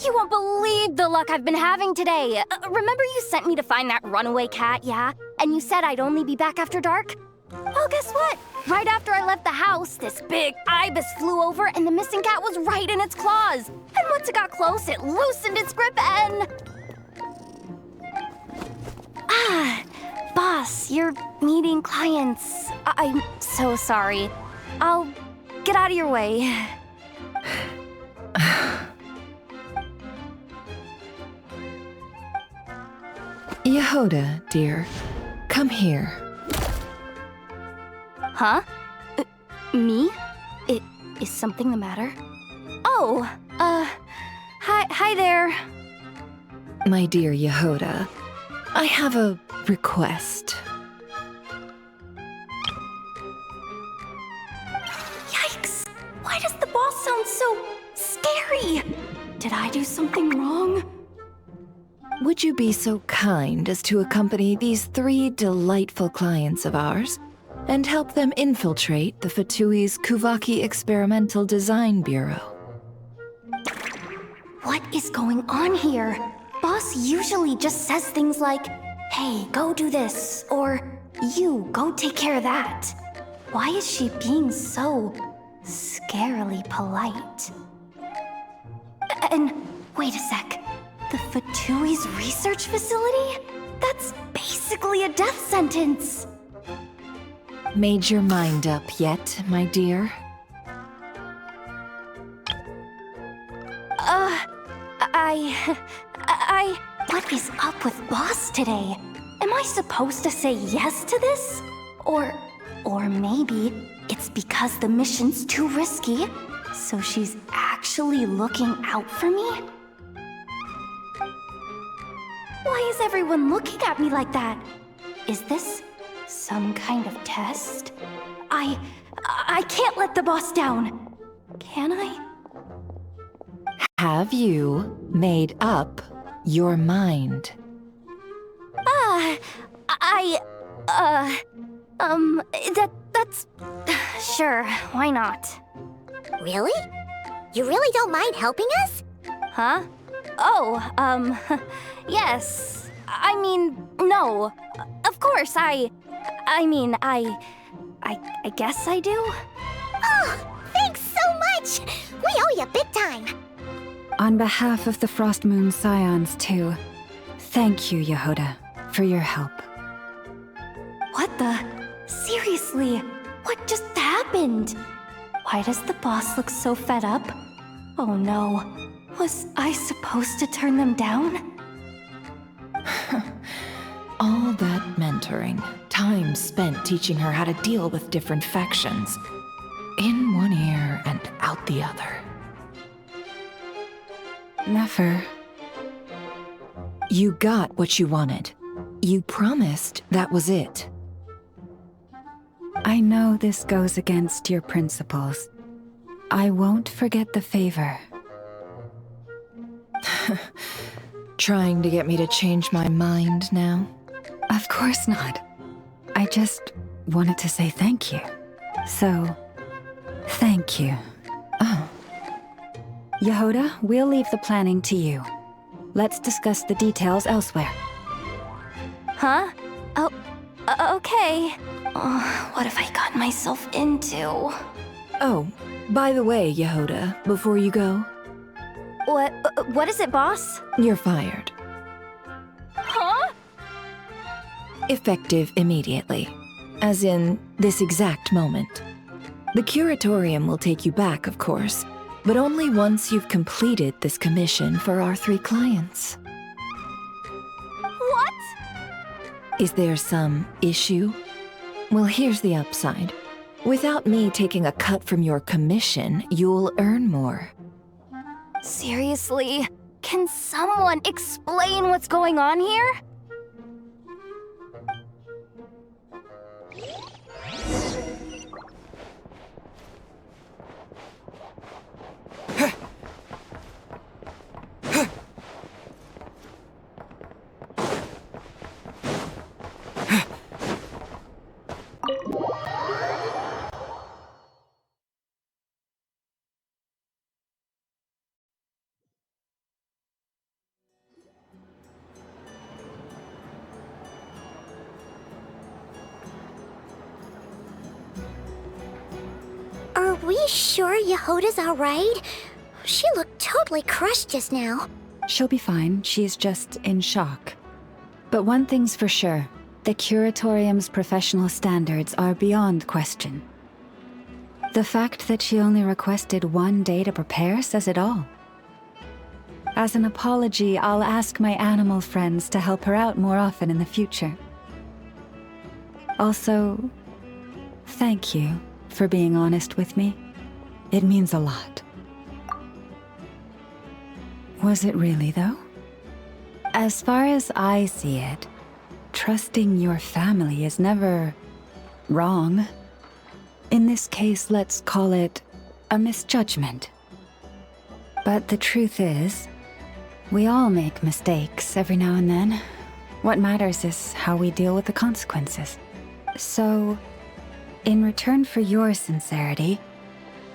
You won't believe the luck I've been having today. Remember you sent me to find that runaway cat, yeah? And you said I'd only be back after dark? Well, guess what? Right after I left the house, this big ibis flew over and the missing cat was right in its claws. And once it got close, it loosened its grip and... Boss, you're meeting clients. I'm so sorry. I'll get out of your way. Yehoda, dear, come here. Huh? Me? Is something the matter? Oh, hi there. My dear Yehoda, I have a request. Yikes! Why does the boss sound so scary? Did I do something wrong? Would you be so kind as to accompany these 3 delightful clients of ours and help them infiltrate the Fatui's Kuvaki Experimental Design Bureau? What is going on here? Boss usually just says things like, hey, go do this, or you, go take care of that. Why is she being so scarily polite? And wait a sec, the Fatui's research facility? That's basically a death sentence. Made your mind up yet, my dear? What is up with Boss today? Am I supposed to say yes to this? Or maybe it's because the mission's too risky, so she's actually looking out for me? Why is everyone looking at me like that? Is this some kind of test? I can't let the boss down. Can I? Have you made up your mind? That's... Sure, why not? Really? You really don't mind helping us? Huh? Oh, yes. I mean, no. Of course, I guess I do. Oh, thanks so much! We owe you big time! On behalf of the Frost Moon Scions, too, thank you, Yehoda, for your help. What the? Seriously, what just happened? Why does the boss look so fed up? Oh no, was I supposed to turn them down? All that mentoring, time spent teaching her how to deal with different factions. In one ear and out the other. Never. You got what you wanted. You promised that was it. I know this goes against your principles. I won't forget the favor. Trying to get me to change my mind now? Of course not. I just wanted to say thank you. So, thank you. Oh. Yehoda, we'll leave the planning to you. Let's discuss the details elsewhere. Huh? Oh, okay. What have I gotten myself into? Oh, by the way, Yehoda, before you go, What is it, boss? you're fired. Huh? Effective immediately. As in, this exact moment. The curatorium will take you back, of course, but only once you've completed this commission for our 3 clients. What? Is there some issue? Well, here's the upside. Without me taking a cut from your commission, you'll earn more. Seriously? Can someone explain what's going on here? Are we sure Yehoda's alright? She looked totally crushed just now. She'll be fine. She's just in shock. But one thing's for sure. The curatorium's professional standards are beyond question. The fact that she only requested 1 day to prepare says it all. As an apology, I'll ask my animal friends to help her out more often in the future. Also, thank you for being honest with me. It means a lot. Was it really, though? As far as I see it, trusting your family is never wrong. In this case, let's call it a misjudgment. But the truth is, we all make mistakes every now and then. What matters is how we deal with the consequences. So, in return for your sincerity,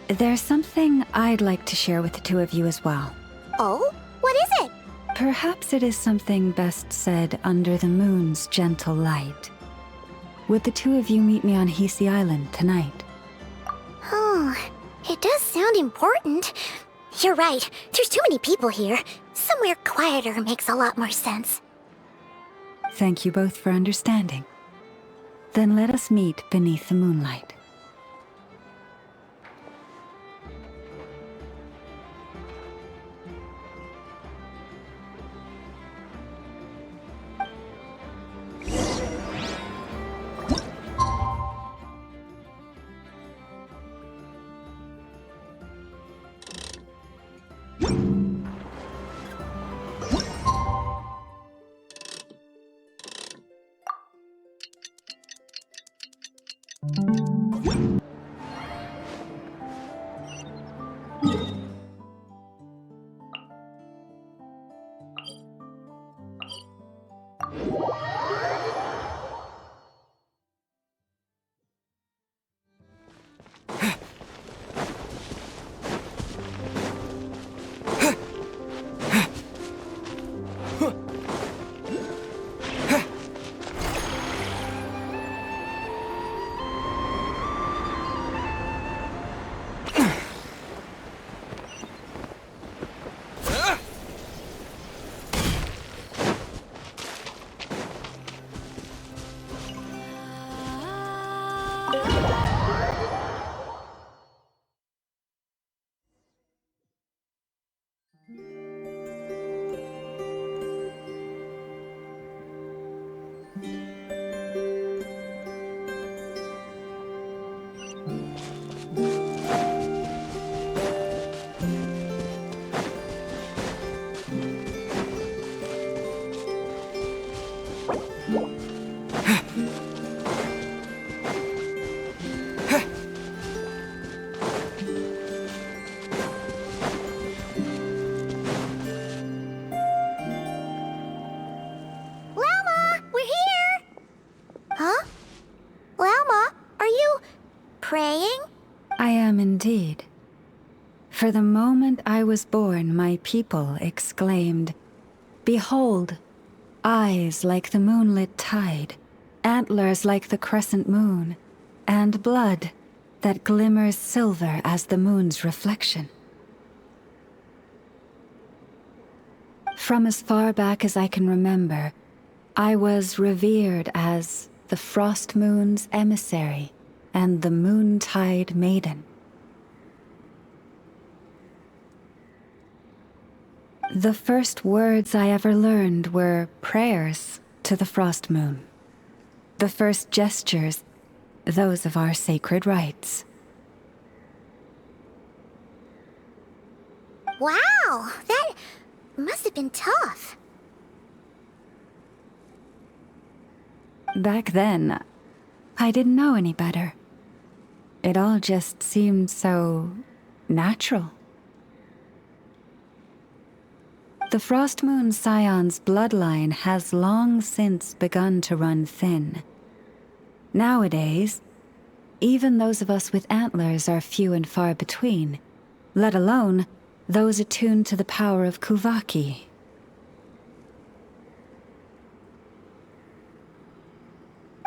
there's something I'd like to share with the 2 of you as well. Oh? What is it? Perhaps it is something best said under the moon's gentle light. Would the 2 of you meet me on Hisi Island tonight? Oh, it does sound important. You're right. There's too many people here. Somewhere quieter makes a lot more sense. Thank you both for understanding. Then let us meet beneath the moonlight. Praying? I am indeed. For the moment I was born, my people exclaimed, "Behold, eyes like the moonlit tide, antlers like the crescent moon, and blood that glimmers silver as the moon's reflection." From as far back as I can remember, I was revered as the Frost Moon's emissary and the Moontide Maiden. The first words I ever learned were prayers to the Frost Moon. The first gestures, those of our sacred rites. Wow, that must have been tough. Back then, I didn't know any better. It all just seemed so natural. The Frost Moon Scion's bloodline has long since begun to run thin. Nowadays, even those of us with antlers are few and far between, let alone those attuned to the power of Kuvaki.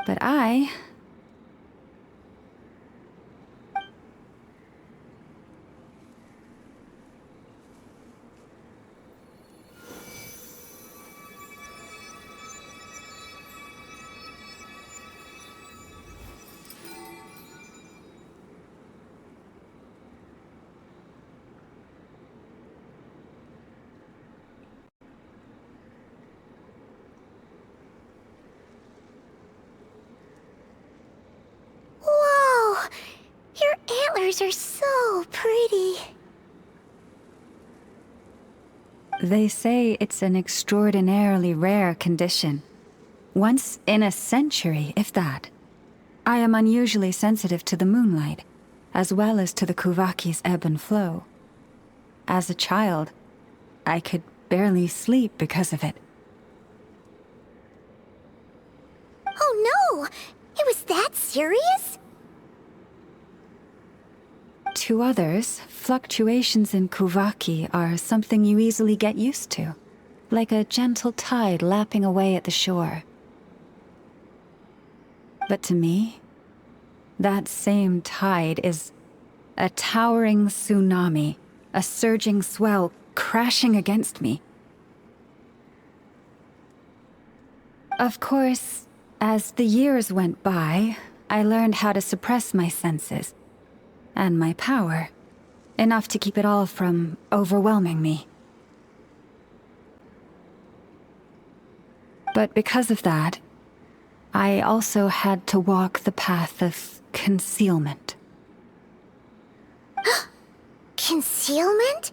But I... Whoa! Your antlers are so pretty. They say it's an extraordinarily rare condition. Once in a century, if that. I am unusually sensitive to the moonlight, as well as to the Kuvaki's ebb and flow. As a child, I could barely sleep because of it. Oh no! It was that serious? To others, fluctuations in Kuvaki are something you easily get used to, like a gentle tide lapping away at the shore. But to me, that same tide is a towering tsunami, a surging swell crashing against me. Of course, as the years went by, I learned how to suppress my senses and my power, enough to keep it all from overwhelming me. But because of that, I also had to walk the path of concealment. Concealment?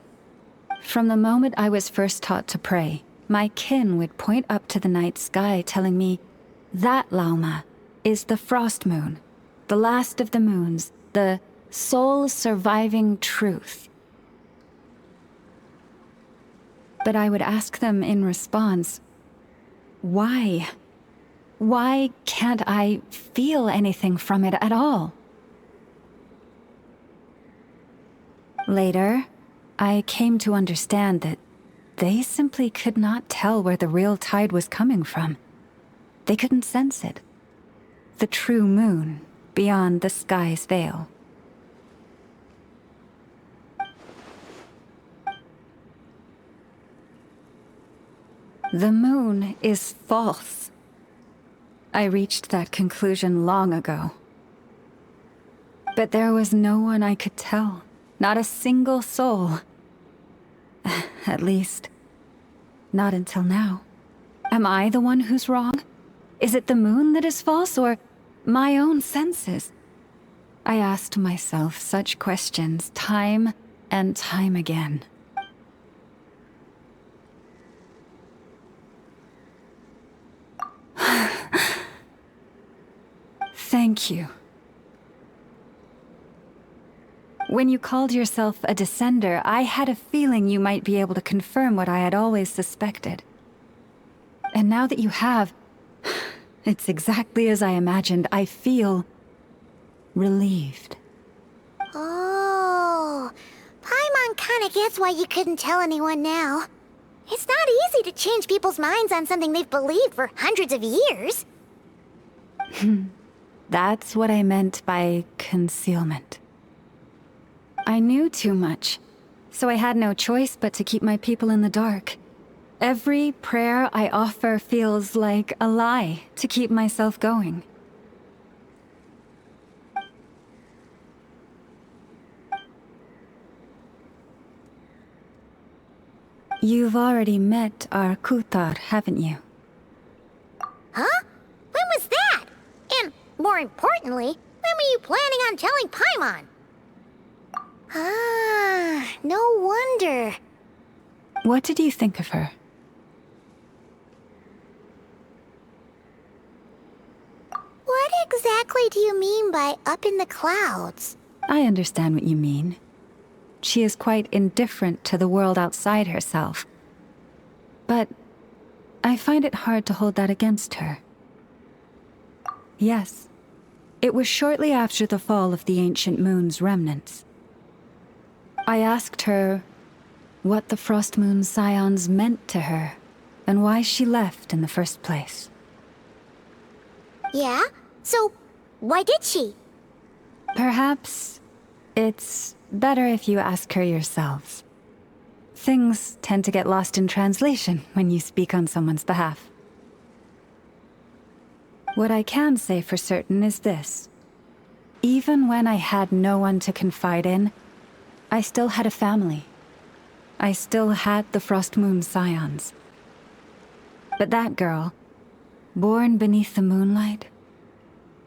From the moment I was first taught to pray, my kin would point up to the night sky telling me, "That, Lauma, is the Frost Moon, the last of the moons, the sole surviving truth." But I would ask them in response, why? Why can't I feel anything from it at all? Later, I came to understand that they simply could not tell where the real tide was coming from. They couldn't sense it. The true moon beyond the sky's veil. The moon is false. I reached that conclusion long ago. But there was no one I could tell, not a single soul. At least, not until now. Am I the one who's wrong? Is it the moon that is false, or my own senses? I asked myself such questions time and time again. Thank you. When you called yourself a descender, I had a feeling you might be able to confirm what I had always suspected. And now that you have, it's exactly as I imagined. I feel relieved. Oh, Paimon Kinda gets why you couldn't tell anyone now. It's not easy to change people's minds on something they've believed for hundreds of years. That's what I meant by concealment. I knew too much, so I had no choice but to keep my people in the dark. Every prayer I offer feels like a lie to keep myself going. You've already met our Kutar, haven't you? Huh? When was that? And more importantly, when were you planning on telling Paimon? Ah, no wonder. What did you think of her? What exactly do you mean by up in the clouds? I understand what you mean. She is quite indifferent to the world outside herself. But I find it hard to hold that against her. Yes, it was shortly after the fall of the ancient moon's remnants. I asked her what the Frost Moon Scions meant to her, and why she left in the first place. Yeah? So, why did she? Perhaps it's better if you ask her yourselves. Things tend to get lost in translation when you speak on someone's behalf. What I can say for certain is this. Even when I had no one to confide in, I still had a family. I still had the Frost Moon Scions. But that girl, born beneath the moonlight,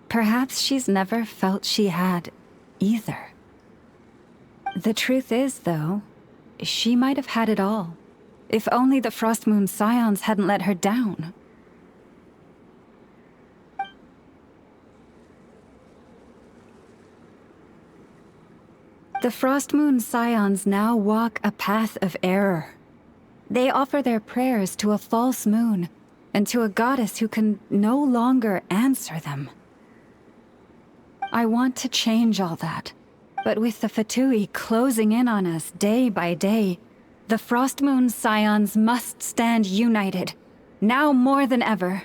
perhaps she's never felt she had either. The truth is, though, she might have had it all, if only the Frost Moon Scions hadn't let her down. The Frost Moon Scions now walk a path of error. They offer their prayers to a false moon, and to a goddess who can no longer answer them. I want to change all that, but with the Fatui closing in on us day by day, the Frost Moon Scions must stand united, now more than ever.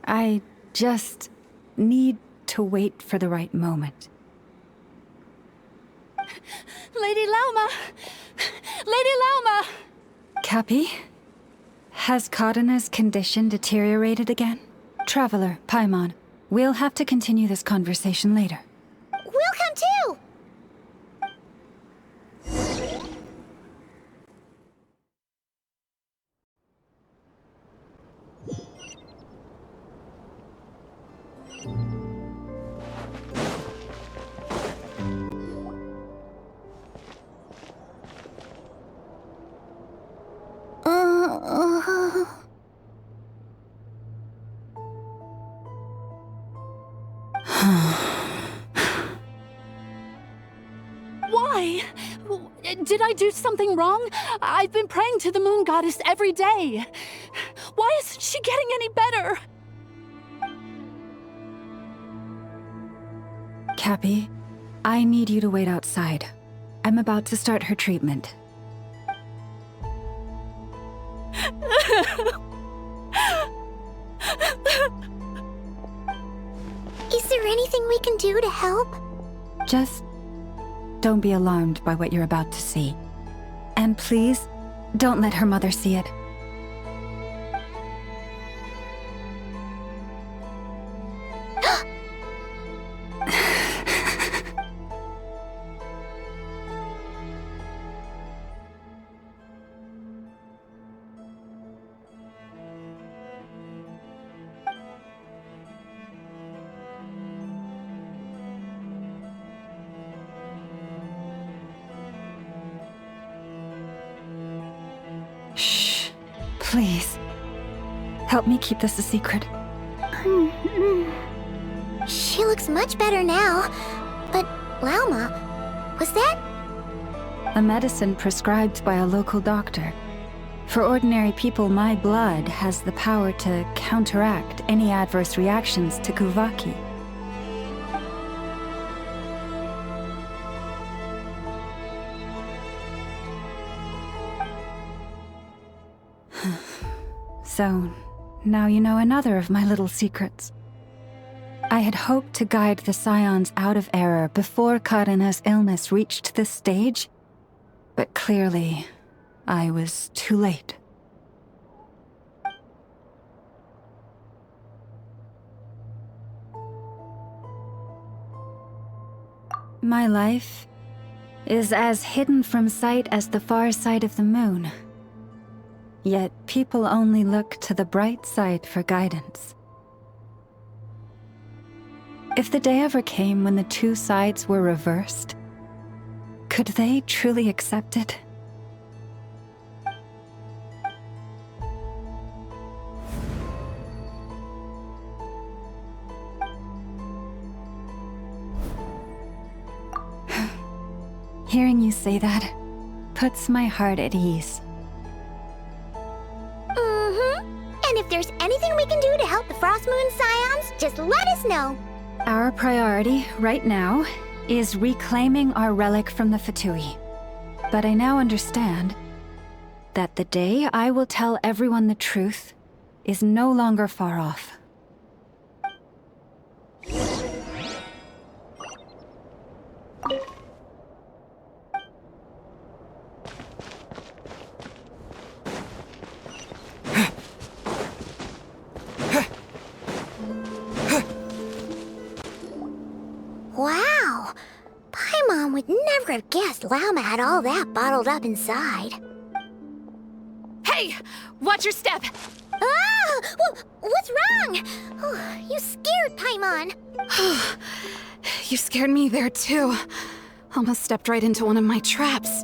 I just need to wait for the right moment. Lady Lauma! Lady Lauma! Cappy? Has Kadana's condition deteriorated again? Traveler, Paimon, we'll have to continue this conversation later. We'll come too! Why? Did I do something wrong? I've been praying to the moon goddess every day. Why isn't she getting any better? Cappy, I need you to wait outside. I'm about to start her treatment. Is there anything we can do to help? Just don't be alarmed by what you're about to see. And please, don't let her mother see it. Shh. Please. Help me keep this a secret. She looks much better now. But, Lauma, was that? A medicine prescribed by a local doctor. For ordinary people, my blood has the power to counteract any adverse reactions to Kuvaki. So, now you know another of my little secrets. I had hoped to guide the Scions out of error before Karina's illness reached this stage, but clearly, I was too late. My life is as hidden from sight as the far side of the moon. Yet people only look to the bright side for guidance. If the day ever came when the two sides were reversed, could they truly accept it? Hearing you say that puts my heart at ease. And if there's anything we can do to help the Frost Moon Scions, just let us know. Our priority, right now, is reclaiming our relic from the Fatui. But I now understand that the day I will tell everyone the truth is no longer far off. Wow! Paimon would never have guessed Lauma had all that bottled up inside. Hey! Watch your step! Ah! What's wrong? Oh, you scared Paimon. You scared me there too. Almost stepped right into one of my traps.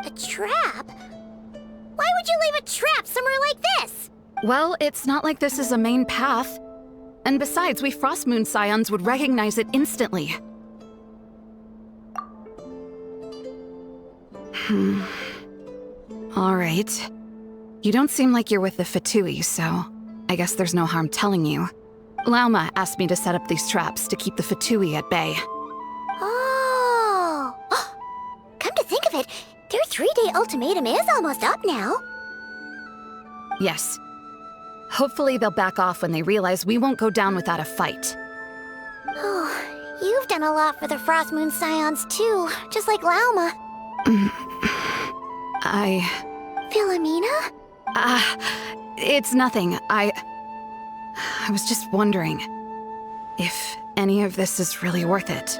A trap? Why would you leave a trap somewhere like this? Well, it's not like this is a main path. And besides, we Frost Moon Scions would recognize it instantly. Alright. You don't seem like you're with the Fatui, so I guess there's no harm telling you. Lauma asked me to set up these traps to keep the Fatui at bay. Oh! Come to think of it, their 3-day ultimatum is almost up now. Yes. Hopefully they'll back off when they realize we won't go down without a fight. Oh, you've done a lot for the Frost Moon Scions too, just like Lauma. Philomena? It's nothing. I was just wondering if any of this is really worth it.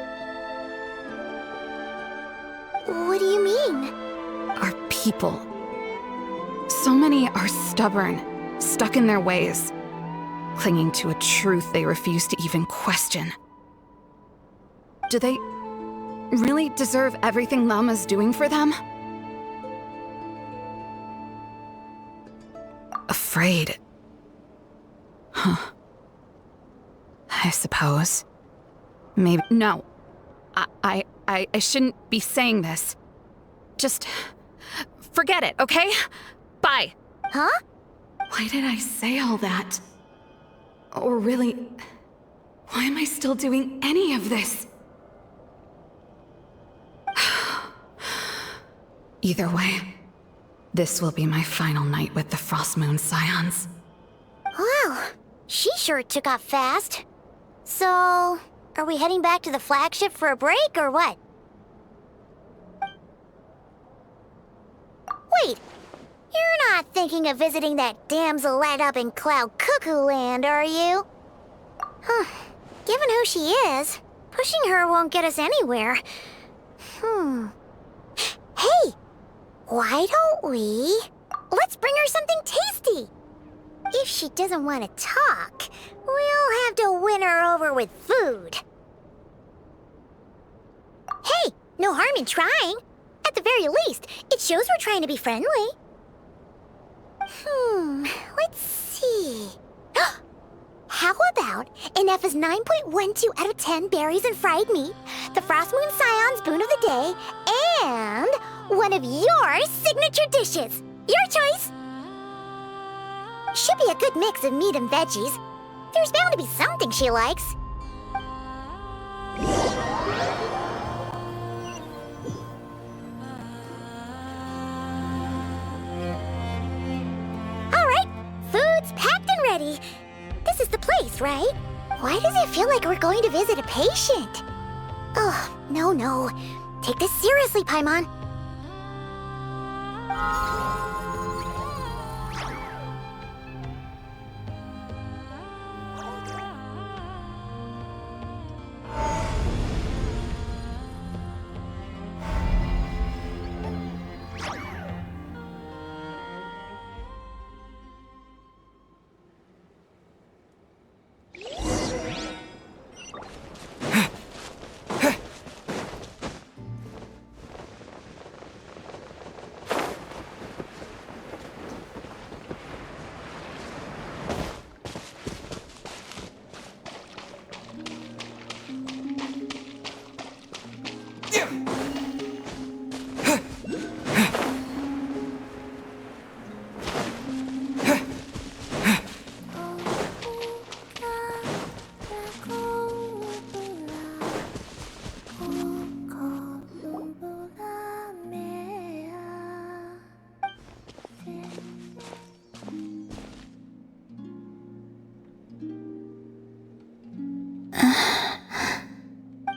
What do you mean? Our people. So many are stubborn, stuck in their ways, clinging to a truth they refuse to even question. Do they really deserve everything Lauma's doing for them? Afraid. Huh. I suppose. Maybe. No. I shouldn't be saying this. Just forget it, okay? Bye. Huh? Why did I say all that? Or really, why am I still doing any of this? Either way, this will be my final night with the Frost Moon Scions. Wow, she sure took off fast. So, are we heading back to the flagship for a break, or what? Wait, you're not thinking of visiting that damsel light up in Cloud Cuckoo Land, are you? Huh, given who she is, pushing her won't get us anywhere. Hey, why don't we... Let's bring her something tasty! If she doesn't want to talk, we'll have to win her over with food. Hey, no harm in trying. At the very least, it shows we're trying to be friendly. Let's see. How about an F is 9.12 out of 10 berries and fried meat, the Frost Moon Scion's boon of the day, and one of your signature dishes. Your choice. Should be a good mix of meat and veggies. There's bound to be something she likes. All right, food's this, right? Why does it feel like we're going to visit a patient? Oh, no. Take this seriously, Paimon.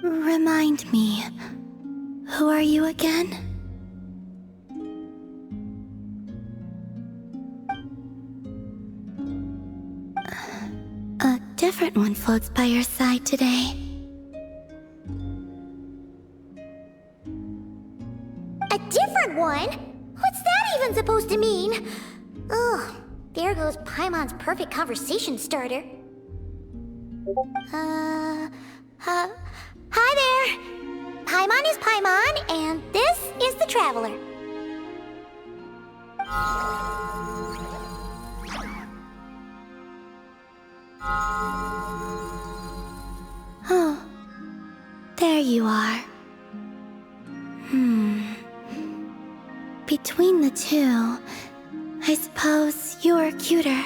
Remind me, who are you again? A different one floats by your side today. A different one? What's that even supposed to mean? Ugh, there goes Paimon's perfect conversation starter. Hi there! Paimon is Paimon, and this is the Traveler. Oh, there you are. Between the two, I suppose you're cuter.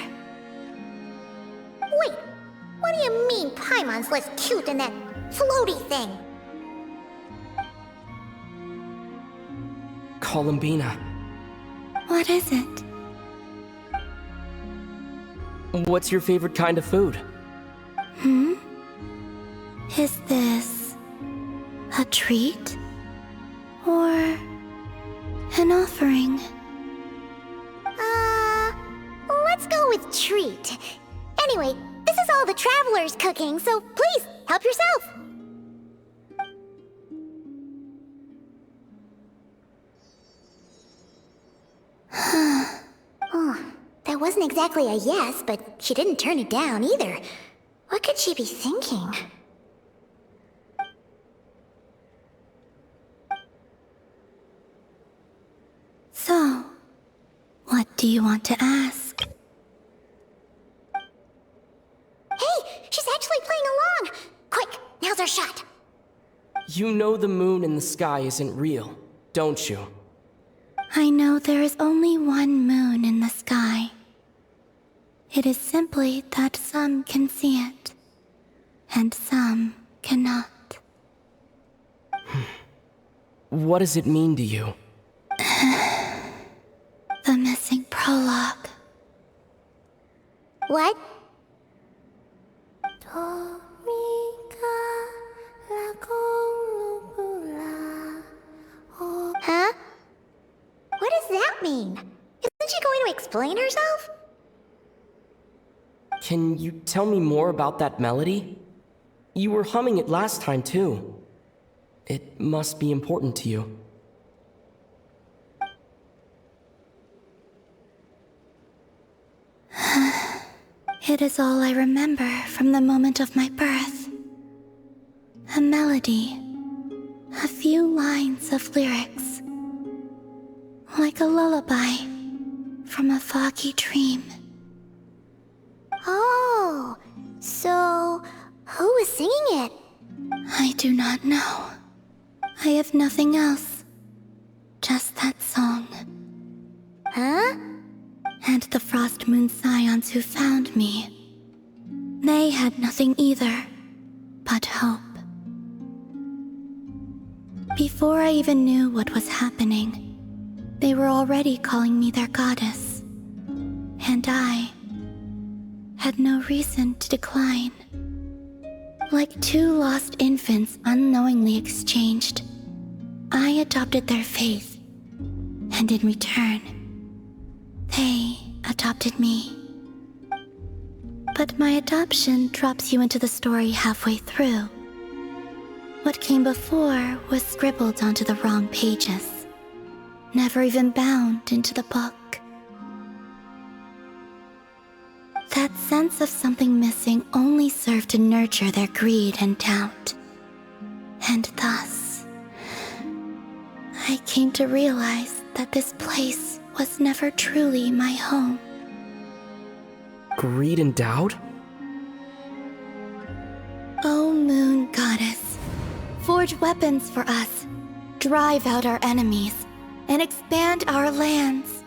Wait, what do you mean Paimon's less cute than that floaty thing? Columbina. What is it? What's your favorite kind of food? Is this a treat? Or an offering? Let's go with treat. Anyway, this is all the Traveler's cooking, so please, help yourself. Oh, that wasn't exactly a yes, but she didn't turn it down either. What could she be thinking? So, what do you want to ask? Hey, she's actually playing along! Quick, now's our shot! You know the moon in the sky isn't real, don't you? I know there is only one moon in the sky. It is simply that some can see it, and some cannot. What does it mean to you? The missing prologue. What? Huh? What does that mean? Isn't she going to explain herself? Can you tell me more about that melody? You were humming it last time, too. It must be important to you. It is all I remember from the moment of my birth. A melody. A few lines of lyrics. Like a lullaby from a foggy dream. Oh, so who was singing it? I do not know. I have nothing else. Just that song. Huh? And the Frost Moon Scions who found me. They had nothing either, but hope. Before I even knew what was happening, they were already calling me their goddess. And I had no reason to decline. Like two lost infants unknowingly exchanged, I adopted their faith, and in return, they adopted me. But my adoption drops you into the story halfway through. What came before was scribbled onto the wrong pages, never even bound into the book. That sense of something missing only served to nurture their greed and doubt. And thus, I came to realize that this place was never truly my home. Greed and doubt? O Moon Goddess, forge weapons for us, drive out our enemies, and expand our lands.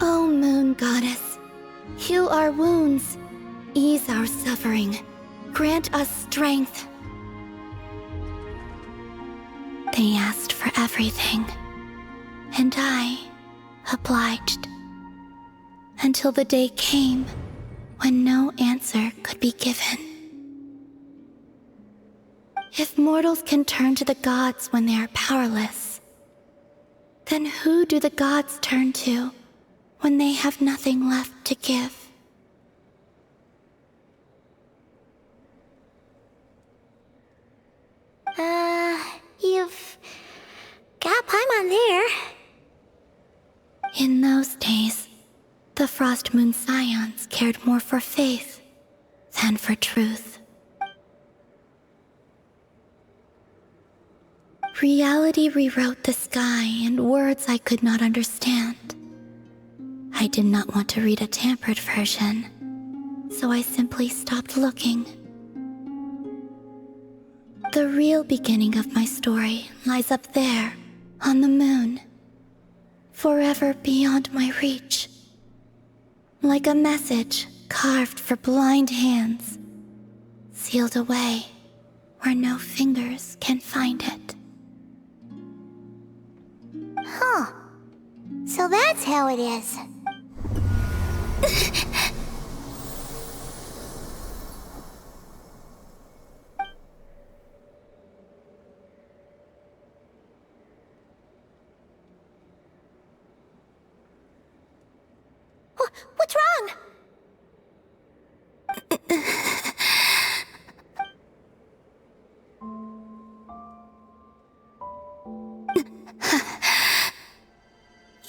O Moon Goddess, heal our wounds, ease our suffering, grant us strength. They asked for everything, and I obliged. Until the day came when no answer could be given. If mortals can turn to the gods when they are powerless, then who do the gods turn to when they have nothing left to give? You've got Paimon there. In those days, the Frost Moon Scions cared more for faith than for truth. Reality rewrote the sky in words I could not understand. I did not want to read a tampered version, so I simply stopped looking. The real beginning of my story lies up there, on the moon, forever beyond my reach. Like a message carved for blind hands, sealed away where no fingers can find it. Huh. So that's how it is. What's wrong?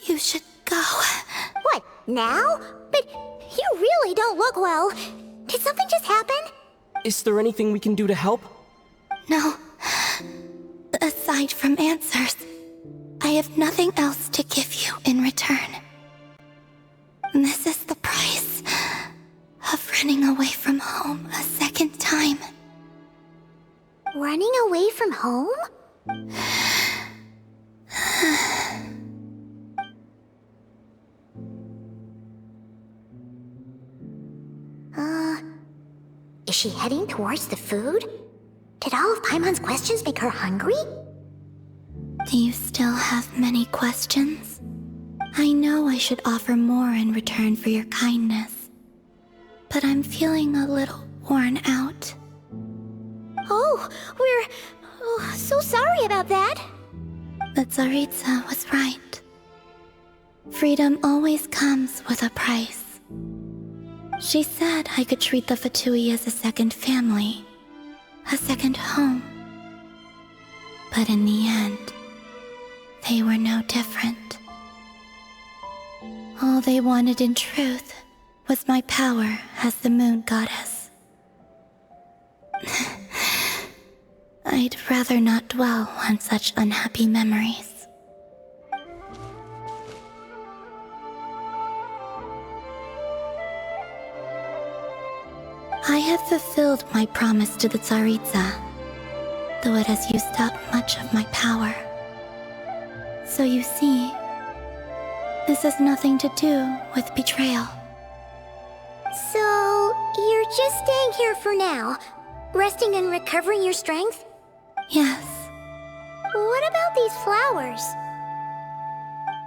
You should go. What, now? But you really don't look well. Did something just happen? Is there anything we can do to help? No. Aside from answers, I have nothing else to give you in return. This is the price of running away from home a second time. Running away from home? Is she heading towards the food? Did all of Paimon's questions make her hungry? Do you still have many questions? I know I should offer more in return for your kindness, but I'm feeling a little worn out. Oh, we're so sorry about that. But Tsaritsa was right. Freedom always comes with a price. She said I could treat the Fatui as a second family, a second home. But in the end, they were no different. All they wanted in truth was my power as the Moon Goddess. I'd rather not dwell on such unhappy memories. I have fulfilled my promise to the Tsaritsa, though it has used up much of my power. So you see, this has nothing to do with betrayal. So, you're just staying here for now, resting and recovering your strength? Yes. What about these flowers?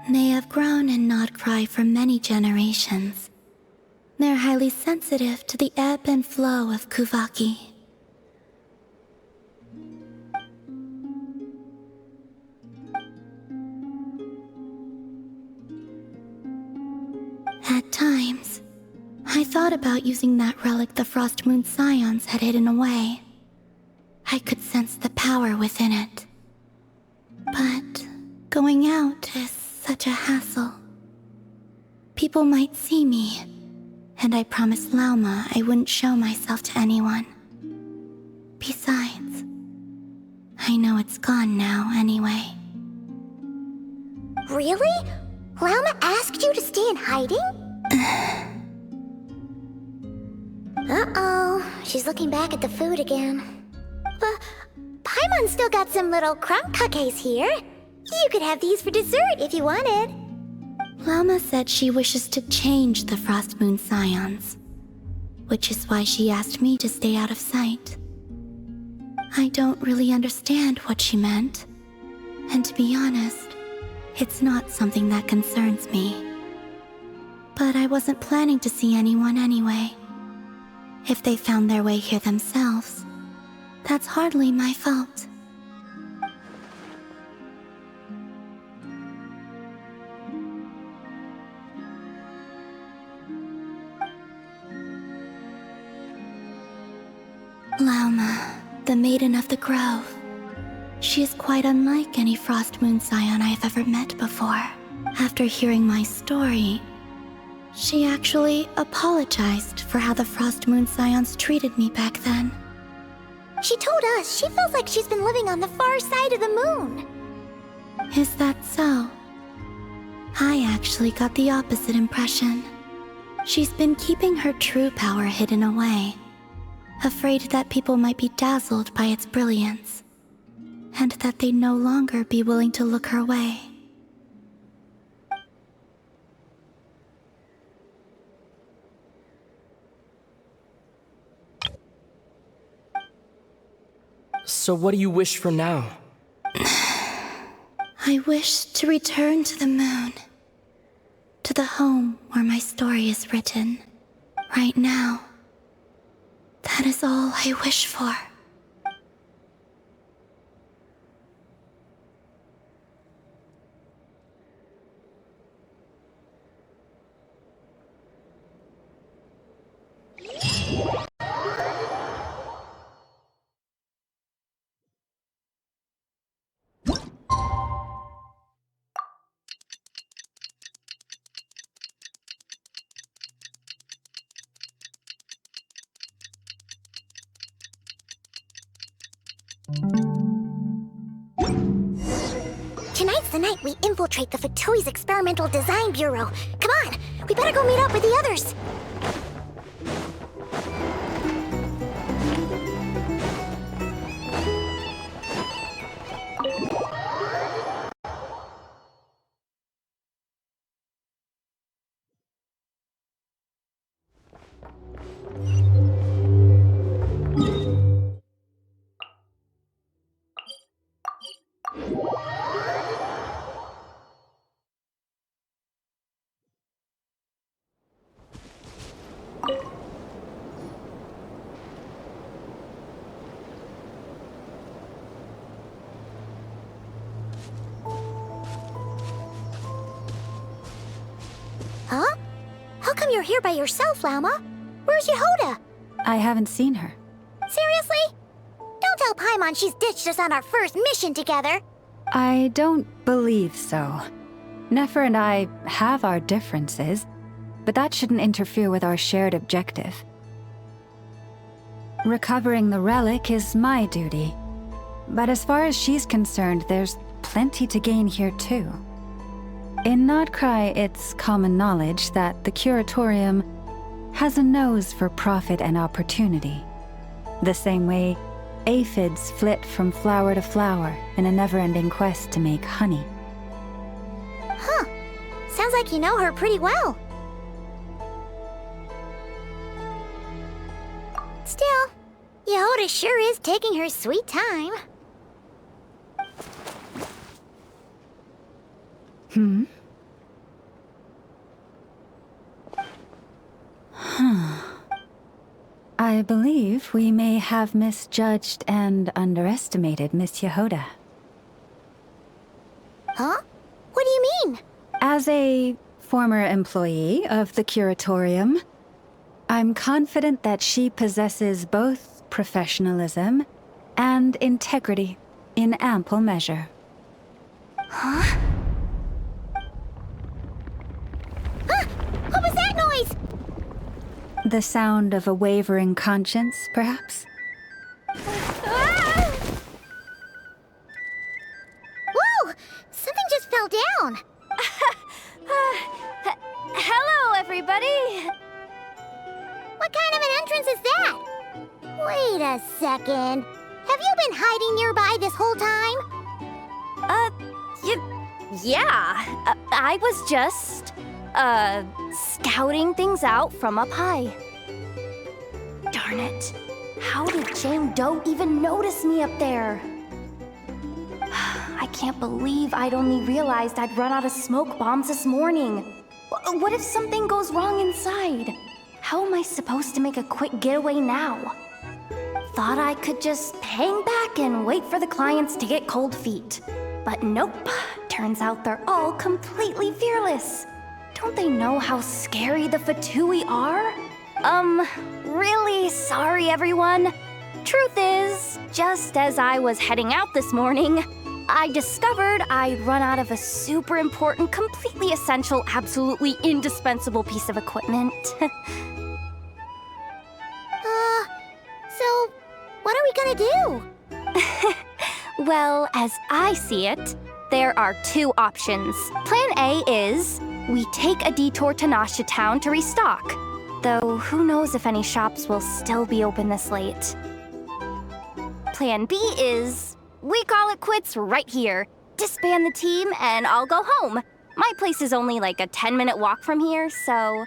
They have grown in Nodcry for many generations. They're highly sensitive to the ebb and flow of Kuvaki. At times, I thought about using that relic the Frost Moon Scions had hidden away. I could sense the power within it. But going out is such a hassle. People might see me, and I promised Lauma I wouldn't show myself to anyone. Besides, I know it's gone now anyway. Really? Lauma asked you to stay in hiding? Uh-oh, she's looking back at the food again. But Paimon's still got some little crumb cookies here. You could have these for dessert if you wanted. Lauma said she wishes to change the Frost Moon Scions, which is why she asked me to stay out of sight. I don't really understand what she meant, and to be honest, it's not something that concerns me. But I wasn't planning to see anyone anyway. If they found their way here themselves, that's hardly my fault. Lauma, the Maiden of the Grove. She is quite unlike any Frost Moon Scion I have ever met before. After hearing my story, she actually apologized for how the Frost Moon Scions treated me back then. She told us she feels like she's been living on the far side of the moon. Is that so? I actually got the opposite impression. She's been keeping her true power hidden away, afraid that people might be dazzled by its brilliance, and that they'd no longer be willing to look her way. So what do you wish for now? I wish to return to the moon, to the home where my story is written. Right now, that is all I wish for. Tonight's the night we infiltrate the Fatoi's Experimental Design Bureau. Come on, we better go meet up with the others. Huh? How come you're here by yourself, Lauma? Where's Yehoda? I haven't seen her. Seriously? Don't tell Paimon she's ditched us on our first mission together. I don't believe so. Nefer and I have our differences, but that shouldn't interfere with our shared objective. Recovering the relic is my duty, but as far as she's concerned, there's plenty to gain here too. In Nodcry, it's common knowledge that the Curatorium has a nose for profit and opportunity, the same way aphids flit from flower to flower in a never-ending quest to make honey. Huh. Sounds like you know her pretty well. Still, Yehoda sure is taking her sweet time. I believe we may have misjudged and underestimated Miss Yehoda. Huh? What do you mean? As a former employee of the Curatorium, I'm confident that she possesses both professionalism and integrity in ample measure. Huh? Ah! What was that noise? The sound of a wavering conscience, perhaps? Ah! Whoa! Something just fell down. Hello, everybody! What kind of an entrance is that? Wait a second. Have you been hiding nearby this whole time? Yeah. I was just, scouting things out from up high. Darn it. How did Jane Doe even notice me up there? I can't believe I'd only realized I'd run out of smoke bombs this morning. What if something goes wrong inside? How am I supposed to make a quick getaway now? Thought I could just hang back and wait for the clients to get cold feet. But nope, turns out they're all completely fearless. Don't they know how scary the Fatui are? Really sorry everyone. Truth is, just as I was heading out this morning, I discovered I'd run out of a super important, completely essential, absolutely indispensable piece of equipment. So, what are we gonna do? Well, as I see it, there are two options. Plan A is we take a detour to Nasha Town to restock. Though, who knows if any shops will still be open this late. Plan B is we call it quits right here. Disband the team and I'll go home. My place is only like a 10-minute walk from here, so...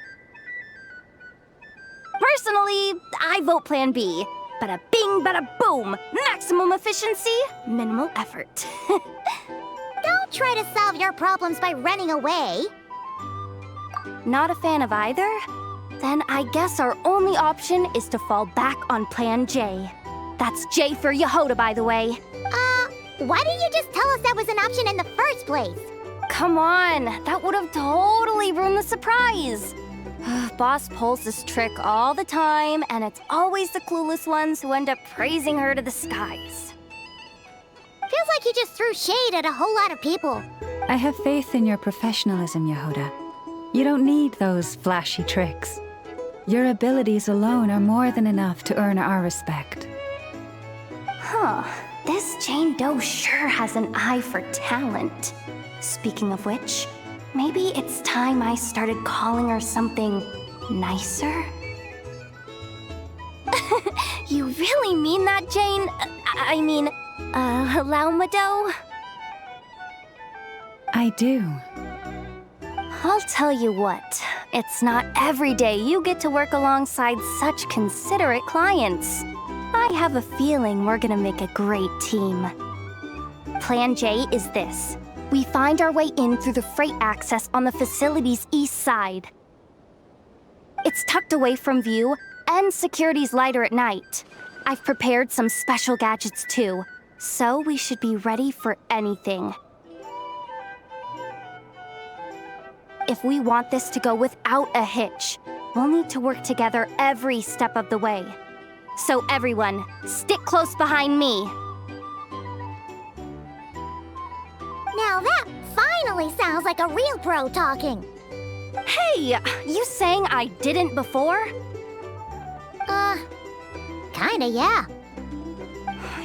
Personally, I vote Plan B. Bada bing, bada boom. Maximum efficiency, minimal effort. Don't try to solve your problems by running away. Not a fan of either? Then I guess our only option is to fall back on Plan J. That's J for Yehoda, by the way. Why didn't you just tell us that was an option in the first place? Come on, that would have totally ruined the surprise. Boss pulls this trick all the time, and it's always the clueless ones who end up praising her to the skies. Feels like you just threw shade at a whole lot of people. I have faith in your professionalism, Yehoda. You don't need those flashy tricks. Your abilities alone are more than enough to earn our respect. Huh. This Jane Doe sure has an eye for talent. Speaking of which, maybe it's time I started calling her something nicer? You really mean that, Jane? Laumado? I do. I'll tell you what, it's not every day you get to work alongside such considerate clients. I have a feeling we're gonna make a great team. Plan J is this. We find our way in through the freight access on the facility's east side. It's tucked away from view, and security's lighter at night. I've prepared some special gadgets too, so we should be ready for anything. If we want this to go without a hitch, we'll need to work together every step of the way. So everyone, stick close behind me. Now that finally sounds like a real pro talking. Hey, you saying I didn't before? Kinda, yeah.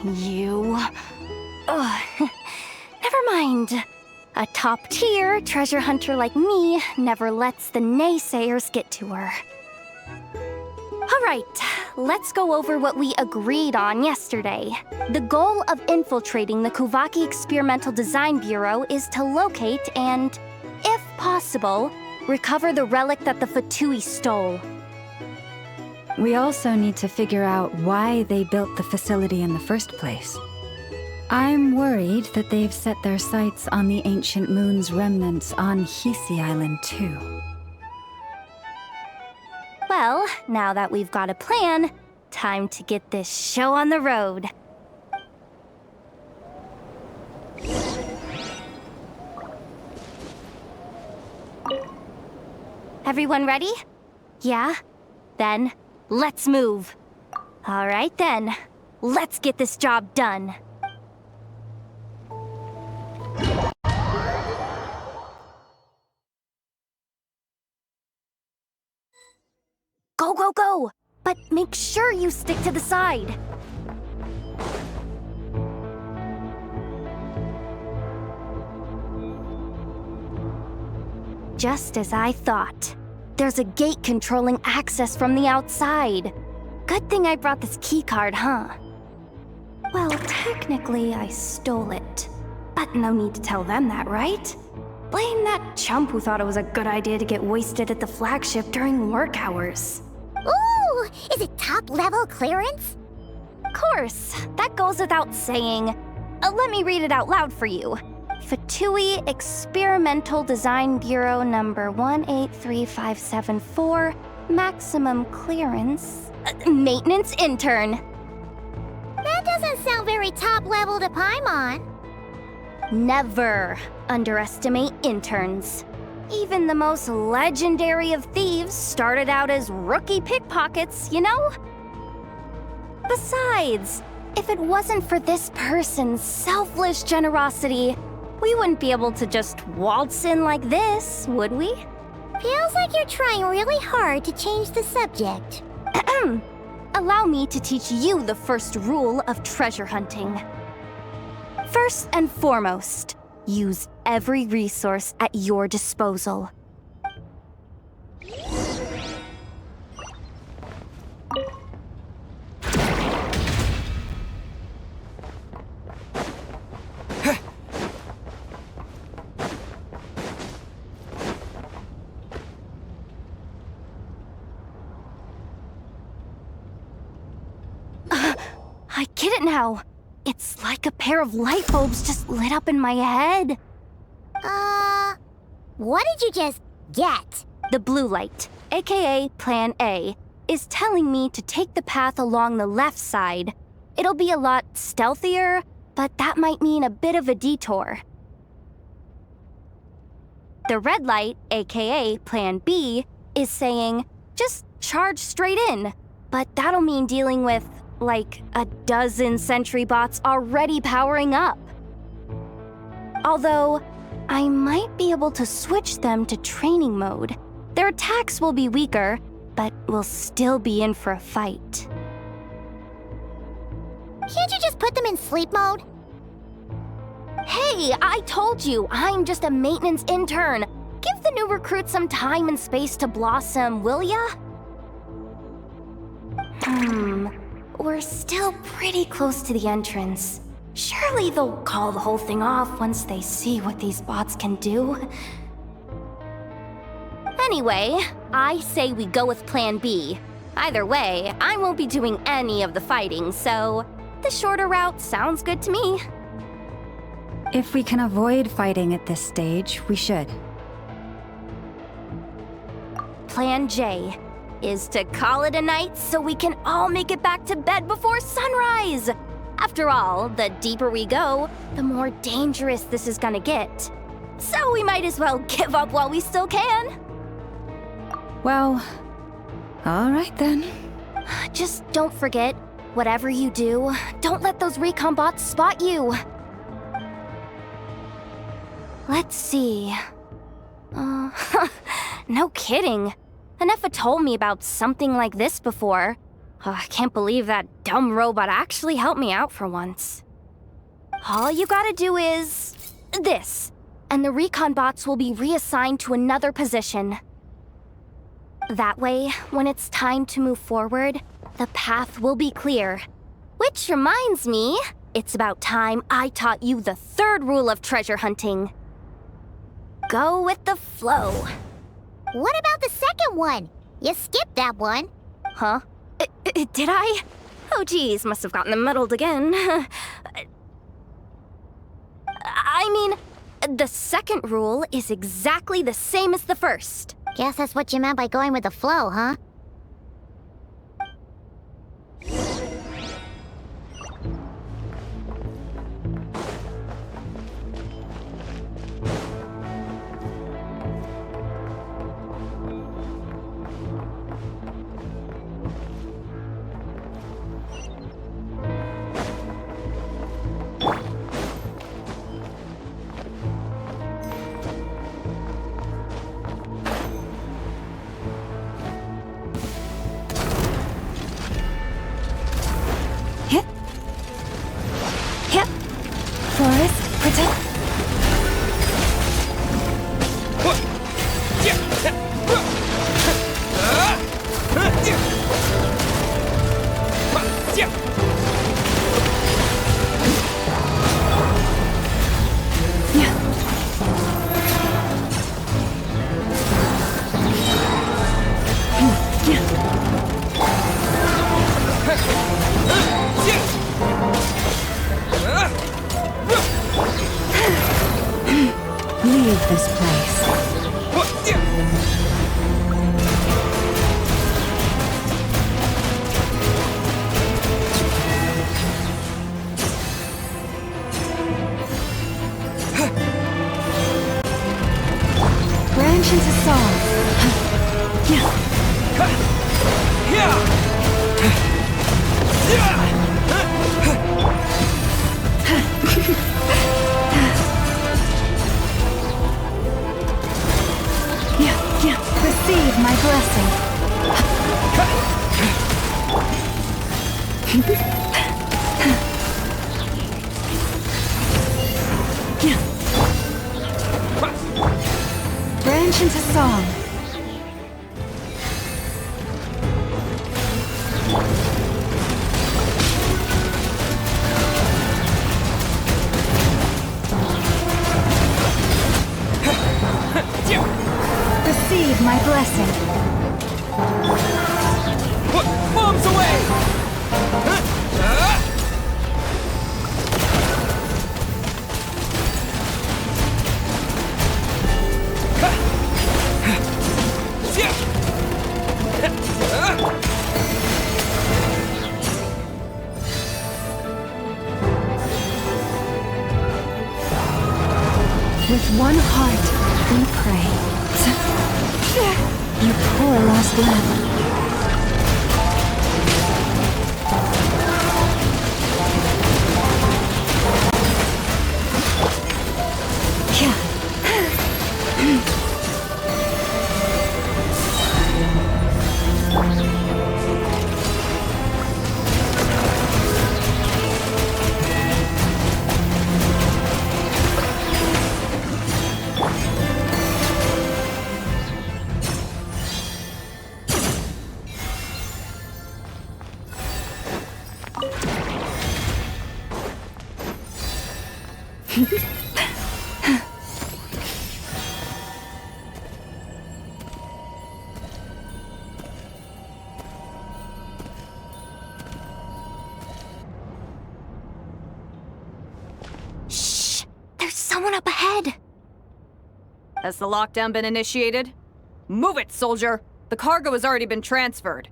You... Never mind. A top-tier treasure hunter like me never lets the naysayers get to her. All right, let's go over what we agreed on yesterday. The goal of infiltrating the Kuvaki Experimental Design Bureau is to locate and, if possible, recover the relic that the Fatui stole. We also need to figure out why they built the facility in the first place. I'm worried that they've set their sights on the ancient moon's remnants on Hisi Island too. Well, now that we've got a plan, Time to get this show on the road. Everyone ready? Yeah? Then, let's move. All right then, let's get this job done. Go, go, go! But make sure you stick to the side. Just as I thought. There's a gate controlling access from the outside. Good thing I brought this keycard, huh? Well, technically I stole it. But no need to tell them that, right? Blame that chump who thought it was a good idea to get wasted at the flagship during work hours. Ooh, is it top-level clearance? Of course, that goes without saying. Let me read it out loud for you. Fatui Experimental Design Bureau number 183574, maximum clearance, maintenance intern. That doesn't sound very top-level to Paimon. Never underestimate interns. Even the most legendary of thieves started out as rookie pickpockets, you know? Besides, if it wasn't for this person's selfless generosity, we wouldn't be able to just waltz in like this, would we? Feels like you're trying really hard to change the subject. Allow me to teach you the first rule of treasure hunting. First and foremost, use every resource at your disposal. I get it now. It's like a pair of light bulbs just lit up in my head. What did you just get? The blue light, aka Plan A, is telling me to take the path along the left side. It'll be a lot stealthier, but that might mean a bit of a detour. The red light, aka Plan B, is saying, just charge straight in. But that'll mean dealing with, like, a dozen sentry bots already powering up. Although, I might be able to switch them to training mode. Their attacks will be weaker, but we'll still be in for a fight. Can't you just put them in sleep mode? Hey, I told you, I'm just a maintenance intern. Give the new recruits some time and space to blossom, will ya? We're still pretty close to the entrance. Surely they'll call the whole thing off once they see what these bots can do. Anyway, I say we go with Plan B. Either way, I won't be doing any of the fighting, so the shorter route sounds good to me. If we can avoid fighting at this stage, we should. Plan J is to call it a night so we can all make it back to bed before sunrise. After all, the deeper we go, the more dangerous this is gonna get. So we might as well give up while we still can. Well, all right then. Just don't forget, whatever you do, don't let those recon bots spot you. Let's see. No kidding. Anefa told me about something like this before. I can't believe that dumb robot actually helped me out for once. All you gotta do is this, and the recon bots will be reassigned to another position. That way, when it's time to move forward, the path will be clear. Which reminds me, it's about time I taught you the third rule of treasure hunting. Go with the flow. What about the second one? You skipped that one. Huh? Did I? Oh geez, must have gotten them muddled again. I mean, the second rule is exactly the same as the first. Guess that's what you meant by going with the flow, huh? Forest, protect. Leave this place. Branch into song. Receive my blessing. Branch into song. Receive my blessing. Bombs away! With one heart, we pray. You poor lost lamb. Shh! There's someone up ahead! Has the lockdown been initiated? Move it, soldier! The cargo has already been transferred.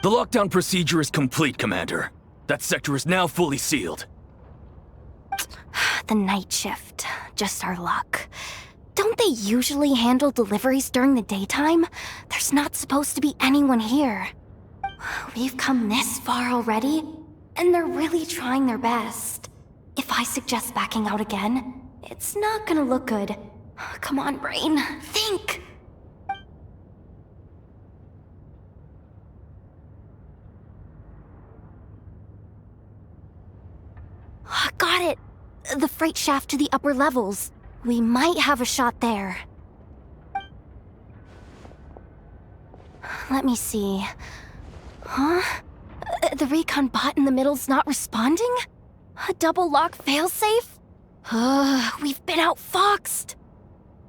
The lockdown procedure is complete, Commander. That sector is now fully sealed. The night shift. Just our luck. Don't they usually handle deliveries during the daytime? There's not supposed to be anyone here. We've come this far already, and they're really trying their best. If I suggest backing out again, it's not gonna look good. Come on, brain. Think! Got it! The freight shaft to the upper levels. We might have a shot there. Let me see. Huh? The recon bot in the middle's not responding? A double lock failsafe? We've been outfoxed!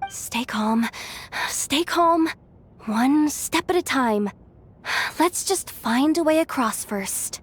Stay calm. Stay calm. One step at a time. Let's just find a way across first.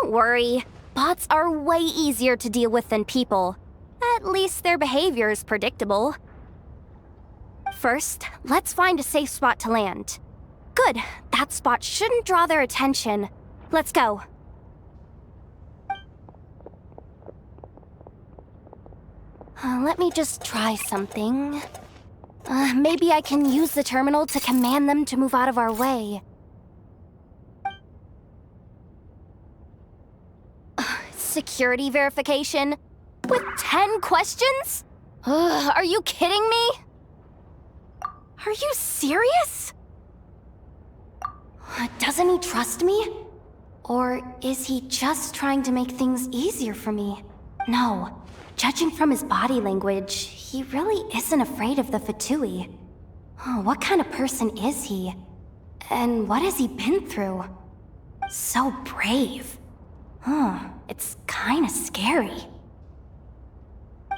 Don't worry. Bots are way easier to deal with than people. At least their behavior is predictable. First, let's find a safe spot to land. Good. That spot shouldn't draw their attention. Let's go. Let me just try something. Maybe I can use the terminal to command them to move out of our way. Security verification? With 10 questions? Are you kidding me? Are you serious? Doesn't he trust me? Or is he just trying to make things easier for me? No. Judging from his body language, he really isn't afraid of the Fatui. What kind of person is he? And what has he been through? So brave. It's kinda scary.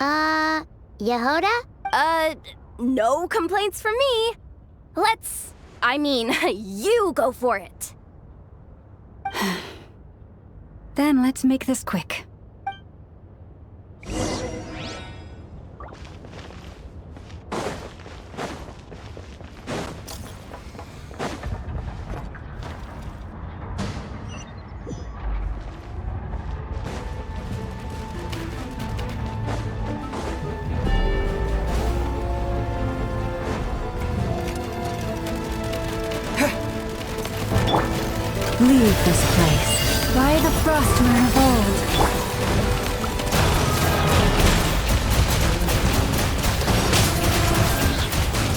Yehoda? No complaints from me. You go for it. Then let's make this quick. Leave this place by the Frostmoon of old.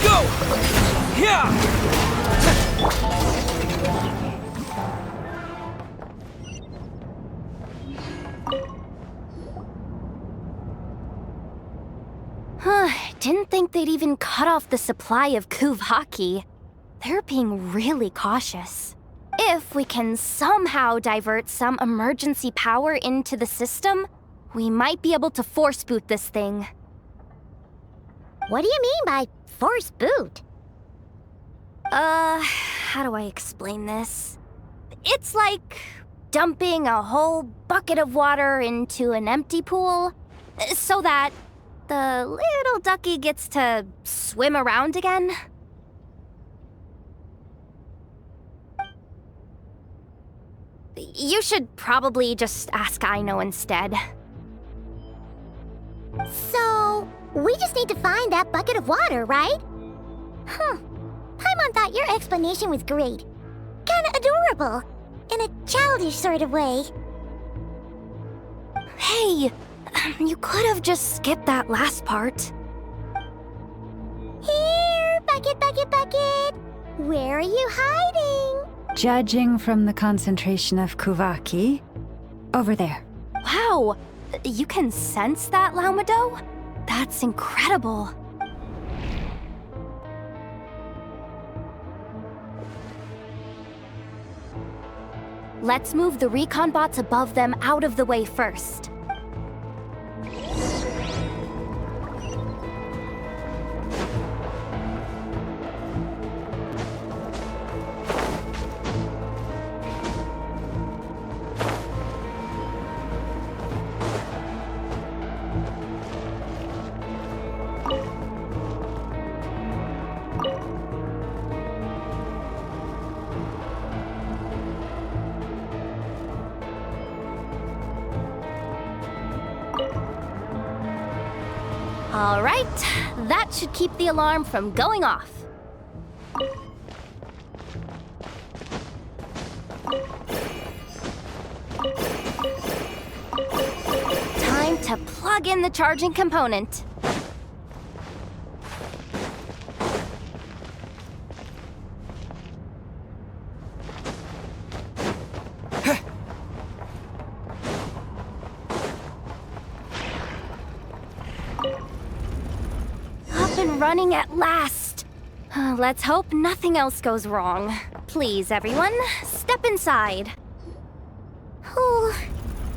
Go! Yeah! Didn't think they'd even cut off the supply of Kuvaki. They're being really cautious. If we can somehow divert some emergency power into the system, we might be able to force boot this thing. What do you mean by force boot? How do I explain this? It's like dumping a whole bucket of water into an empty pool, so that the little ducky gets to swim around again. You should probably just ask Aino instead. So, we just need to find that bucket of water, right? Paimon thought your explanation was great. Kinda adorable. In a childish sort of way. Hey, you could have just skipped that last part. Here, bucket, bucket, bucket. Where are you hiding? Judging from the concentration of Kuvaki, over there. Wow, you can sense that, Laumado? That's incredible. Let's move the recon bots above them out of the way first. All right, that should keep the alarm from going off. Time to plug in the charging component. Running at last. Let's hope nothing else goes wrong. Please, everyone, step inside. Oh,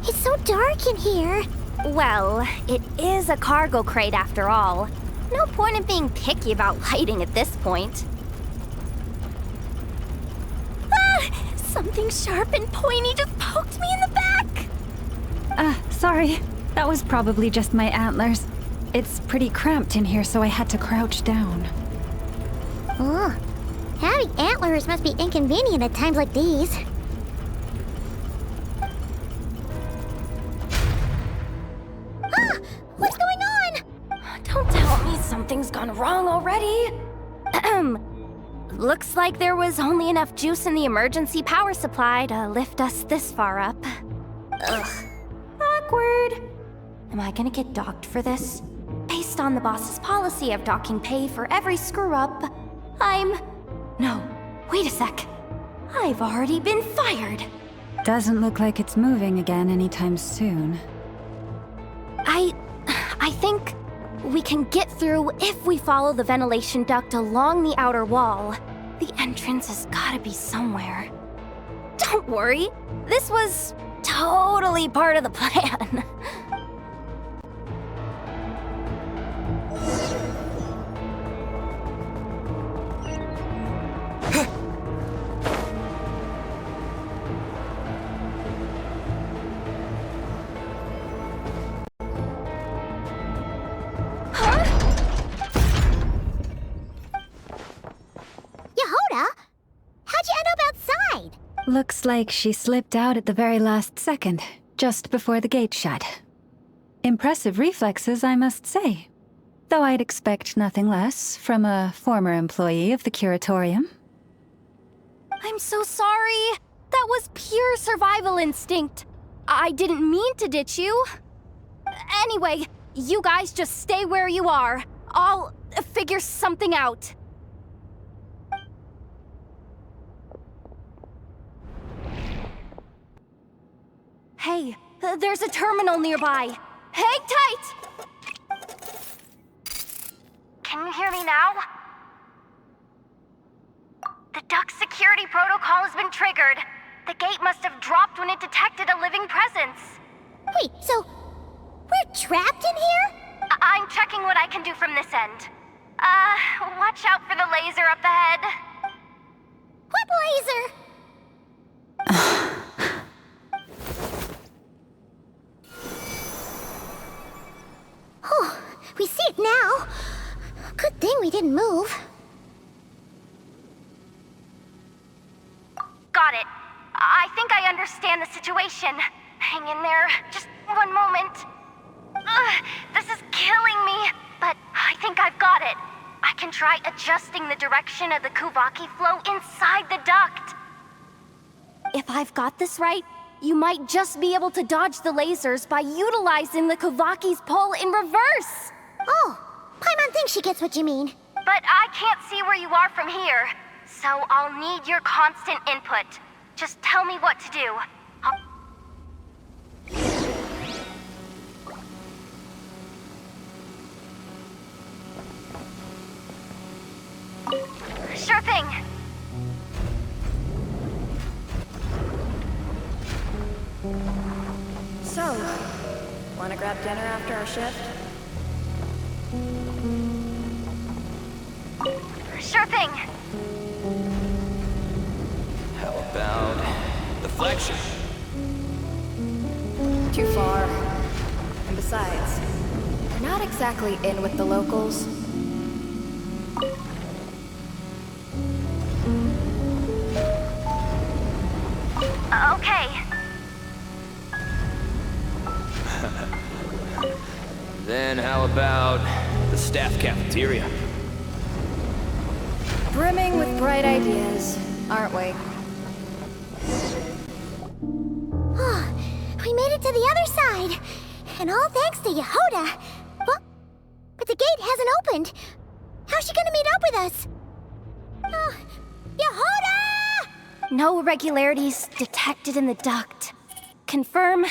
it's so dark in here. Well, it is a cargo crate after all. No point in being picky about lighting at this point. Something sharp and pointy just poked me in the back. Sorry. That was probably just my antlers. It's pretty cramped in here, so I had to crouch down. Ugh. Having antlers must be inconvenient at times like these. Ah! What's going on? Don't tell me something's gone wrong already. Looks like there was only enough juice in the emergency power supply to lift us this far up. Ugh. Awkward. Am I gonna get docked for this? Based on the boss's policy of docking pay for every screw-up, No, wait a sec. I've already been fired. Doesn't look like it's moving again anytime soon. I think we can get through if we follow the ventilation duct along the outer wall. The entrance has gotta be somewhere. Don't worry, this was totally part of the plan. Yehoda? How'd you end up outside? Looks like she slipped out at the very last second, just before the gate shut. Impressive reflexes, I must say. Though I'd expect nothing less from a former employee of the Curatorium. I'm so sorry. That was pure survival instinct. I didn't mean to ditch you. Anyway, you guys just stay where you are. I'll figure something out. Hey, there's a terminal nearby. Hang tight! Can you hear me now? The duct security protocol has been triggered. The gate must have dropped when it detected a living presence. Wait, so we're trapped in here? I'm checking what I can do from this end. Watch out for the laser up ahead. What laser? Oh, we see it now. Good thing we didn't move. Got it. I think I understand the situation. Hang in there. Just one moment. This is killing me, but I think I've got it. I can try adjusting the direction of the Kuvaki flow inside the duct. If I've got this right, you might just be able to dodge the lasers by utilizing the Kuvaki's pull in reverse. Oh, Paimon thinks she gets what you mean. But I can't see where you are from here, so I'll need your constant input. Just tell me what to do. Sure thing. So, wanna grab dinner after our shift? Sure thing. How about the flagship? Too far. And besides, we're not exactly in with the locals. Okay. Then how about the staff cafeteria? Brimming with bright ideas, aren't we? We made it to the other side. And all thanks to Yehoda. But the gate hasn't opened. How's she gonna meet up with us? Yehoda! No irregularities detected in the duct. Confirm.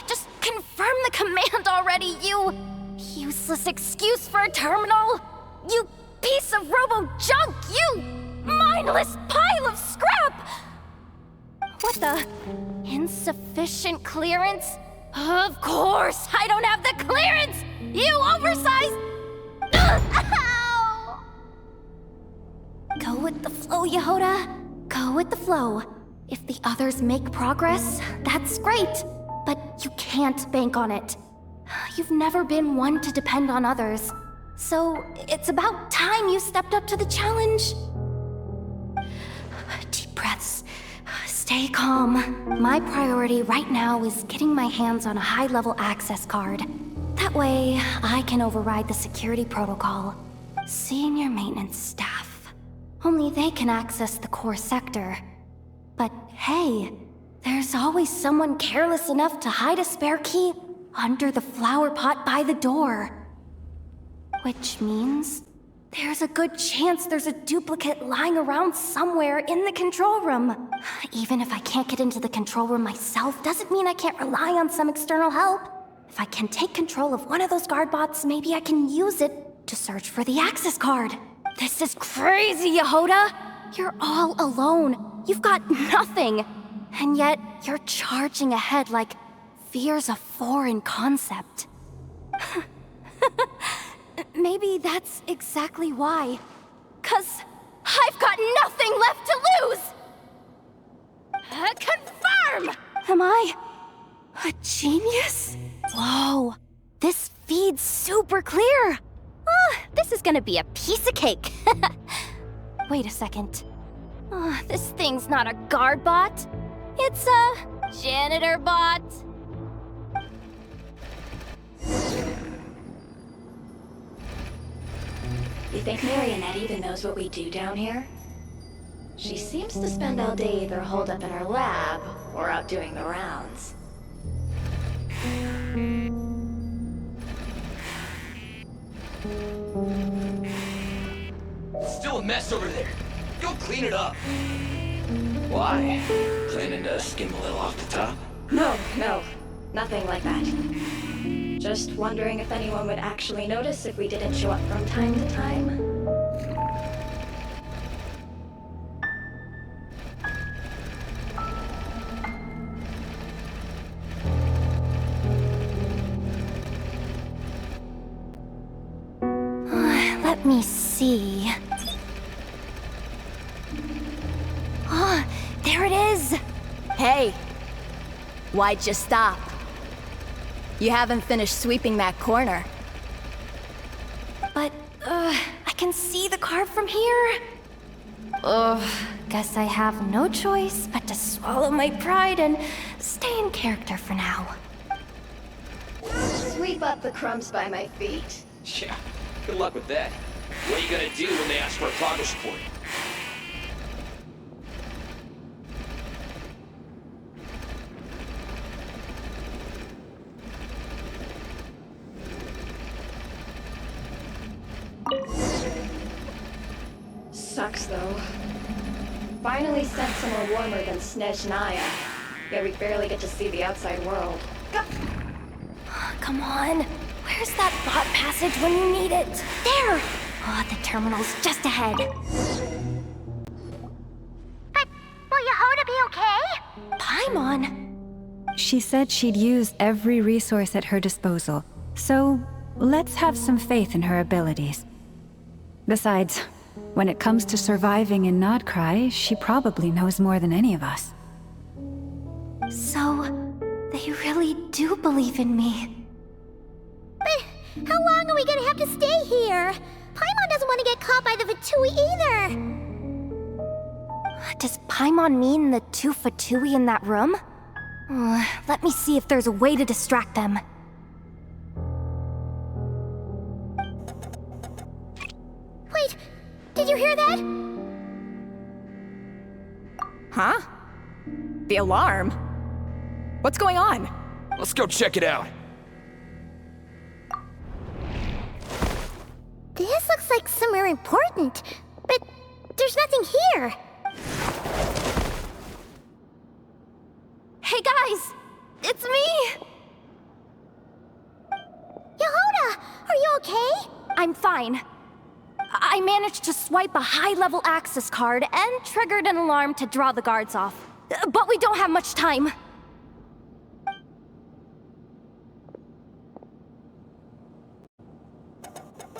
Just confirm the command already, you useless excuse for a terminal. You piece of robo-junk, you mindless pile of scrap! What the? Insufficient clearance? Of course, I don't have the clearance! You oversized... Ow! Go with the flow, Yehoda. Go with the flow. If the others make progress, that's great. But you can't bank on it. You've never been one to depend on others. So it's about time you stepped up to the challenge. Deep breaths. Stay calm. My priority right now is getting my hands on a high-level access card. That way, I can override the security protocol. Senior maintenance staff. Only they can access the core sector. But hey, there's always someone careless enough to hide a spare key under the flower pot by the door. Which means there's a good chance there's a duplicate lying around somewhere in the control room. Even if I can't get into the control room myself, doesn't mean I can't rely on some external help. If I can take control of one of those guard bots, maybe I can use it to search for the access card. This is crazy, Yehoda! You're all alone. You've got nothing. And yet, you're charging ahead like fear's a foreign concept. Maybe that's exactly why. 'Cause I've got nothing left to lose! Confirm! Am I a genius? Whoa, this feed's super clear. This is gonna be a piece of cake. Wait a second. This thing's not a guard bot. It's a janitor bot. You think Marionette even knows what we do down here? She seems to spend all day either holed up in her lab or out doing the rounds. Still a mess over there. Go clean it up. Why? Planning to skim a little off the top? No, nothing like that. Just wondering if anyone would actually notice if we didn't show up from time to time. Let me see. There it is! Hey! Why'd you stop? You haven't finished sweeping that corner. But, I can see the card from here. Guess I have no choice but to swallow my pride and stay in character for now. Sweep up the crumbs by my feet. Yeah, good luck with that. What are you gonna do when they ask for a progress report? Sucks though. Finally sent somewhere warmer than Snezhnaya. Yet we barely get to see the outside world. Come on. Where's that bot passage when you need it? There! The terminal's just ahead. But will Yehoda be okay? Paimon? She said she'd use every resource at her disposal, so let's have some faith in her abilities. Besides, when it comes to surviving in Nodcry, she probably knows more than any of us. So, they really do believe in me. But how long are we gonna have to stay here? Paimon doesn't want to get caught by the Fatui either. Does Paimon mean the two Fatui in that room? Let me see if there's a way to distract them. Wait, did you hear that? Huh? The alarm? What's going on? Let's go check it out. This looks like somewhere important, but there's nothing here. Hey guys! It's me! Yehoda, are you okay? I'm fine. I managed to swipe a high-level access card and triggered an alarm to draw the guards off. But we don't have much time.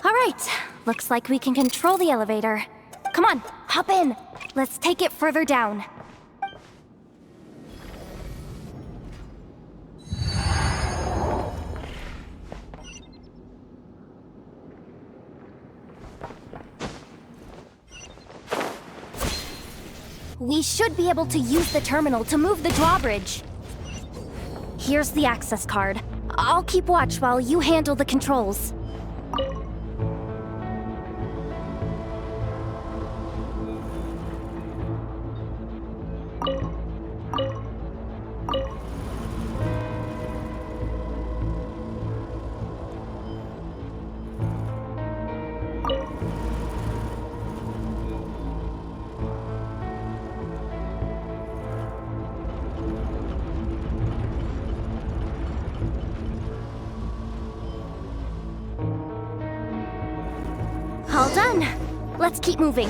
All right, looks like we can control the elevator. Come on, hop in. Let's take it further down. we should be able to use the terminal to move the drawbridge. Here's the access card. I'll keep watch while you handle the controls. All done. Let's keep moving.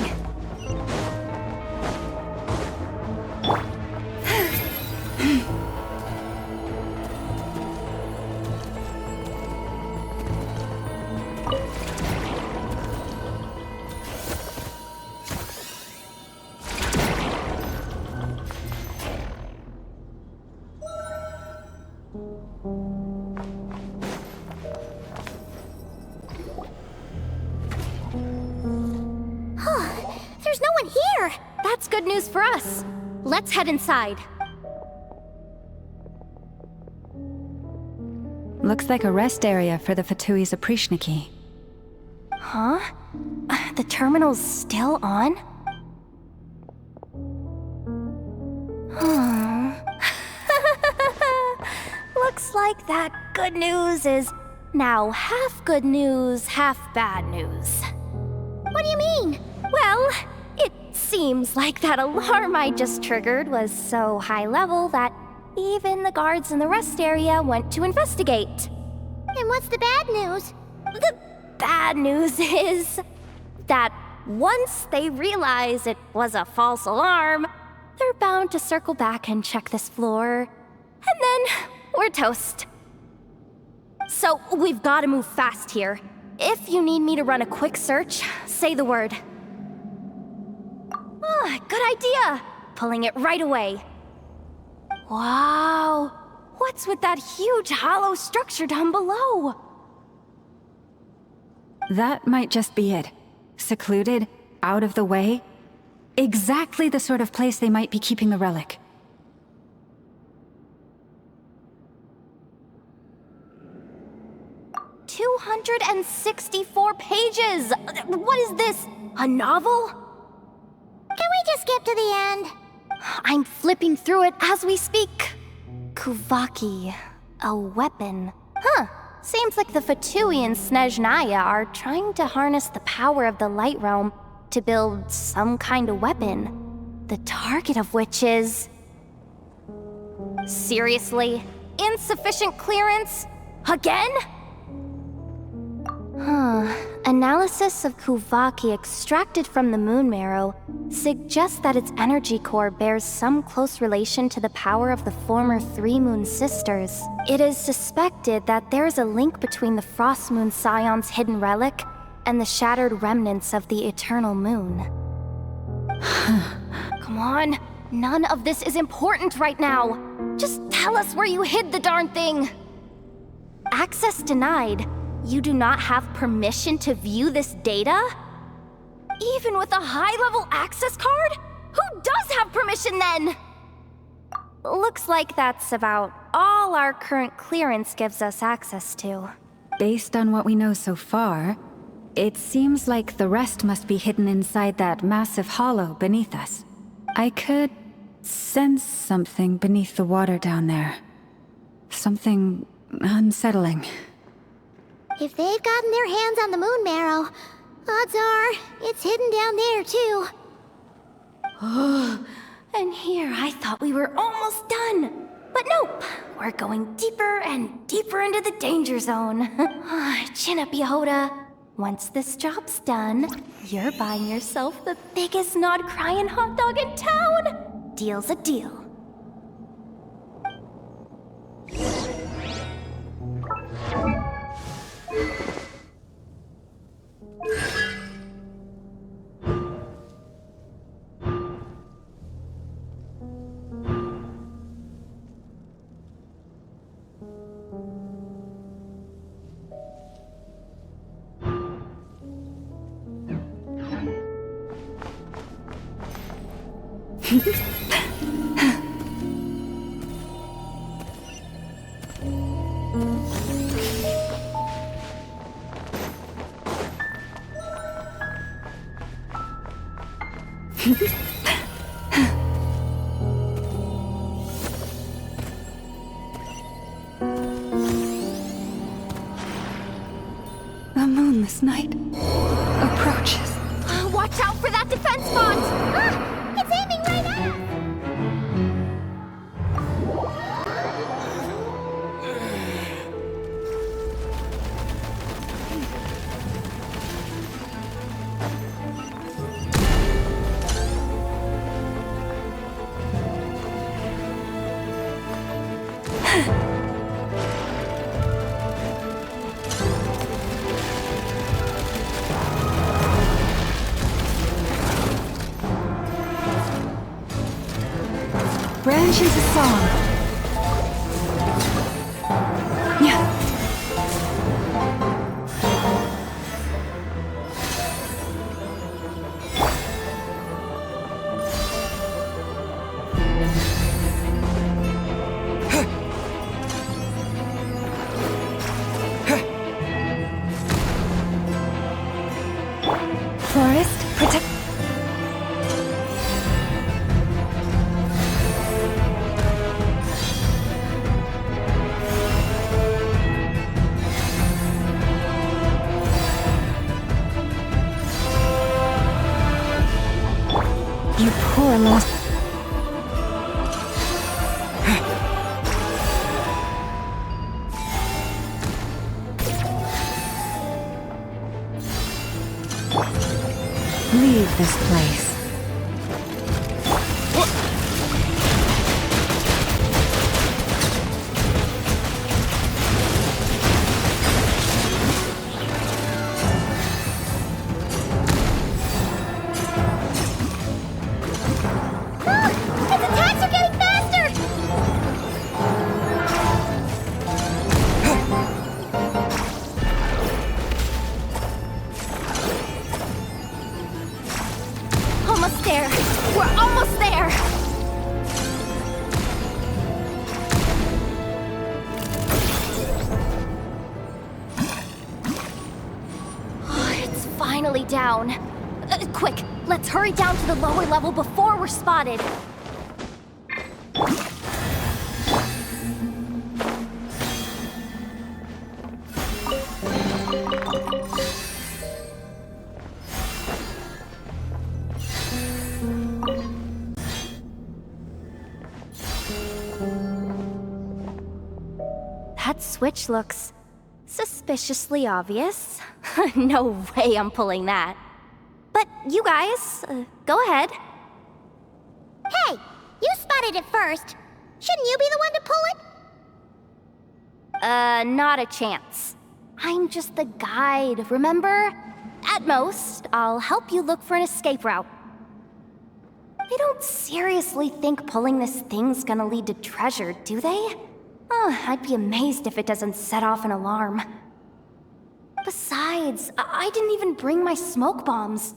There's no one here! That's good news for us. Let's head inside. Looks like a rest area for the Fatui's Oprishniki. Huh? The terminal's still on? Looks like that good news is now half good news, half bad news. What do you mean? Well, it seems like that alarm I just triggered was so high level that even the guards in the rest area went to investigate. And what's the bad news? The bad news is that once they realize it was a false alarm, they're bound to circle back and check this floor. And then we're toast. So we've got to move fast here. If you need me to run a quick search, say the word. Good idea! Pulling it right away. Wow! What's with that huge hollow structure down below? That might just be it. Secluded, out of the way. Exactly the sort of place they might be keeping the relic. "264 pages! What is this? A novel? Can we just skip to the end? I'm flipping through it as we speak. Kuvaki, a weapon. Huh. Seems like the Fatui and Snezhnaya are trying to harness the power of the Light Realm to build some kind of weapon. The target of which is... Seriously? Insufficient clearance? Again? Analysis of Kuvaki extracted from the moon marrow suggests that its energy core bears some close relation to the power of the former Three Moon Sisters. It is suspected that there is a link between the Frost Moon Scion's hidden relic and the shattered remnants of the Eternal Moon. Come on, none of this is important right now. Just tell us where you hid the darn thing. Access denied. You do not have permission to view this data? Even with a high-level access card? Who does have permission then? Looks like that's about all our current clearance gives us access to. Based on what we know so far, it seems like the rest must be hidden inside that massive hollow beneath us. I could sense something beneath the water down there. Something unsettling. If they've gotten their hands on the moon marrow, odds are it's hidden down there too. And here I thought we were almost done. But nope, we're going deeper and deeper into the danger zone. Chin up, Yehoda. Once this job's done, you're buying yourself the biggest nod-crying hot dog in town. Deal's a deal. The moonless night approaches. Watch out for that defense bot! Ah! It's aiming right at us! Branch into song. Yeah. Forest, protect. You poor lost. Leave this place. Almost there! We're almost there! Oh, it's finally down. Quick, let's hurry down to the lower level before we're spotted. That switch looks suspiciously obvious. No way I'm pulling that. But you guys, go ahead. Hey, you spotted it first. Shouldn't you be the one to pull it? Not a chance. I'm just the guide, remember? At most, I'll help you look for an escape route. They don't seriously think pulling this thing's gonna lead to treasure, do they? I'd be amazed if it doesn't set off an alarm. Besides, I didn't even bring my smoke bombs.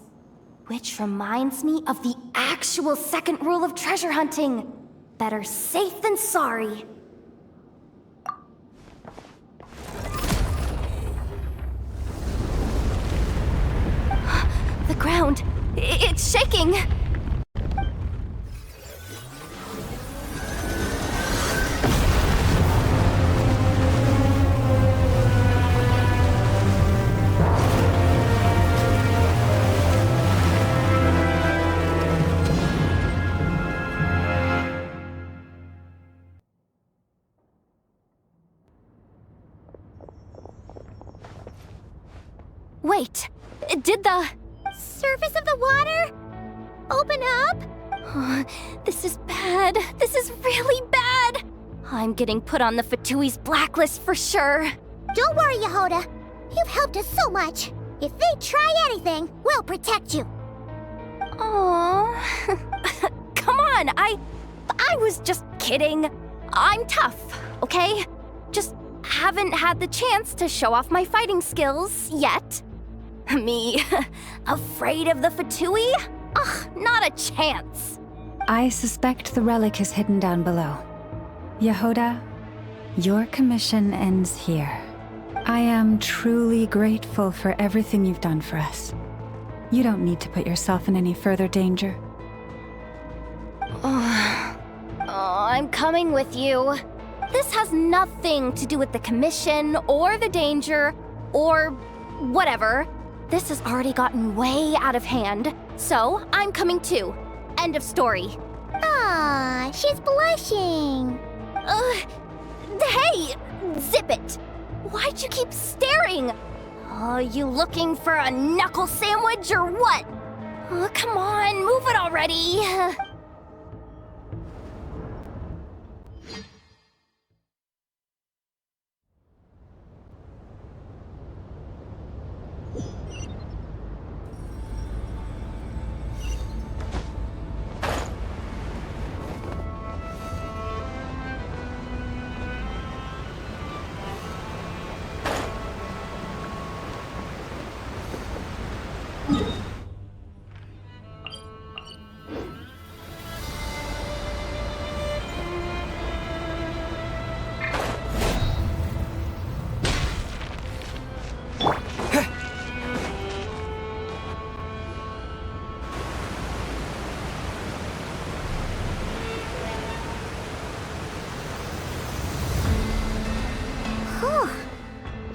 Which reminds me of the actual second rule of treasure hunting. Better safe than sorry. The ground, it's shaking. Wait, did the surface of the water open up? This is bad. This is really bad. I'm getting put on the Fatui's blacklist for sure. Don't worry, Yehoda. You've helped us so much. If they try anything, we'll protect you. Aww. Come on, I was just kidding. I'm tough, okay? Just haven't had the chance to show off my fighting skills yet. Me, afraid of the Fatui? Ugh, not a chance. I suspect the relic is hidden down below. Yehoda, your commission ends here. I am truly grateful for everything you've done for us. You don't need to put yourself in any further danger. I'm coming with you. This has nothing to do with the commission, or the danger, or whatever. This has already gotten way out of hand, so I'm coming too. End of story. Aw, she's blushing. Hey! Zip it! Why'd you keep staring? Oh, you looking for a knuckle sandwich or what? Oh, come on, move it already.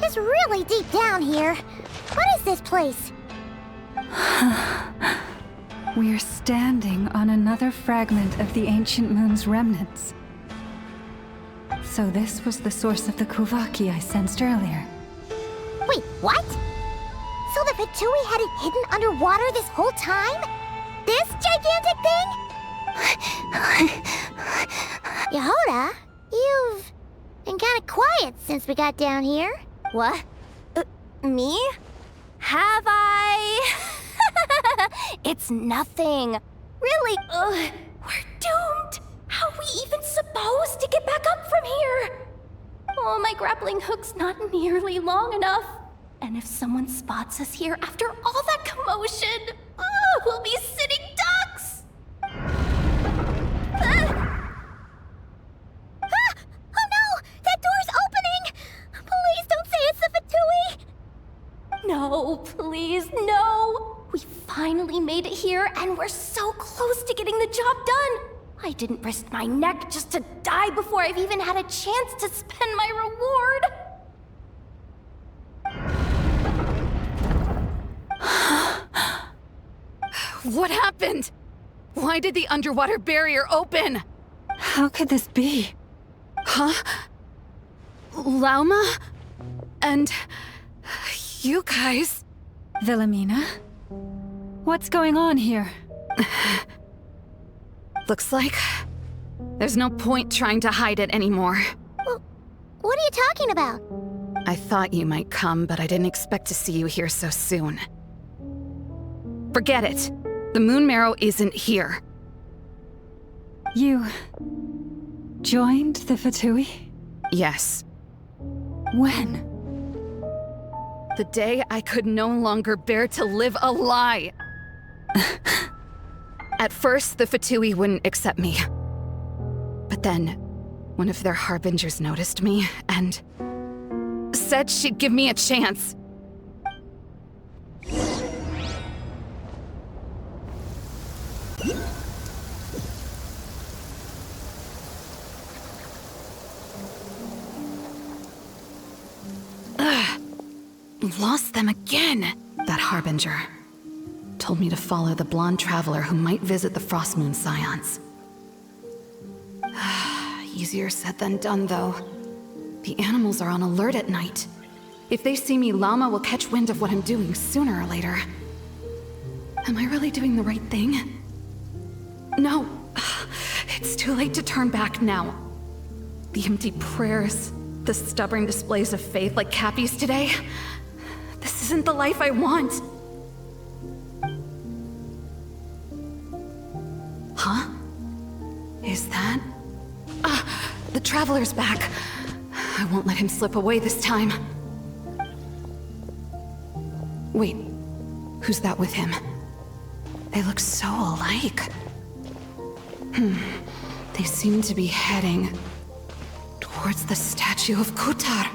It's really deep down here. What is this place? We're standing on another fragment of the ancient moon's remnants. So this was the source of the Kuvaki I sensed earlier. Wait, what? So the Fatui had it hidden underwater this whole time? This gigantic thing? Yehoda, you've been kind of quiet since we got down here. What? Me? Have I? It's nothing. Really, we're doomed. How are we even supposed to get back up from here? Oh, my grappling hook's not nearly long enough. And if someone spots us here after all that commotion, we'll be sitting ducks. Oh no! That door's opening! Please don't say it's the Fatui! No, please, no! We finally made it here, and we're so close to getting the job done! I didn't risk my neck just to die before I've even had a chance to spend my reward! What happened? Why did the underwater barrier open? How could this be? Huh? Lauma? And you guys? Wilhelmina? What's going on here? Looks like there's no point trying to hide it anymore. Well, what are you talking about? I thought you might come, but I didn't expect to see you here so soon. Forget it. The Moon Marrow isn't here. You joined the Fatui? Yes. When? The day I could no longer bear to live a lie. At first, the Fatui wouldn't accept me. But then, one of their harbingers noticed me and said she'd give me a chance. Lost them again. That harbinger told me to follow the blonde traveler who might visit the Frostmoon Scions. Easier said than done, though. The animals are on alert at night. If they see me, Llama will catch wind of what I'm doing sooner or later. Am I really doing the right thing? No. It's too late to turn back now. The empty prayers, the stubborn displays of faith like Cappy's today. This isn't the life I want. Huh? Is that? The Traveler's back. I won't let him slip away this time. Wait, who's that with him? They look so alike. They seem to be heading towards the statue of Kutar.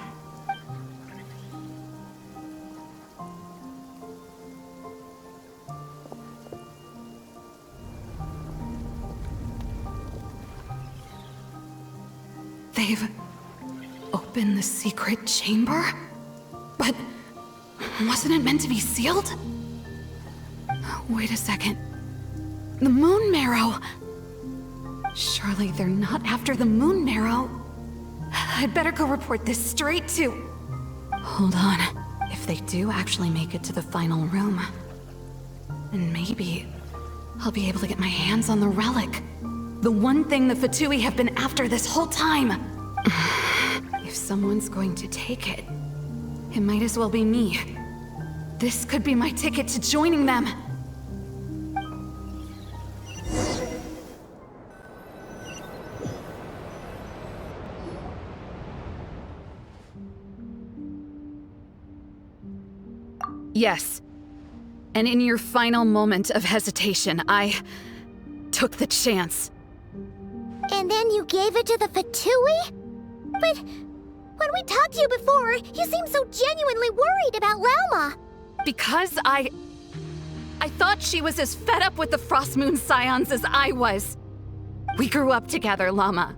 They've opened the secret chamber? But wasn't it meant to be sealed? Wait a second. The moon marrow! Surely they're not after the moon marrow. I'd better go report this straight to... Hold on. If they do actually make it to the final room, then maybe I'll be able to get my hands on the relic. The one thing the Fatui have been after this whole time. If someone's going to take it, it might as well be me. This could be my ticket to joining them. Yes. And in your final moment of hesitation, I took the chance. And then you gave it to the Fatui? But when we talked to you before, you seemed so genuinely worried about Lauma. Because I thought she was as fed up with the Frost Moon Scions as I was. We grew up together, Llama.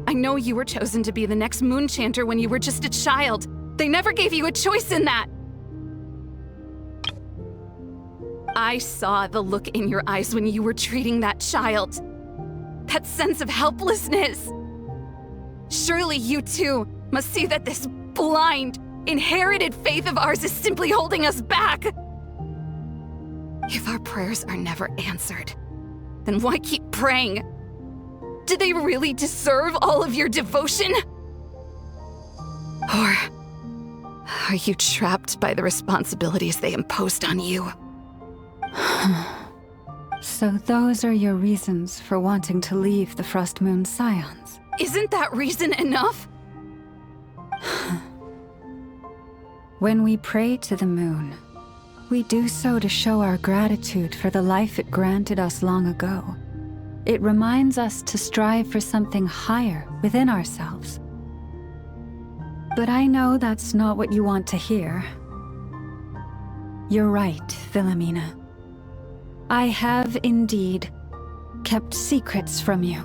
I know you were chosen to be the next Moon Chanter when you were just a child. They never gave you a choice in that. I saw the look in your eyes when you were treating that child. That sense of helplessness. Surely you too must see that this blind, inherited faith of ours is simply holding us back. If our prayers are never answered, then why keep praying? Do they really deserve all of your devotion? Or are you trapped by the responsibilities they imposed on you? So those are your reasons for wanting to leave the Frost Moon Scions? Isn't that reason enough? When we pray to the moon, we do so to show our gratitude for the life it granted us long ago. It reminds us to strive for something higher within ourselves. But I know that's not what you want to hear. You're right, Philomena. I have indeed kept secrets from you.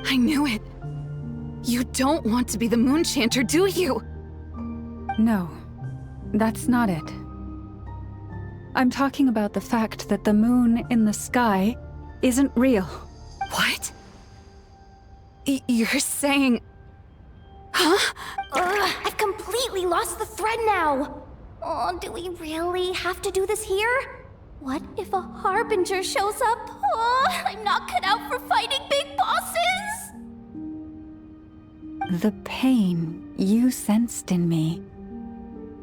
I knew it. You don't want to be the Moon Chanter, do you? No, that's not it. I'm talking about the fact that the moon in the sky isn't real. What? You're saying... Huh? I've completely lost the thread now. Oh, do we really have to do this here? What if a Harbinger shows up? Oh, I'm not cut out for fighting big bosses! The pain you sensed in me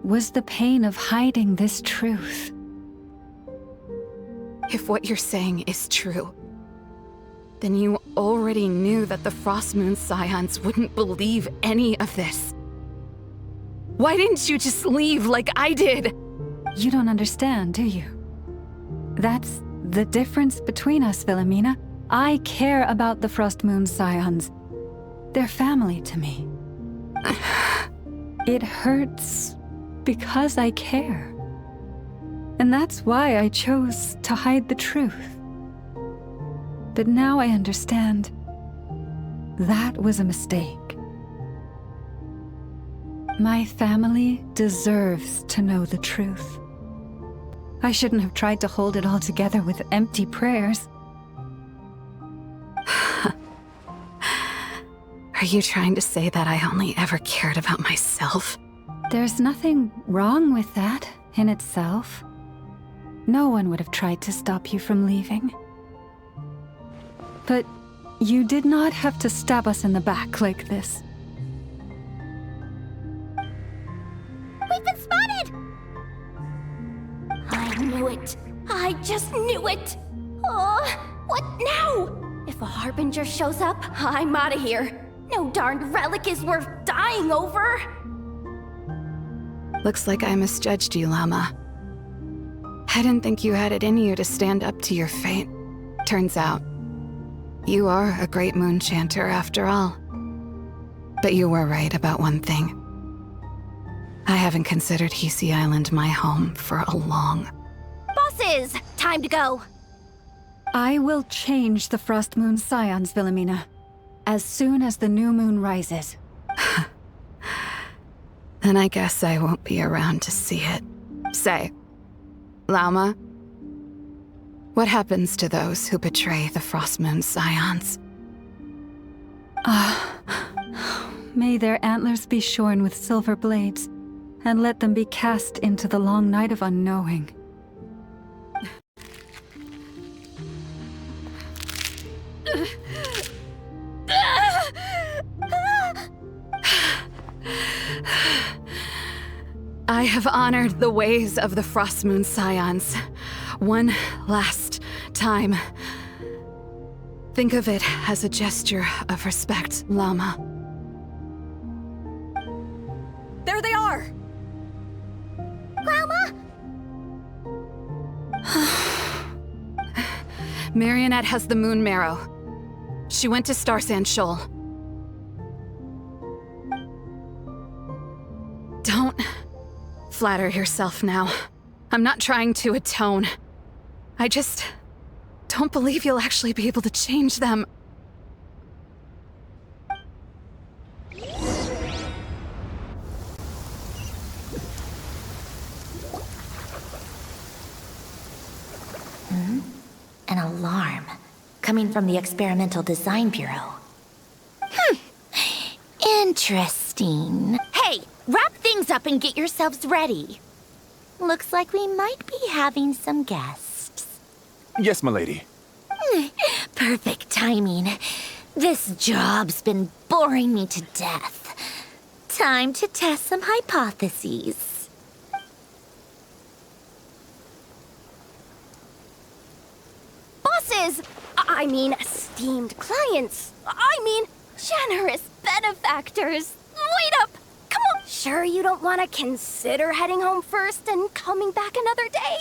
was the pain of hiding this truth. If what you're saying is true, then you already knew that the Frost Moon Scions wouldn't believe any of this. Why didn't you just leave like I did? You don't understand, do you? That's the difference between us, Philomena. I care about the Frost Moon Scions. They're family to me. It hurts because I care. And that's why I chose to hide the truth. But now I understand that was a mistake. My family deserves to know the truth. I shouldn't have tried to hold it all together with empty prayers. Are you trying to say that I only ever cared about myself? There's nothing wrong with that in itself. No one would have tried to stop you from leaving. But you did not have to stab us in the back like this. We've been spotted! I knew it. I just knew it. Oh, what now? If a Harbinger shows up, I'm out of here. No darned relic is worth dying over. Looks like I misjudged you, Llama. I didn't think you had it in you to stand up to your fate. Turns out, you are a great moon chanter after all. But you were right about one thing. I haven't considered Hisi Island my home for a long... Bosses! Time to go! I will change the Frost Moon Scions, Wilhelmina, as soon as the new moon rises. Then I guess I won't be around to see it. Say, Lauma, what happens to those who betray the Frost Moon Scions? May their antlers be shorn with silver blades, and let them be cast into the long night of unknowing. I have honored the ways of the Frost Moon Scions one last time. Think of it as a gesture of respect, Llama. There they are! Grandma? Marionette has the moon marrow. She went to Starsand Shoal. Don't flatter yourself now. I'm not trying to atone. I just don't believe you'll actually be able to change them. An alarm coming from the Experimental Design Bureau. Interesting. Hey, wrap things up and get yourselves ready. Looks like we might be having some guests. Yes, milady. Perfect timing. This job's been boring me to death. Time to test some hypotheses. Bosses! I mean, esteemed clients. I mean, generous benefactors. Wait up! Come on! Sure you don't want to consider heading home first and coming back another day?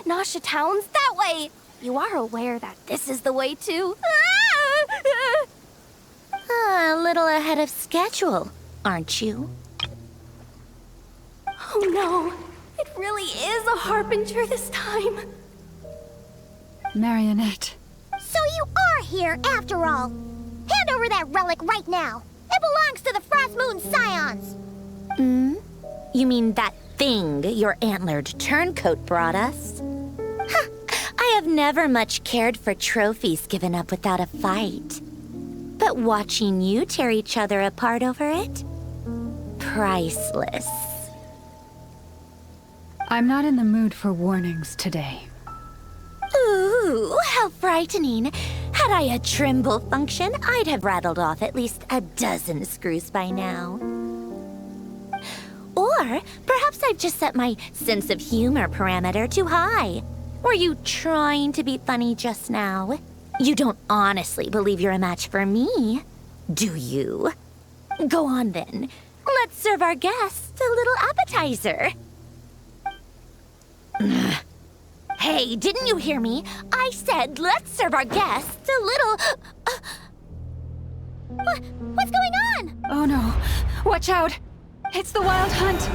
Nasha Town's that way. You are aware that this is the way too. A little ahead of schedule, aren't you? Oh no, it really is a harbinger this time. Marionette. So you are here after all. Hand over that relic right now. It belongs to the Frost Moon Scions. You mean that thing your antlered turncoat brought us? I have never much cared for trophies given up without a fight. But watching you tear each other apart over it? Priceless. I'm not in the mood for warnings today. Ooh, how frightening. Had I a Trimble function, I'd have rattled off at least a dozen screws by now. Or perhaps I've just set my sense of humor parameter too high. Were you trying to be funny just now? You don't honestly believe you're a match for me, do you? Go on then. Let's serve our guests a little appetizer. Hey, didn't you hear me? I said let's serve our guests a little... What's going on? Oh no. Watch out. It's the Wild Hunt.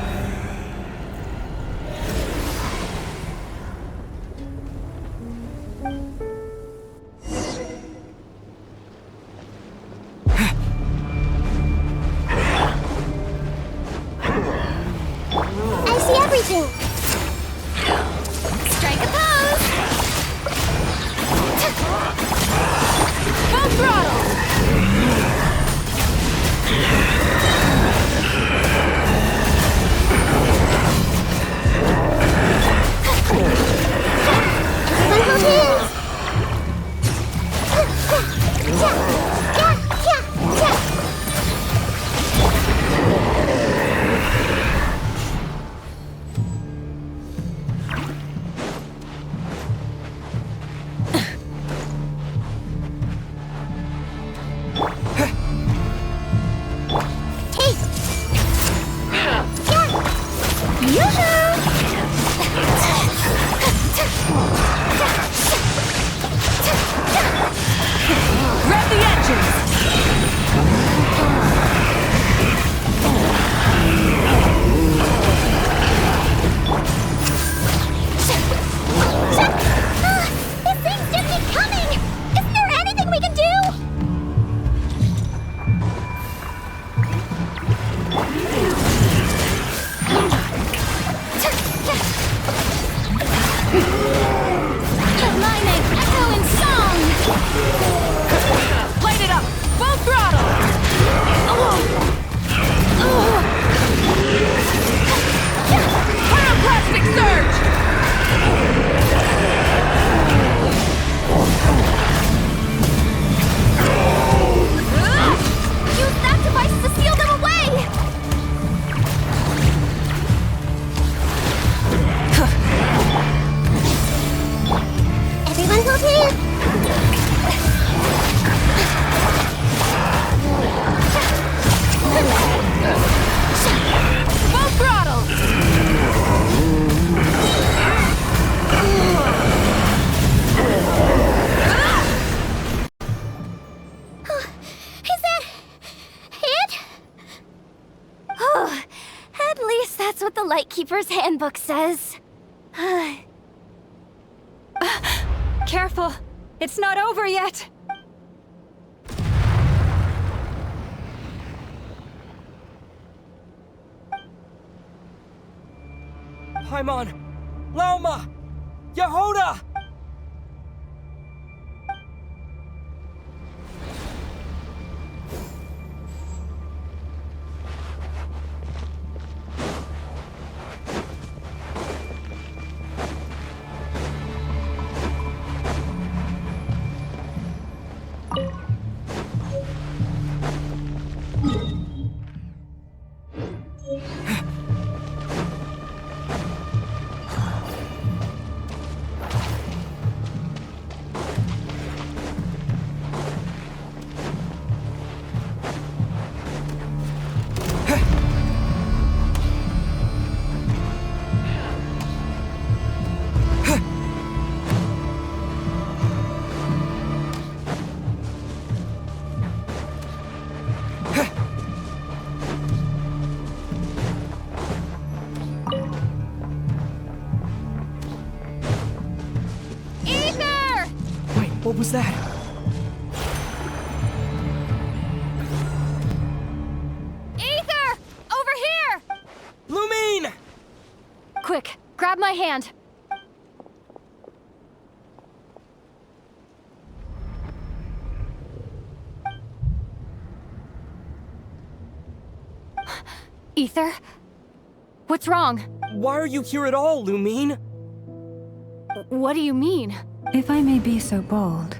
I see everything. Strike a pose! Full throttle! Light it up! Full throttle! Pyroclastic surge! Use that device to seal them away! Everyone hold hands! Full throttle! Is that it? Oh, at least that's what the Lightkeeper's handbook says. Careful! It's not over yet! Paimon! Lauma! Yehoda! What was that? Ether! Over here! Lumine! Quick, grab my hand. Ether? What's wrong? Why are you here at all, Lumine? What do you mean? If I may be so bold,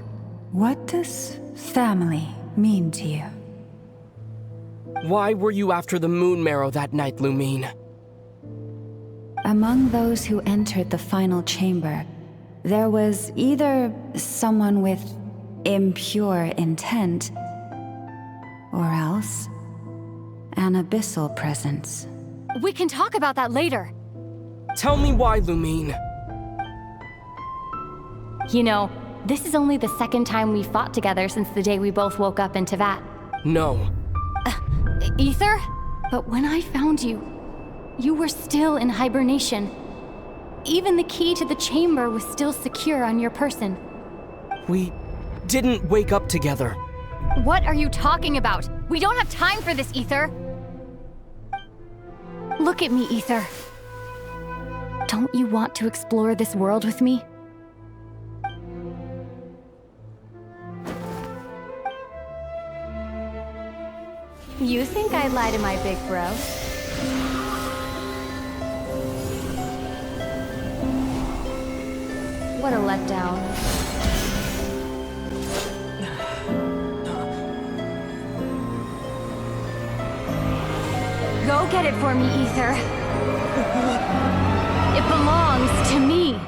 what does family mean to you? Why were you after the moon marrow that night, Lumine? Among those who entered the final chamber, there was either someone with impure intent, or else an abyssal presence. We can talk about that later. Tell me why, Lumine. You know, this is only the second time we fought together since the day we both woke up in Tevat. No. Ether? But when I found you, you were still in hibernation. Even the key to the chamber was still secure on your person. We didn't wake up together. What are you talking about? We don't have time for this, Ether. Look at me, Ether. Don't you want to explore this world with me? You think I'd lie to my big bro? What a letdown. Go get it for me, Ether. It belongs to me.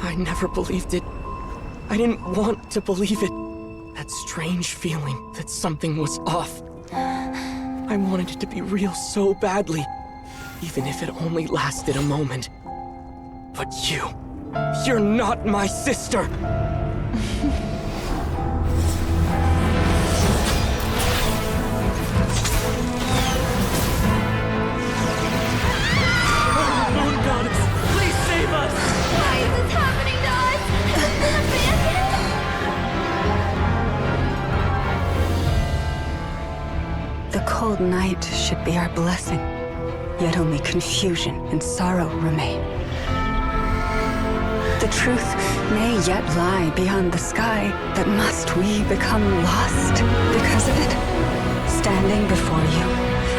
I never believed it. I didn't want to believe it. That strange feeling that something was off. I wanted it to be real so badly, even if it only lasted a moment. But you're not my sister! Moon Goddess, please save us! Why is this happening to us? Has it been abandoned? The cold night should be our blessing, yet only confusion and sorrow remain. The truth may yet lie beyond the sky, but must we become lost because of it? Standing before you,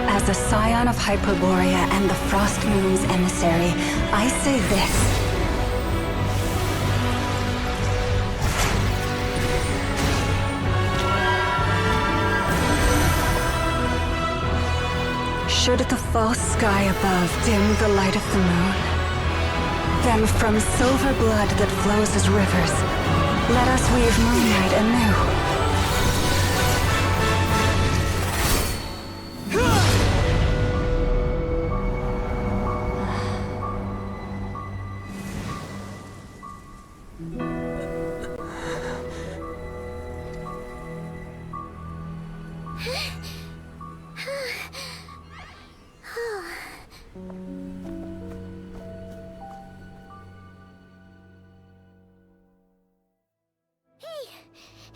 as a scion of Hyperborea and the Frost Moon's emissary, I say this. Should the false sky above dim the light of the moon, then from silver blood that flows as rivers, let us weave moonlight anew.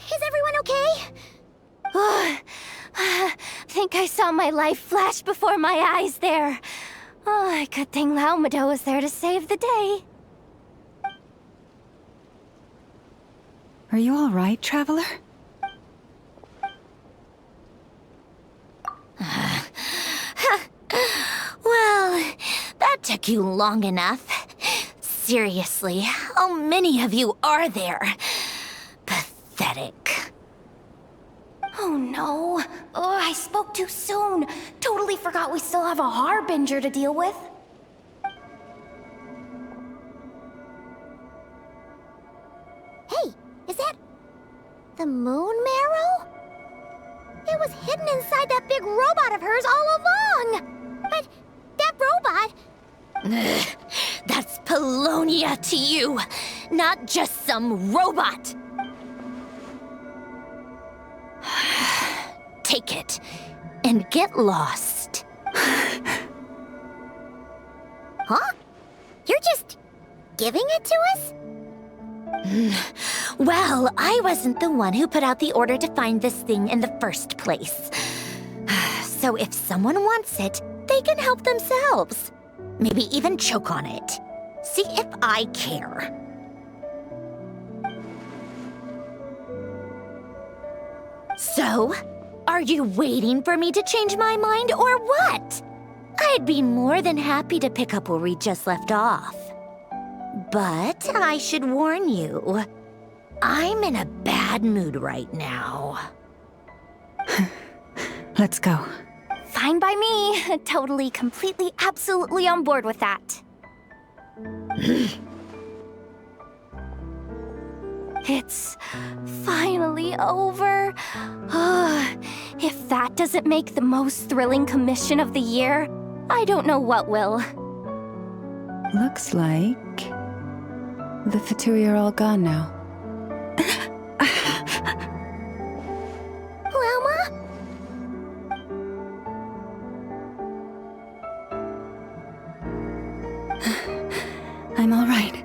Is everyone okay? Think I saw my life flash before my eyes there. Oh, good thing Laumado was there to save the day. Are you all right, Traveler? Well, that took you long enough. Seriously, how many of you are there? Pathetic. Oh no. Oh, I spoke too soon. Totally forgot we still have a Harbinger to deal with. Hey, is that the moon marrow? It was hidden inside that big robot of hers all along. But that robot... That's Polonia to you, not just some robot. Take it and get lost. Huh? You're just giving it to us? Well, I wasn't the one who put out the order to find this thing in the first place. So if someone wants it, they can help themselves. Maybe even choke on it. See if I care. So, are you waiting for me to change my mind or what? I'd be more than happy to pick up where we just left off. But I should warn you, I'm in a bad mood right now. Let's go. Fine by me. Totally, completely, absolutely on board with that. It's finally over. If that doesn't make the most thrilling commission of the year, I don't know what will. Looks like the Fatui are all gone now. Lelma? I'm all right.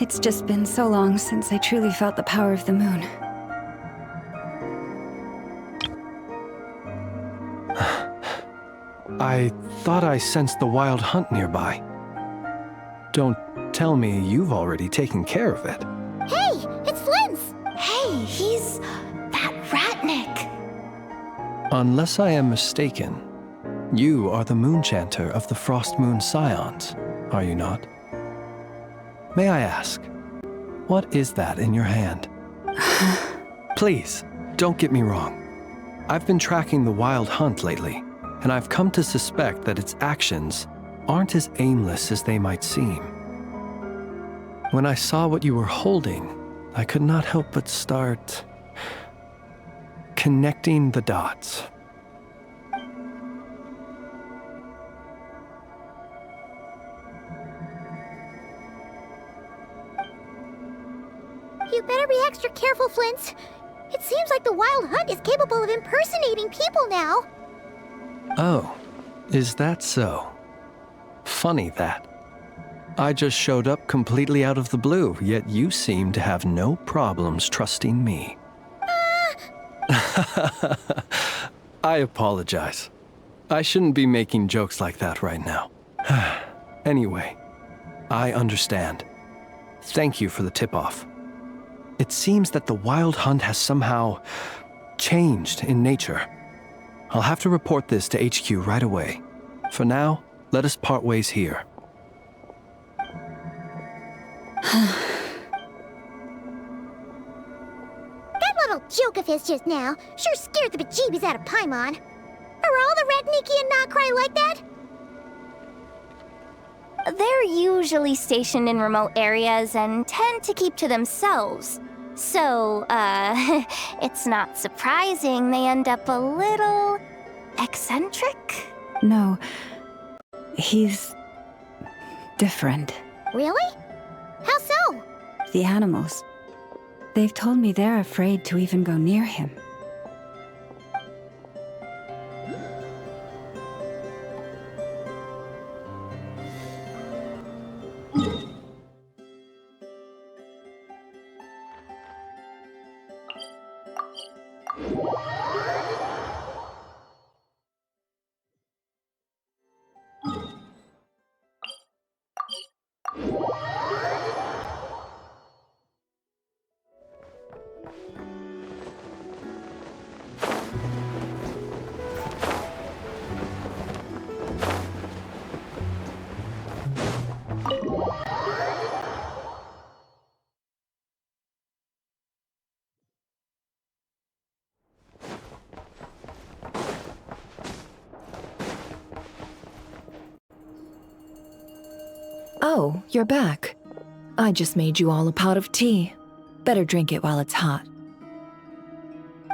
It's just been so long since I truly felt the power of the moon. I thought I sensed the wild hunt nearby. Don't tell me you've already taken care of it. Hey, it's Flint's! Hey, he's that Ratnik. Unless I am mistaken, you are the Moonchanter of the Frost Moon Scions, are you not? May I ask, what is that in your hand? Please, don't get me wrong. I've been tracking the wild hunt lately, and I've come to suspect that its actions aren't as aimless as they might seem. When I saw what you were holding, I could not help but start connecting the dots. You better be extra careful, Flint. It seems like the Wild Hunt is capable of impersonating people now. Oh, is that so? Funny that. I just showed up completely out of the blue, yet you seem to have no problems trusting me. I apologize. I shouldn't be making jokes like that right now. Anyway, I understand. Thank you for the tip-off. It seems that the wild hunt has somehow changed in nature. I'll have to report this to HQ right away. For now, let us part ways here. That little joke of his just now sure scared the bejeebies out of Paimon. Are all the Redniki and Notcry like that? They're usually stationed in remote areas and tend to keep to themselves. So, it's not surprising they end up a little eccentric? No, he's different. Really? How so? The animals. They've told me they're afraid to even go near him. Oh, you're back. I just made you all a pot of tea. Better drink it while it's hot.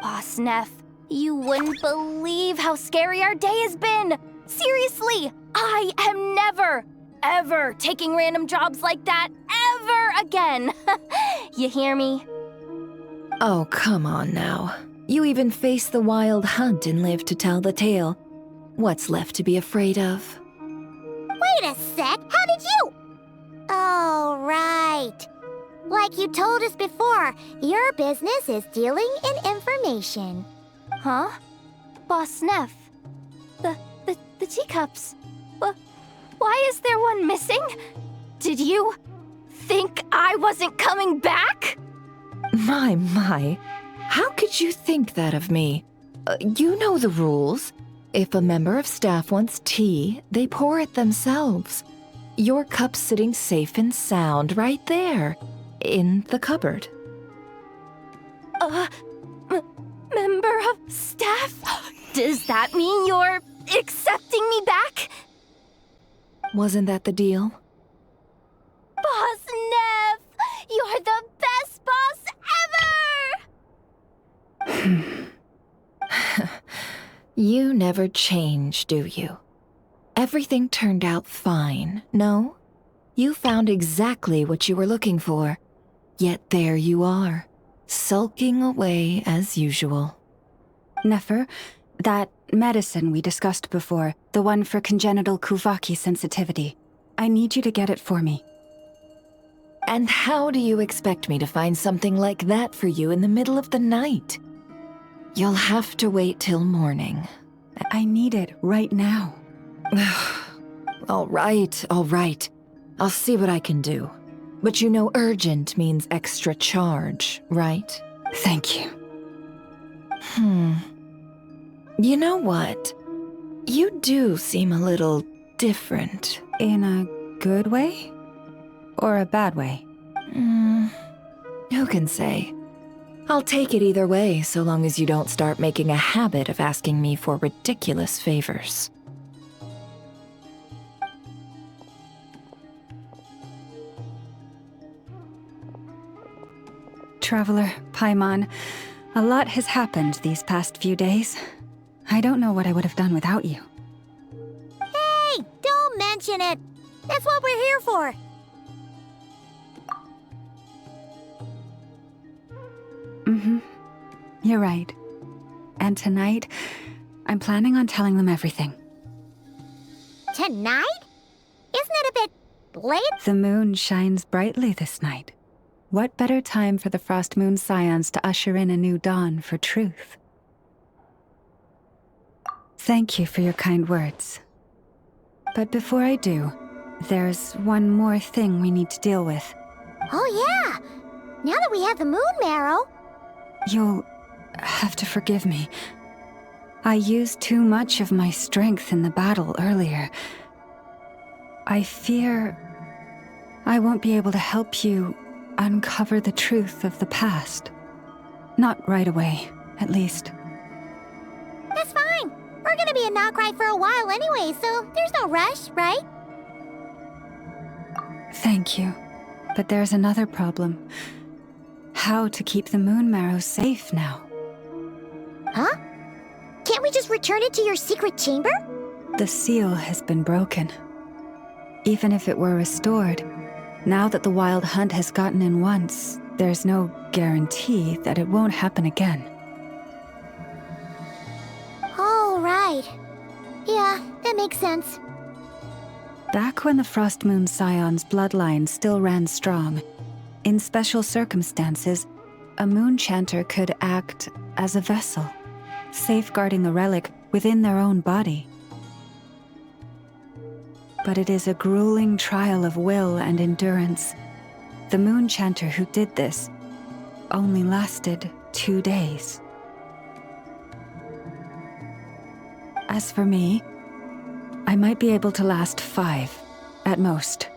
Boss Neff, you wouldn't believe how scary our day has been! Seriously, I am never, ever taking random jobs like that ever again! You hear me? Oh, come on now. You even faced the wild hunt and lived to tell the tale. What's left to be afraid of? Wait a sec, how did you? Oh, right. Like you told us before, your business is dealing in information. Huh? Boss Neff, the teacups. Why is there one missing? Did you think I wasn't coming back? My. How could you think that of me? You know the rules. If a member of staff wants tea, they pour it themselves. Your cup's sitting safe and sound right there, in the cupboard. Member of staff? Does that mean you're accepting me back? Wasn't that the deal? Boss Neff! You're the best boss ever! You never change, do you? Everything turned out fine, no? You found exactly what you were looking for. Yet there you are, sulking away as usual. Nefer, that medicine we discussed before, the one for congenital Kuvaki sensitivity, I need you to get it for me. And how do you expect me to find something like that for you in the middle of the night? You'll have to wait till morning. I need it right now. All right. I'll see what I can do. But you know urgent means extra charge, right? Thank you. You know what? You do seem a little different. In a good way? Or a bad way? Who can say? I'll take it either way, so long as you don't start making a habit of asking me for ridiculous favors. Traveler, Paimon, a lot has happened these past few days. I don't know what I would have done without you. Hey, don't mention it. That's what we're here for. You're right. And tonight, I'm planning on telling them everything. Tonight? Isn't it a bit late? The moon shines brightly this night. What better time for the Frost Moon Scions to usher in a new dawn for truth? Thank you for your kind words. But before I do, there's one more thing we need to deal with. Oh yeah! Now that we have the moon marrow... You'll have to forgive me. I used too much of my strength in the battle earlier. I fear I won't be able to help you uncover the truth of the past. Not right away, at least. That's fine. We're gonna be in Notcry for a while anyway, so there's no rush, right? Thank you. But there's another problem. How to keep the moon marrow safe now? Huh? Can't we just return it to your secret chamber? The seal has been broken. Even if it were restored, now that the wild hunt has gotten in once, there's no guarantee that it won't happen again. Oh, right. Yeah, that makes sense. Back when the Frost Moon Scion's bloodline still ran strong, in special circumstances, a moon chanter could act as a vessel, safeguarding the relic within their own body. But it is a grueling trial of will and endurance. The moon chanter who did this only lasted 2 days. As for me, I might be able to last 5, at most.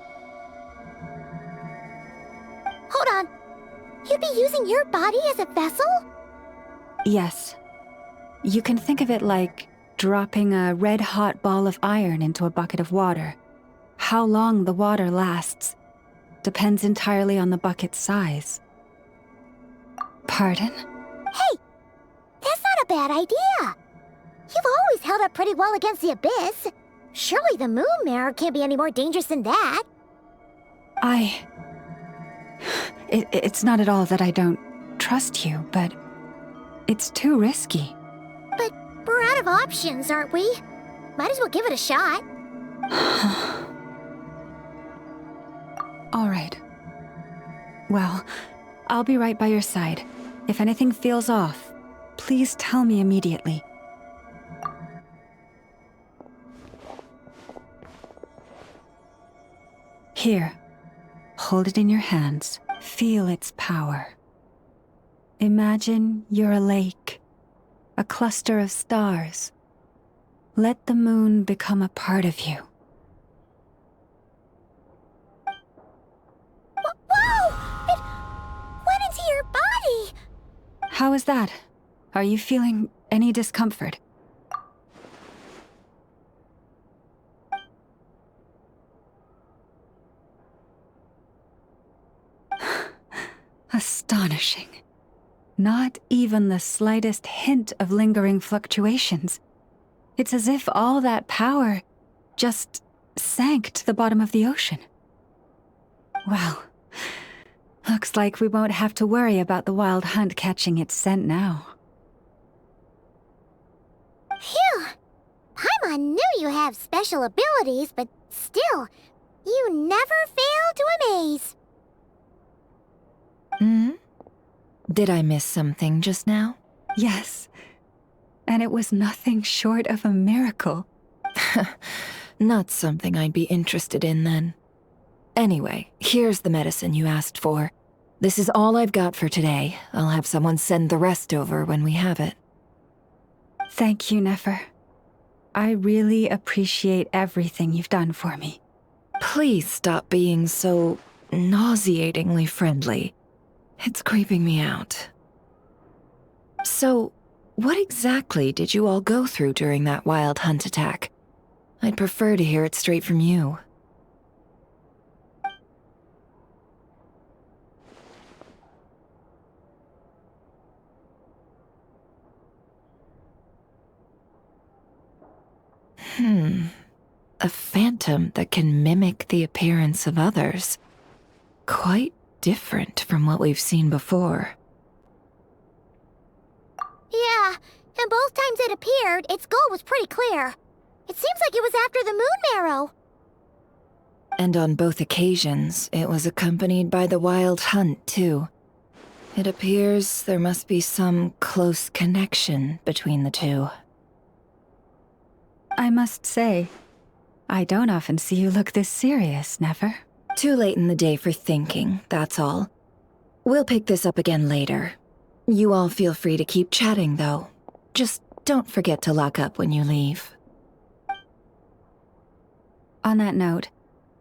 Hold on. You'd be using your body as a vessel? Yes. You can think of it like dropping a red-hot ball of iron into a bucket of water. How long the water lasts depends entirely on the bucket's size. Pardon? Hey! That's not a bad idea! You've always held up pretty well against the abyss. Surely the moon mirror can't be any more dangerous than that. It's not at all that I don't trust you, but it's too risky. But we're out of options, aren't we? Might as well give it a shot. All right. Well, I'll be right by your side. If anything feels off, please tell me immediately. Here, hold it in your hands. Feel its power. Imagine you're a lake, a cluster of stars. Let the moon become a part of you. Whoa! It went into your body! How is that? Are you feeling any discomfort? Astonishing. Not even the slightest hint of lingering fluctuations. It's as if all that power just sank to the bottom of the ocean. Well, looks like we won't have to worry about the wild hunt catching its scent now. Phew! Paimon knew you have special abilities, but still, you never fail to amaze. Did I miss something just now? Yes. And it was nothing short of a miracle. Not something I'd be interested in then. Anyway, here's the medicine you asked for. This is all I've got for today. I'll have someone send the rest over when we have it. Thank you, Nefer. I really appreciate everything you've done for me. Please stop being so nauseatingly friendly. It's creeping me out. So, what exactly did you all go through during that wild hunt attack? I'd prefer to hear it straight from you. A phantom that can mimic the appearance of others. Quite different from what we've seen before. Yeah, and both times it appeared, its goal was pretty clear. It seems like it was after the moon marrow. And on both occasions, it was accompanied by the wild hunt, too. It appears there must be some close connection between the two. I must say, I don't often see you look this serious, Nefer. Too late in the day for thinking, that's all. We'll pick this up again later. You all feel free to keep chatting, though. Just don't forget to lock up when you leave. On that note,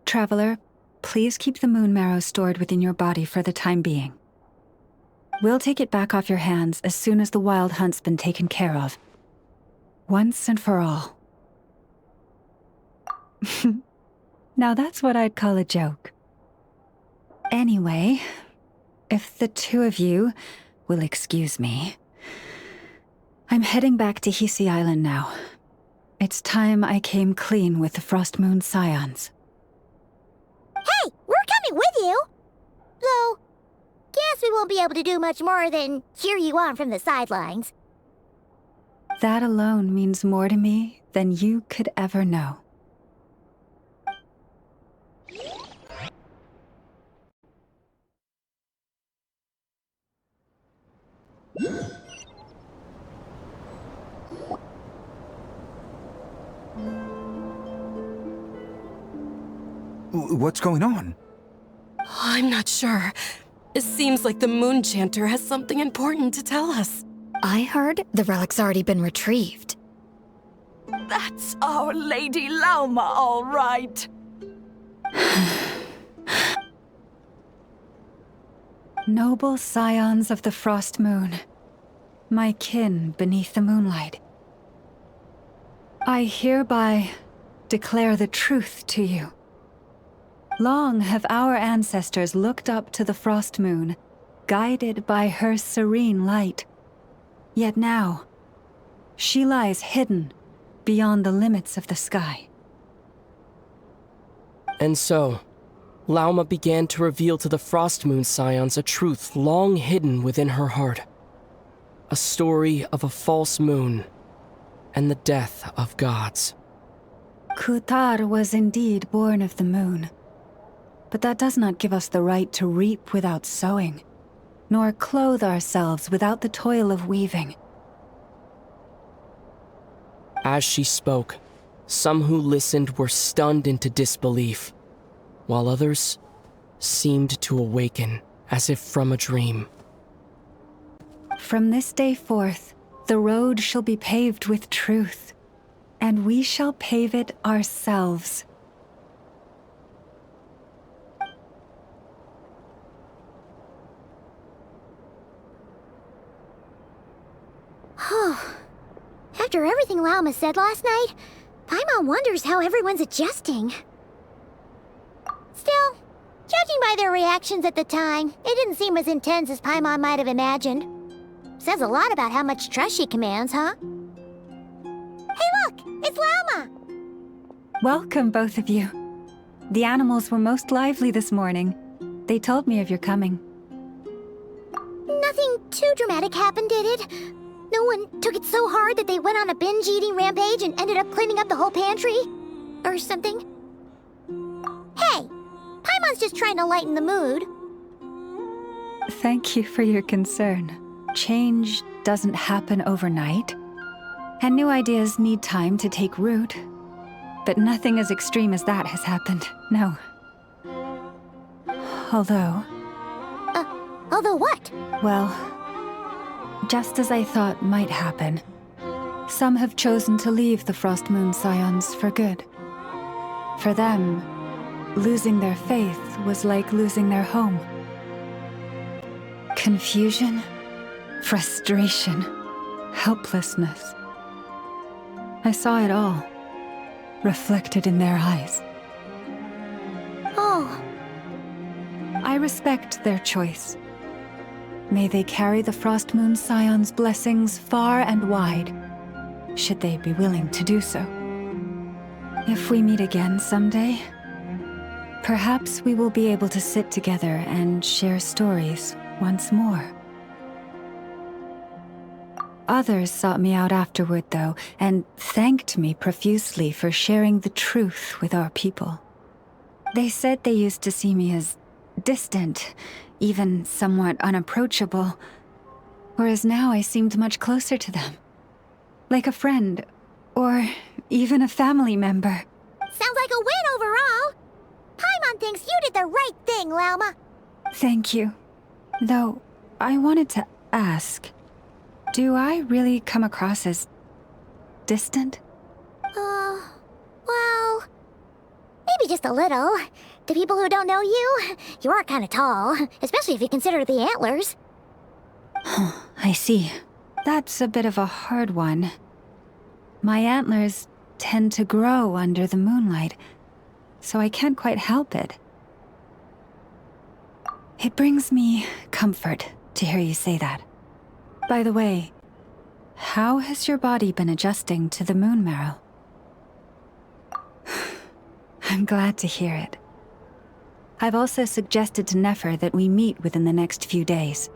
Traveler, please keep the moon marrow stored within your body for the time being. We'll take it back off your hands as soon as the wild hunt's been taken care of. Once and for all. Now that's what I'd call a joke. Anyway, if the two of you will excuse me, I'm heading back to Hisi Island now. It's time I came clean with the Frost Moon Scions. Hey, we're coming with you! Though, guess we won't be able to do much more than cheer you on from the sidelines. That alone means more to me than you could ever know. What's going on? I'm not sure. It seems like the Moon Chanter has something important to tell us. I heard the relic's already been retrieved. That's our Lady Lauma, all right. Noble scions of the Frost Moon, my kin beneath the moonlight, I hereby declare the truth to you. Long have our ancestors looked up to the Frost Moon, guided by her serene light. Yet now, she lies hidden beyond the limits of the sky. And so, Lauma began to reveal to the Frost Moon Scions a truth long hidden within her heart. A story of a false moon and the death of gods. Kutar was indeed born of the moon. But that does not give us the right to reap without sowing, nor clothe ourselves without the toil of weaving. As she spoke, some who listened were stunned into disbelief, while others seemed to awaken as if from a dream. From this day forth, the road shall be paved with truth, and we shall pave it ourselves. After everything Lauma said last night, Paimon wonders how everyone's adjusting. Still, judging by their reactions at the time, it didn't seem as intense as Paimon might have imagined. Says a lot about how much trust she commands, huh? Hey look! It's Lauma! Welcome, both of you. The animals were most lively this morning. They told me of your coming. Nothing too dramatic happened, did it? No one took it so hard that they went on a binge-eating rampage and ended up cleaning up the whole pantry? Or something? Hey! Paimon's just trying to lighten the mood. Thank you for your concern. Change doesn't happen overnight, and new ideas need time to take root. But nothing as extreme as that has happened, no. Although... although what? Well, just as I thought might happen, some have chosen to leave the Frost Moon Scions for good. For them, losing their faith was like losing their home. Confusion, frustration, helplessness. I saw it all, reflected in their eyes. Oh. I respect their choice. May they carry the Frost Moon Scions' blessings far and wide, should they be willing to do so. If we meet again someday, perhaps we will be able to sit together and share stories once more. Others sought me out afterward, though, and thanked me profusely for sharing the truth with our people. They said they used to see me as distant, even somewhat unapproachable, whereas now I seemed much closer to them. Like a friend, or even a family member. Sounds like a win overall! Paimon Everyone thinks you did the right thing, Lauma. Thank you. Though, I wanted to ask, do I really come across as distant? Well, maybe just a little. To people who don't know you, you are kind of tall, especially if you consider the antlers. I see. That's a bit of a hard one. My antlers tend to grow under the moonlight, so I can't quite help it. It brings me comfort to hear you say that. By the way, how has your body been adjusting to the moon marrow? I'm glad to hear it. I've also suggested to Nefer that we meet within the next few days.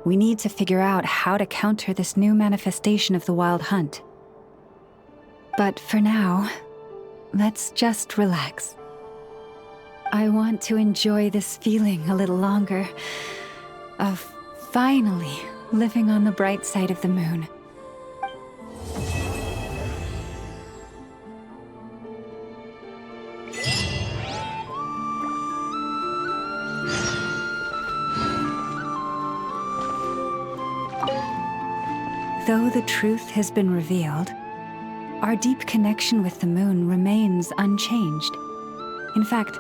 We need to figure out how to counter this new manifestation of the Wild Hunt. But for now, let's just relax. I want to enjoy this feeling a little longer of finally living on the bright side of the moon. Though the truth has been revealed, our deep connection with the moon remains unchanged. In fact,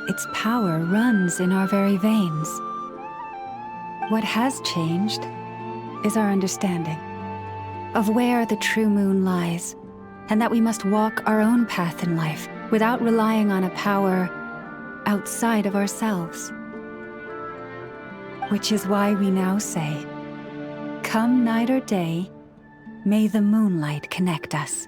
its power runs in our very veins. What has changed is our understanding of where the true moon lies, and that we must walk our own path in life without relying on a power outside of ourselves. Which is why we now say, come night or day, may the moonlight connect us.